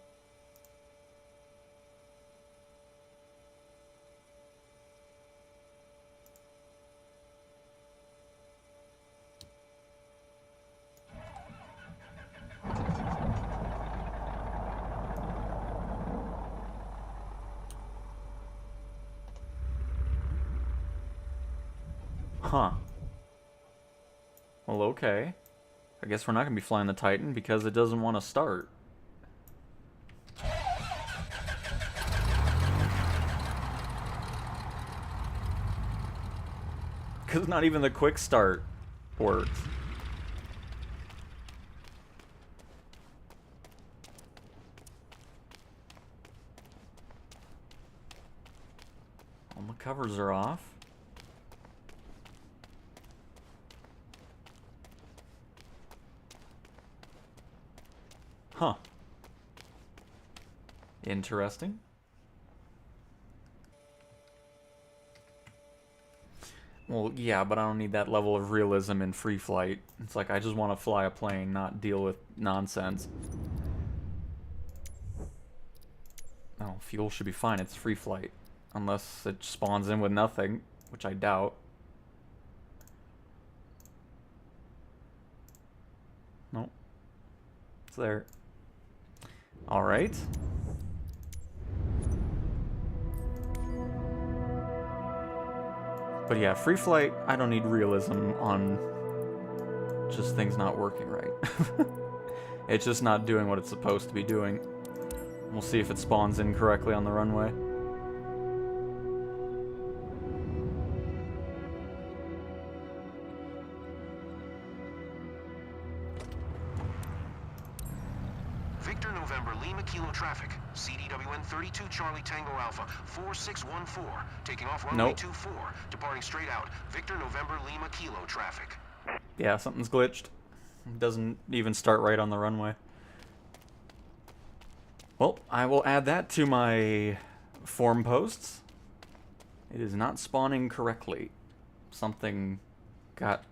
Huh. Well, okay. I guess we're not going to be flying the Titan because it doesn't want to start. Because not even the quick start works. All the covers are off. Huh. Interesting. Well, yeah, but I don't need that level of realism in free flight. It's like I just want to fly a plane, not deal with nonsense. Oh, fuel should be fine. It's free flight. Unless it spawns in with nothing, which I doubt. Nope. It's there. Alright. But yeah, free flight, I don't need realism on just things not working right. It's just not doing what it's supposed to be doing. We'll see if it spawns in correctly on the runway. Victor November Lima Kilo traffic. CDWN 32 Charlie Tango Alpha 4614. Taking off runway 24. Departing straight out. Victor November Lima Kilo traffic. Yeah, something's glitched. It doesn't even start right on the runway. Well, I will add that to my form posts. It is not spawning correctly. Something got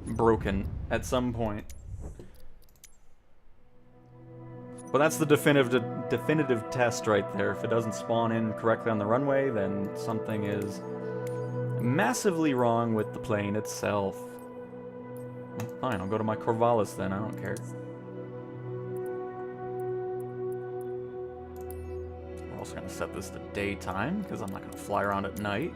broken at some point. But that's the definitive test right there. If it doesn't spawn in correctly on the runway, then something is massively wrong with the plane itself. Well, fine, I'll go to my Corvallis then, I don't care. We're also going to set this to daytime, because I'm not going to fly around at night.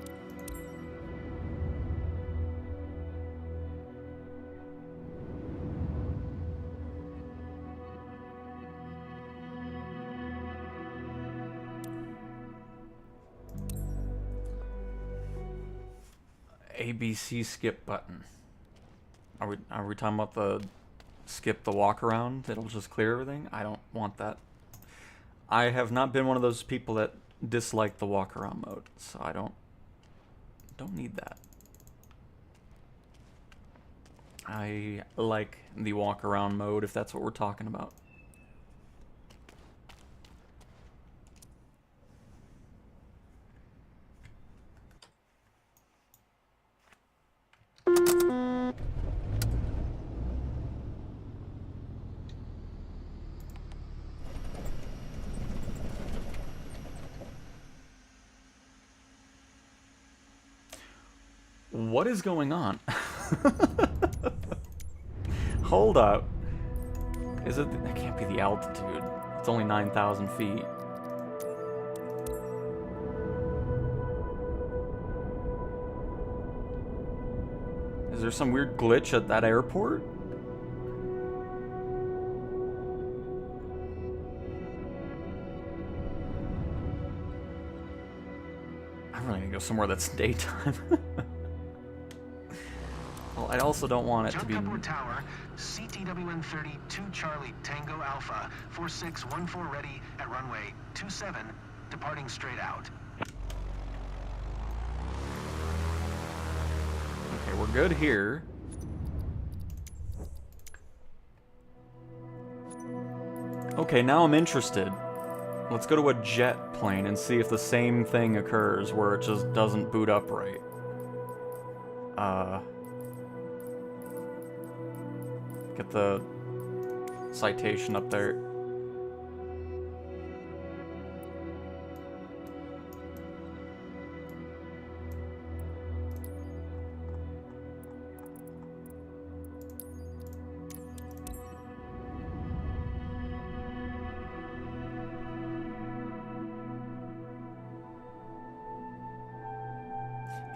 ABC skip button. Are we talking about the skip the walk around? It'll just clear everything? I don't want that. I have not been one of those people that dislike the walk around mode, so I don't need that. I like the walk around mode if that's what we're talking about. What is going on? Hold up. Is it? That can't be the altitude. It's only 9,000 feet. Is there some weird glitch at that airport? I really need to go somewhere that's daytime. Well, I also don't want it to be... Upward tower, CTWN 32 Charlie Tango Alpha 4614 ready at runway 27, departing straight out. good here. Okay, now I'm interested. Let's go to a jet plane and see if the same thing occurs where it just doesn't boot up right. Get the citation up there.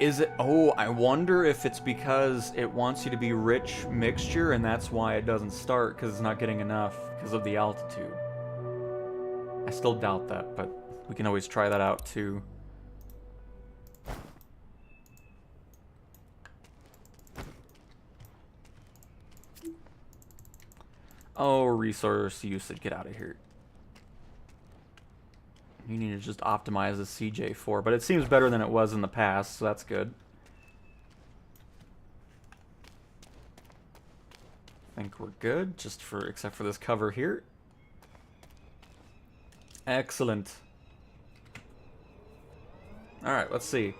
Is it? Oh, I wonder if it's because it wants you to be rich mixture and that's why it doesn't start, because it's not getting enough because of the altitude. I still doubt that, but we can always try that out too. Oh, resource usage, get out of here. You need to just optimize the CJ4, but it seems better than it was in the past, so that's good. I think we're good, except for this cover here. Excellent. Alright, let's see.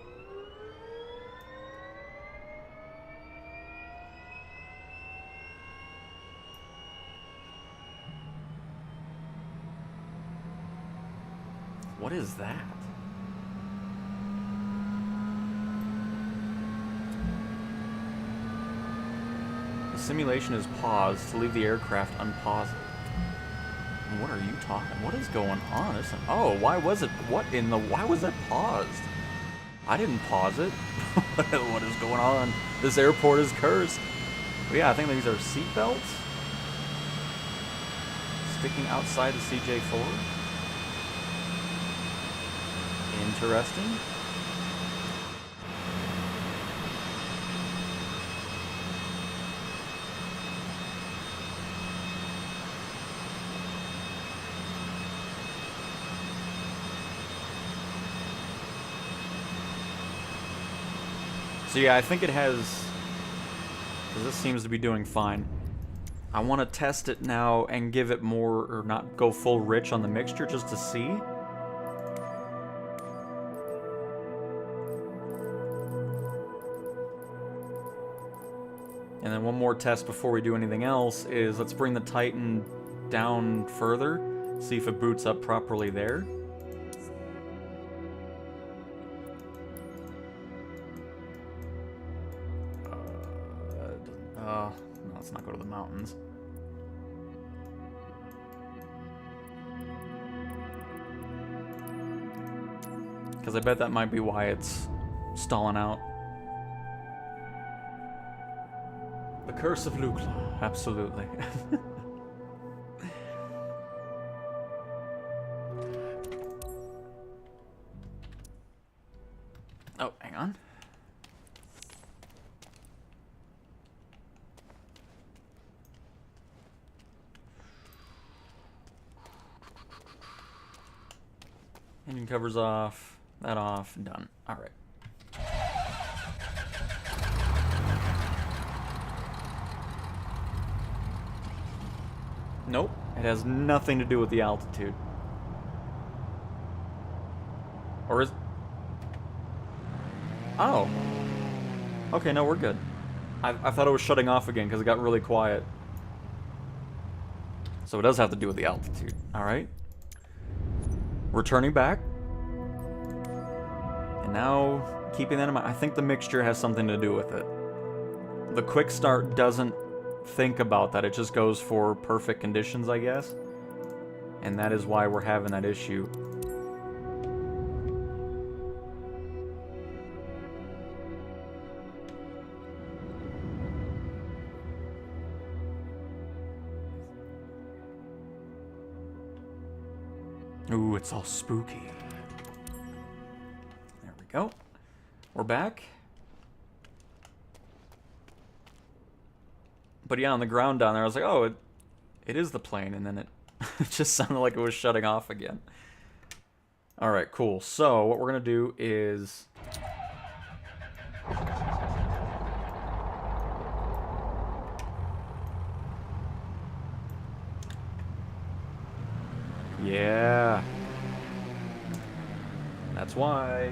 What is that? The simulation is paused. To leave the aircraft unpaused. What are you talking? What is going on? Oh, why was it? Why was that paused? I didn't pause it. What is going on? This airport is cursed. But yeah, I think these are seat belts sticking outside the CJ4. Interesting. So yeah, I think it has, because this seems to be doing fine. I want to test it now and give it more, or not go full rich on the mixture just to see. And then one more test before we do anything else is let's bring the Titan down further, see if it boots up properly there. No, let's not go to the mountains. Because I bet that might be why it's stalling out. The curse of Lukla, absolutely. Oh, hang on. Engine covers off, that off, done. All right. Nope, it has nothing to do with the altitude. Or is... Oh. Okay, no, we're good. I thought it was shutting off again because it got really quiet. So it does have to do with the altitude. Alright. Returning back. And now, keeping that in mind, I think the mixture has something to do with it. The quick start doesn't think about that. It just goes for perfect conditions, I guess. And that is why we're having that issue. Ooh, it's all spooky. There we go. We're back. But yeah, on the ground down there, I was like, oh, it is the plane. And then it just sounded like it was shutting off again. Alright, cool. So, what we're going to do is... Yeah. That's why.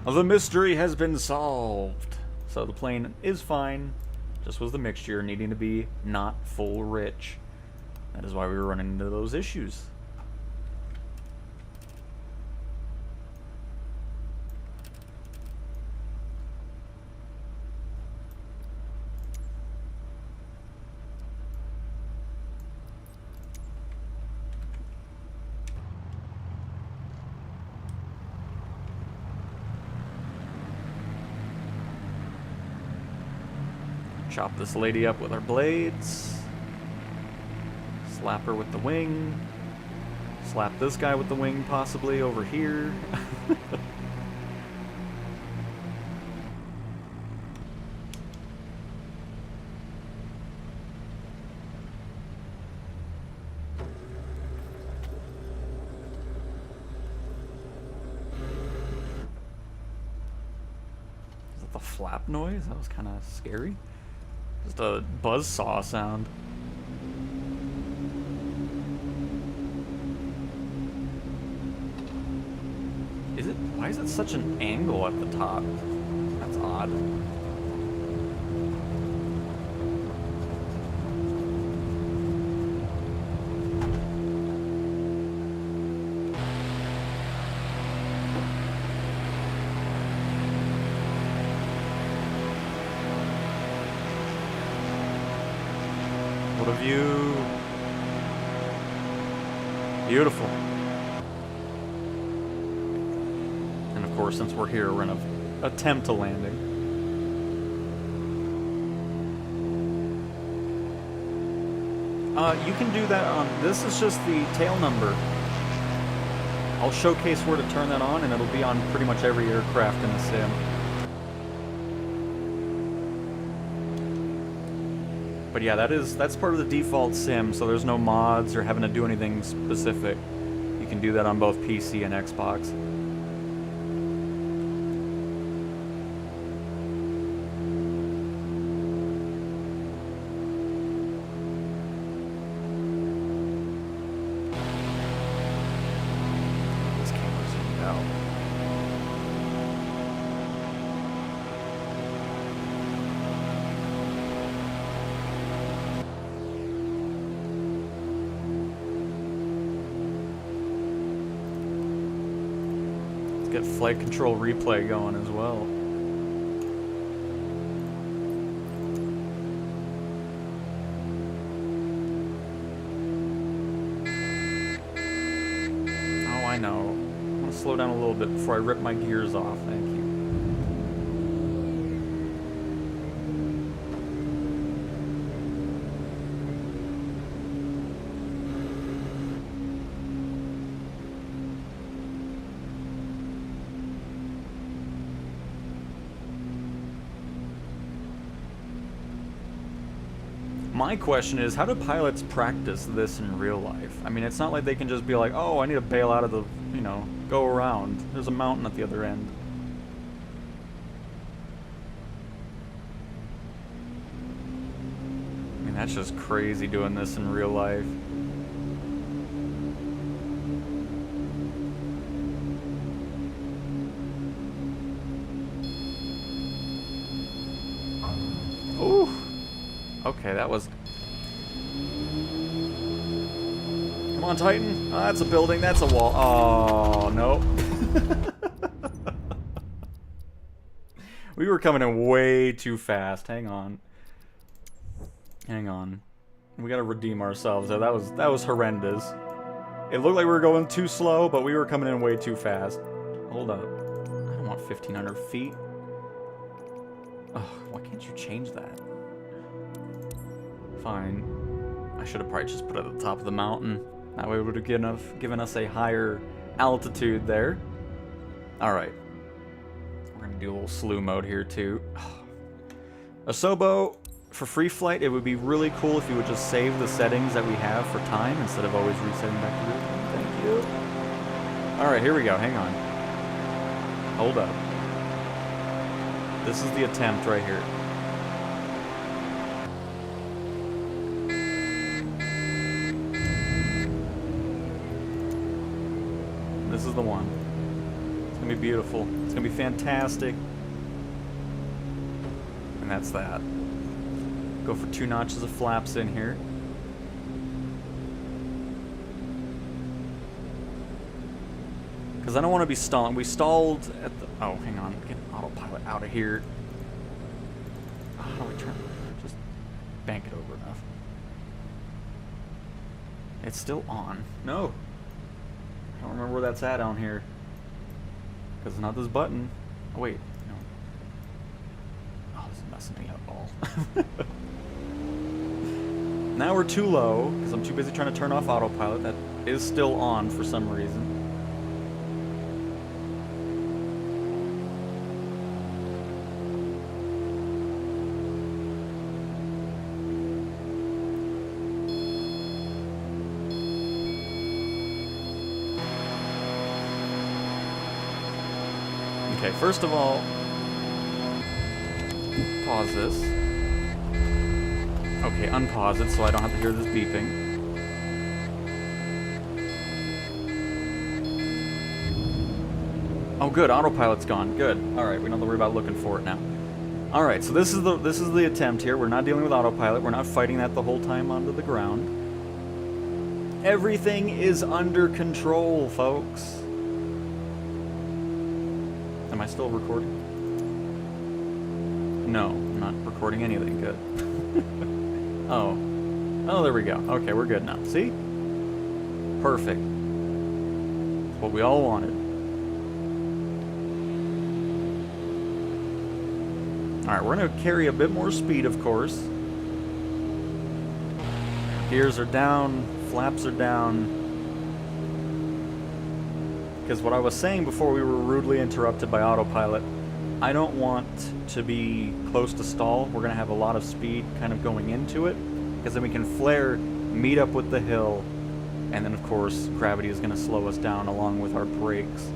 The mystery has been solved. So the plane is fine. Just was the mixture needing to be not full rich. That is why we were running into those issues. Chop this lady up with our blades. Slap her with the wing. Slap this guy with the wing possibly over here. Is that the flap noise? That was kind of scary. Just a buzzsaw sound. Is it? Why is it such an angle at the top? That's odd. What a view. Beautiful. And of course, since we're here, we're gonna attempt a landing. You can do that on, this is just the tail number. I'll showcase where to turn that on, and it'll be on pretty much every aircraft in the sim. But yeah, that's part of the default sim, so there's no mods or having to do anything specific. You can do that on both PC and Xbox. This camera's zoomed out. Get flight control replay going as well. Oh, I know. I'm gonna slow down a little bit before I rip my gears off. Thank you. My question is, how do pilots practice this in real life? I mean, it's not like they can just be like, oh, I need to bail out of the, you know, go around. There's a mountain at the other end. I mean, that's just crazy doing this in real life. Ooh. Okay, that was... Come on, Titan. Oh, that's a building. That's a wall. Oh, no. We were coming in way too fast. Hang on. Hang on. We gotta redeem ourselves. That was horrendous. It looked like we were going too slow, but we were coming in way too fast. Hold up. I don't want 1,500 feet. Oh, why can't you change that? Fine. I should have probably just put it at the top of the mountain. That way it would have given us a higher altitude there. Alright. We're going to do a little slew mode here too. Asobo, for free flight, it would be really cool if you would just save the settings that we have for time instead of always resetting back to real time. Thank you. Alright, here we go. Hang on. Hold up. This is the attempt right here. This is the one. It's gonna be beautiful. It's gonna be fantastic. And that's that. Go for 2 notches of flaps in here. Because I don't want to be stalling. We stalled at the... Oh, hang on. Get autopilot out of here. Oh, how do we turn? Just bank it over enough. It's still on. No. I don't remember where that's at on here. Because it's not this button. Oh, wait. No. Oh, this is messing me up all. Now we're too low, because I'm too busy trying to turn off autopilot. That is still on for some reason. Okay, first of all, pause this. Okay, unpause it so I don't have to hear this beeping. Oh good, autopilot's gone. Good. Alright, we don't have to worry about looking for it now. Alright, so this is the attempt here. We're not dealing with autopilot. We're not fighting that the whole time onto the ground. Everything is under control, folks. Am I still recording? No, I'm not recording anything. Good. Oh, there we go. Okay, we're good now. See? Perfect. It's what we all wanted. Alright, we're going to carry a bit more speed, of course. Gears are down, flaps are down. Because what I was saying before we were rudely interrupted by autopilot, I don't want to be close to stall. We're going to have a lot of speed kind of going into it, because then we can flare, meet up with the hill, and then of course gravity is going to slow us down along with our brakes.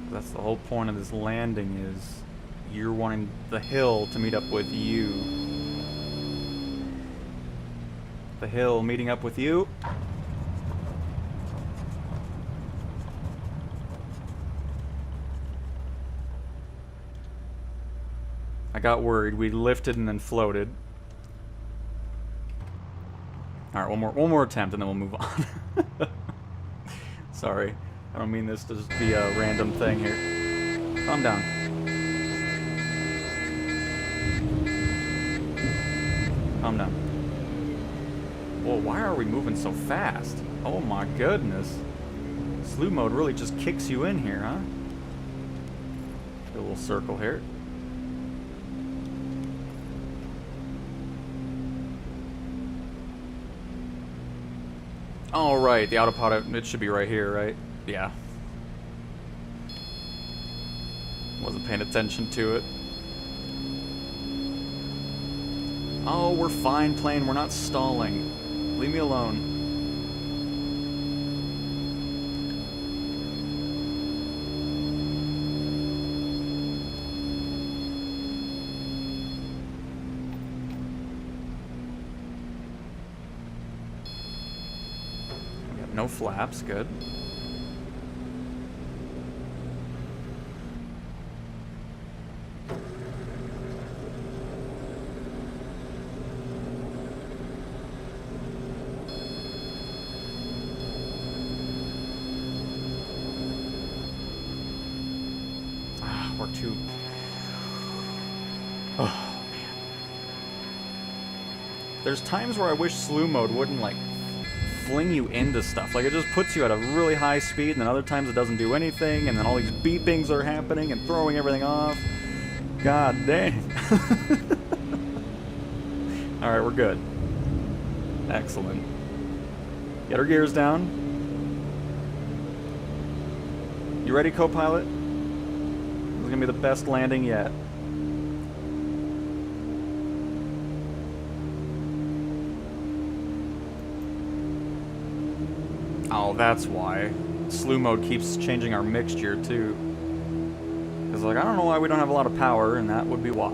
That's the whole point of this landing, is you're wanting the hill to meet up with you. The hill meeting up with you. I got worried. We lifted and then floated. Alright, one more attempt and then we'll move on. Sorry. I don't mean this to just be a random thing here. Calm down. Calm down. Whoa, why are we moving so fast? Oh my goodness. Slew mode really just kicks you in here, huh? Do a little circle here. All right, the autopilot, it should be right here, right? Yeah. Wasn't paying attention to it. Oh, we're fine plane. We're not stalling. Leave me alone. We got no flaps. Good. Or two. Oh, man. There's times where I wish slew mode wouldn't, like, fling you into stuff. Like, it just puts you at a really high speed, and then other times it doesn't do anything, and then all these beepings are happening and throwing everything off. God dang. Alright, we're good. Excellent. Get our gears down. You ready, co-pilot? This is gonna be the best landing yet. Oh, that's why. Slew mode keeps changing our mixture, too. Because, like, I don't know why we don't have a lot of power, and that would be why.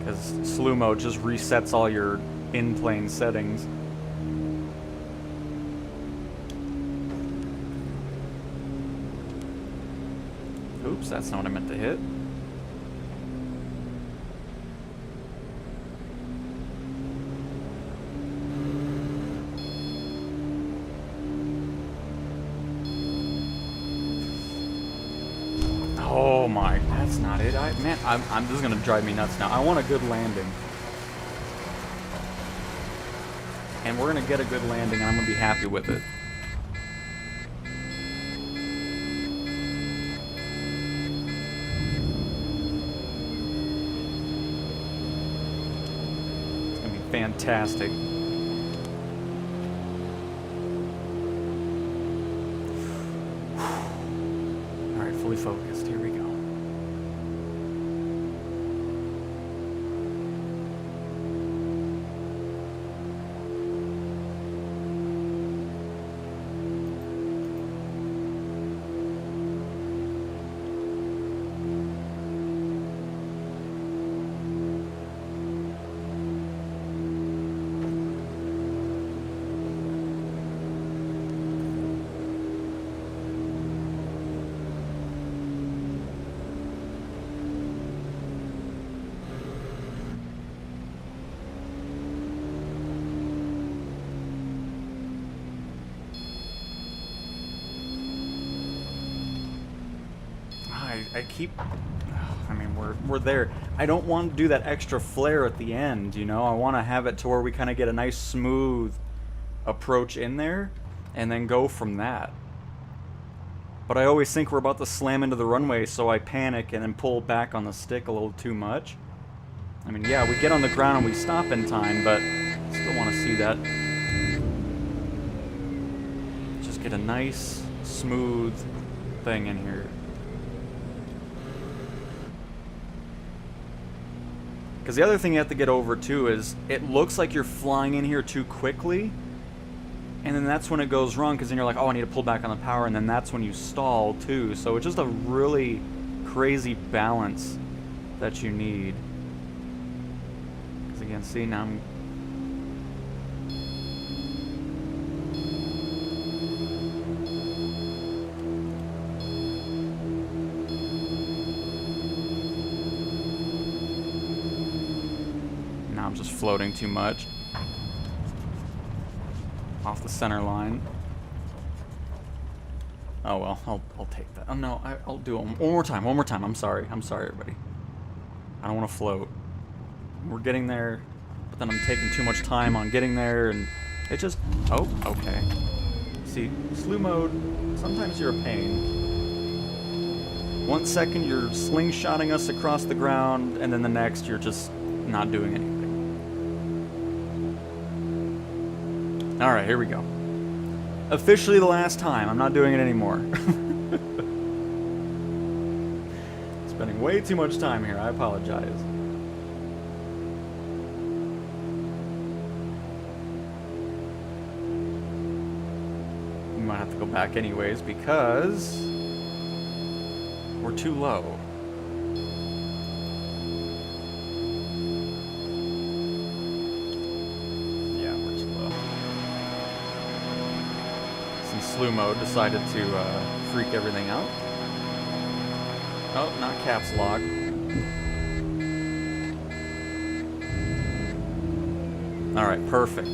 Because slew mode just resets all your in-plane settings. Oops, that's not what I meant to hit. Oh my, that's not it. Man, this is gonna drive me nuts now. I want a good landing. And we're gonna get a good landing, and I'm gonna be happy with it. It's gonna be fantastic. Alright, fully focused. Here we go. I keep, I mean, we're there. I don't want to do that extra flare at the end, you know? I want to have it to where we kind of get a nice smooth approach in there and then go from that. But I always think we're about to slam into the runway, so I panic and then pull back on the stick a little too much. I mean, yeah, we get on the ground and we stop in time, but still want to see that. Just get a nice, smooth thing in here. Because the other thing you have to get over, too, is it looks like you're flying in here too quickly, and then that's when it goes wrong, because then you're like, oh, I need to pull back on the power, and then that's when you stall, too. So it's just a really crazy balance that you need. Because, again, see, now I'm... I'm just floating too much off the center line. Oh well, I'll take that. Oh no, I'll do it one more time. I'm sorry, everybody. I don't want to float. We're getting there, but then I'm taking too much time on getting there, and it just... Oh, okay. See, slew mode, sometimes you're a pain. 1 second you're slingshotting us across the ground, and then the next you're just not doing anything. Alright, here we go. Officially the last time. I'm not doing it anymore. Spending way too much time here. I apologize. We might have to go back anyways because we're too low. Slew mode decided to freak everything out. Oh, not caps lock. Alright, perfect.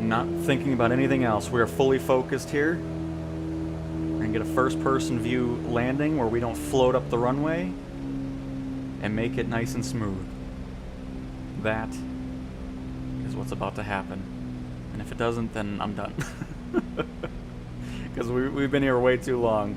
Not thinking about anything else. We are fully focused here. We're gonna get a first-person view landing where we don't float up the runway and make it nice and smooth. That is what's about to happen. And if it doesn't, then I'm done. Because we've been here way too long.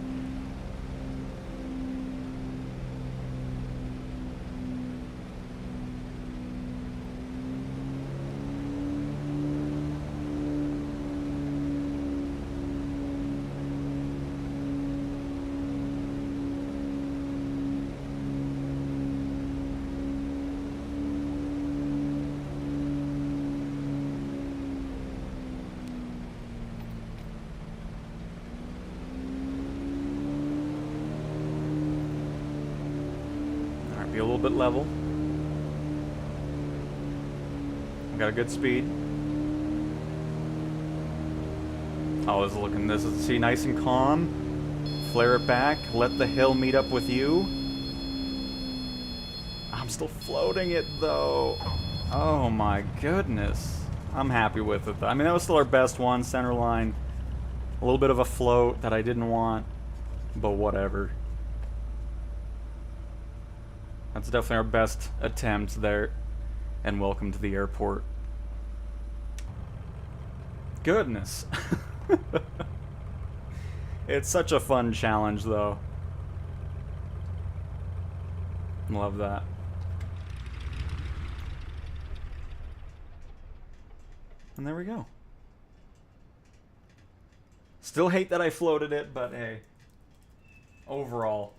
little bit level. Got a good speed. Oh, this is, see, nice and calm. Flare it back, let the hill meet up with you. I'm still floating it though. Oh my goodness. I'm happy with it though. I mean, that was still our best one, center line. A little bit of a float that I didn't want, but whatever. That's definitely our best attempt there. And welcome to the airport. Goodness. It's such a fun challenge, though. Love that. And there we go. Still hate that I floated it, but hey. Overall,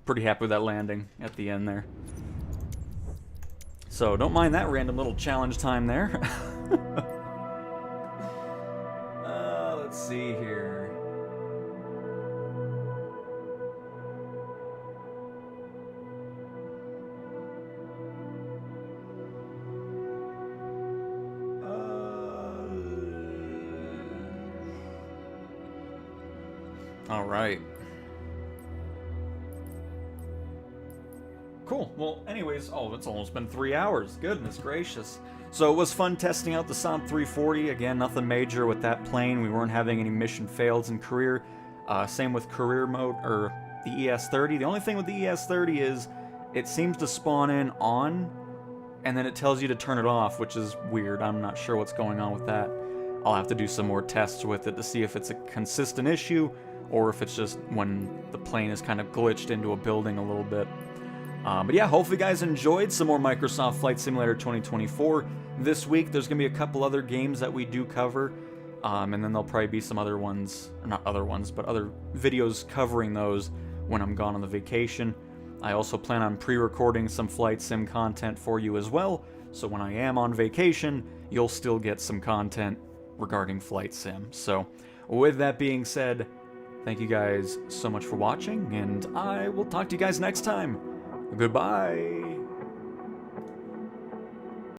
pretty happy with that landing at the end there. So, don't mind that random little challenge time there. Let's see here. All right. Cool. Well, anyways, oh, it's almost been 3 hours. Goodness gracious. So it was fun testing out the Saab 340. Again, nothing major with that plane. We weren't having any mission fails in career. Same with career mode, or the ES-30. The only thing with the ES-30 is it seems to spawn in on, and then it tells you to turn it off, which is weird. I'm not sure what's going on with that. I'll have to do some more tests with it to see if it's a consistent issue, or if it's just when the plane is kind of glitched into a building a little bit. But yeah, hopefully you guys enjoyed some more Microsoft Flight Simulator 2024. This week, there's going to be a couple other games that we do cover, and then there'll probably be some other ones, or not other ones, but other videos covering those when I'm gone on the vacation. I also plan on pre-recording some Flight Sim content for you as well, so when I am on vacation, you'll still get some content regarding Flight Sim. So, with that being said, thank you guys so much for watching, and I will talk to you guys next time. Goodbye.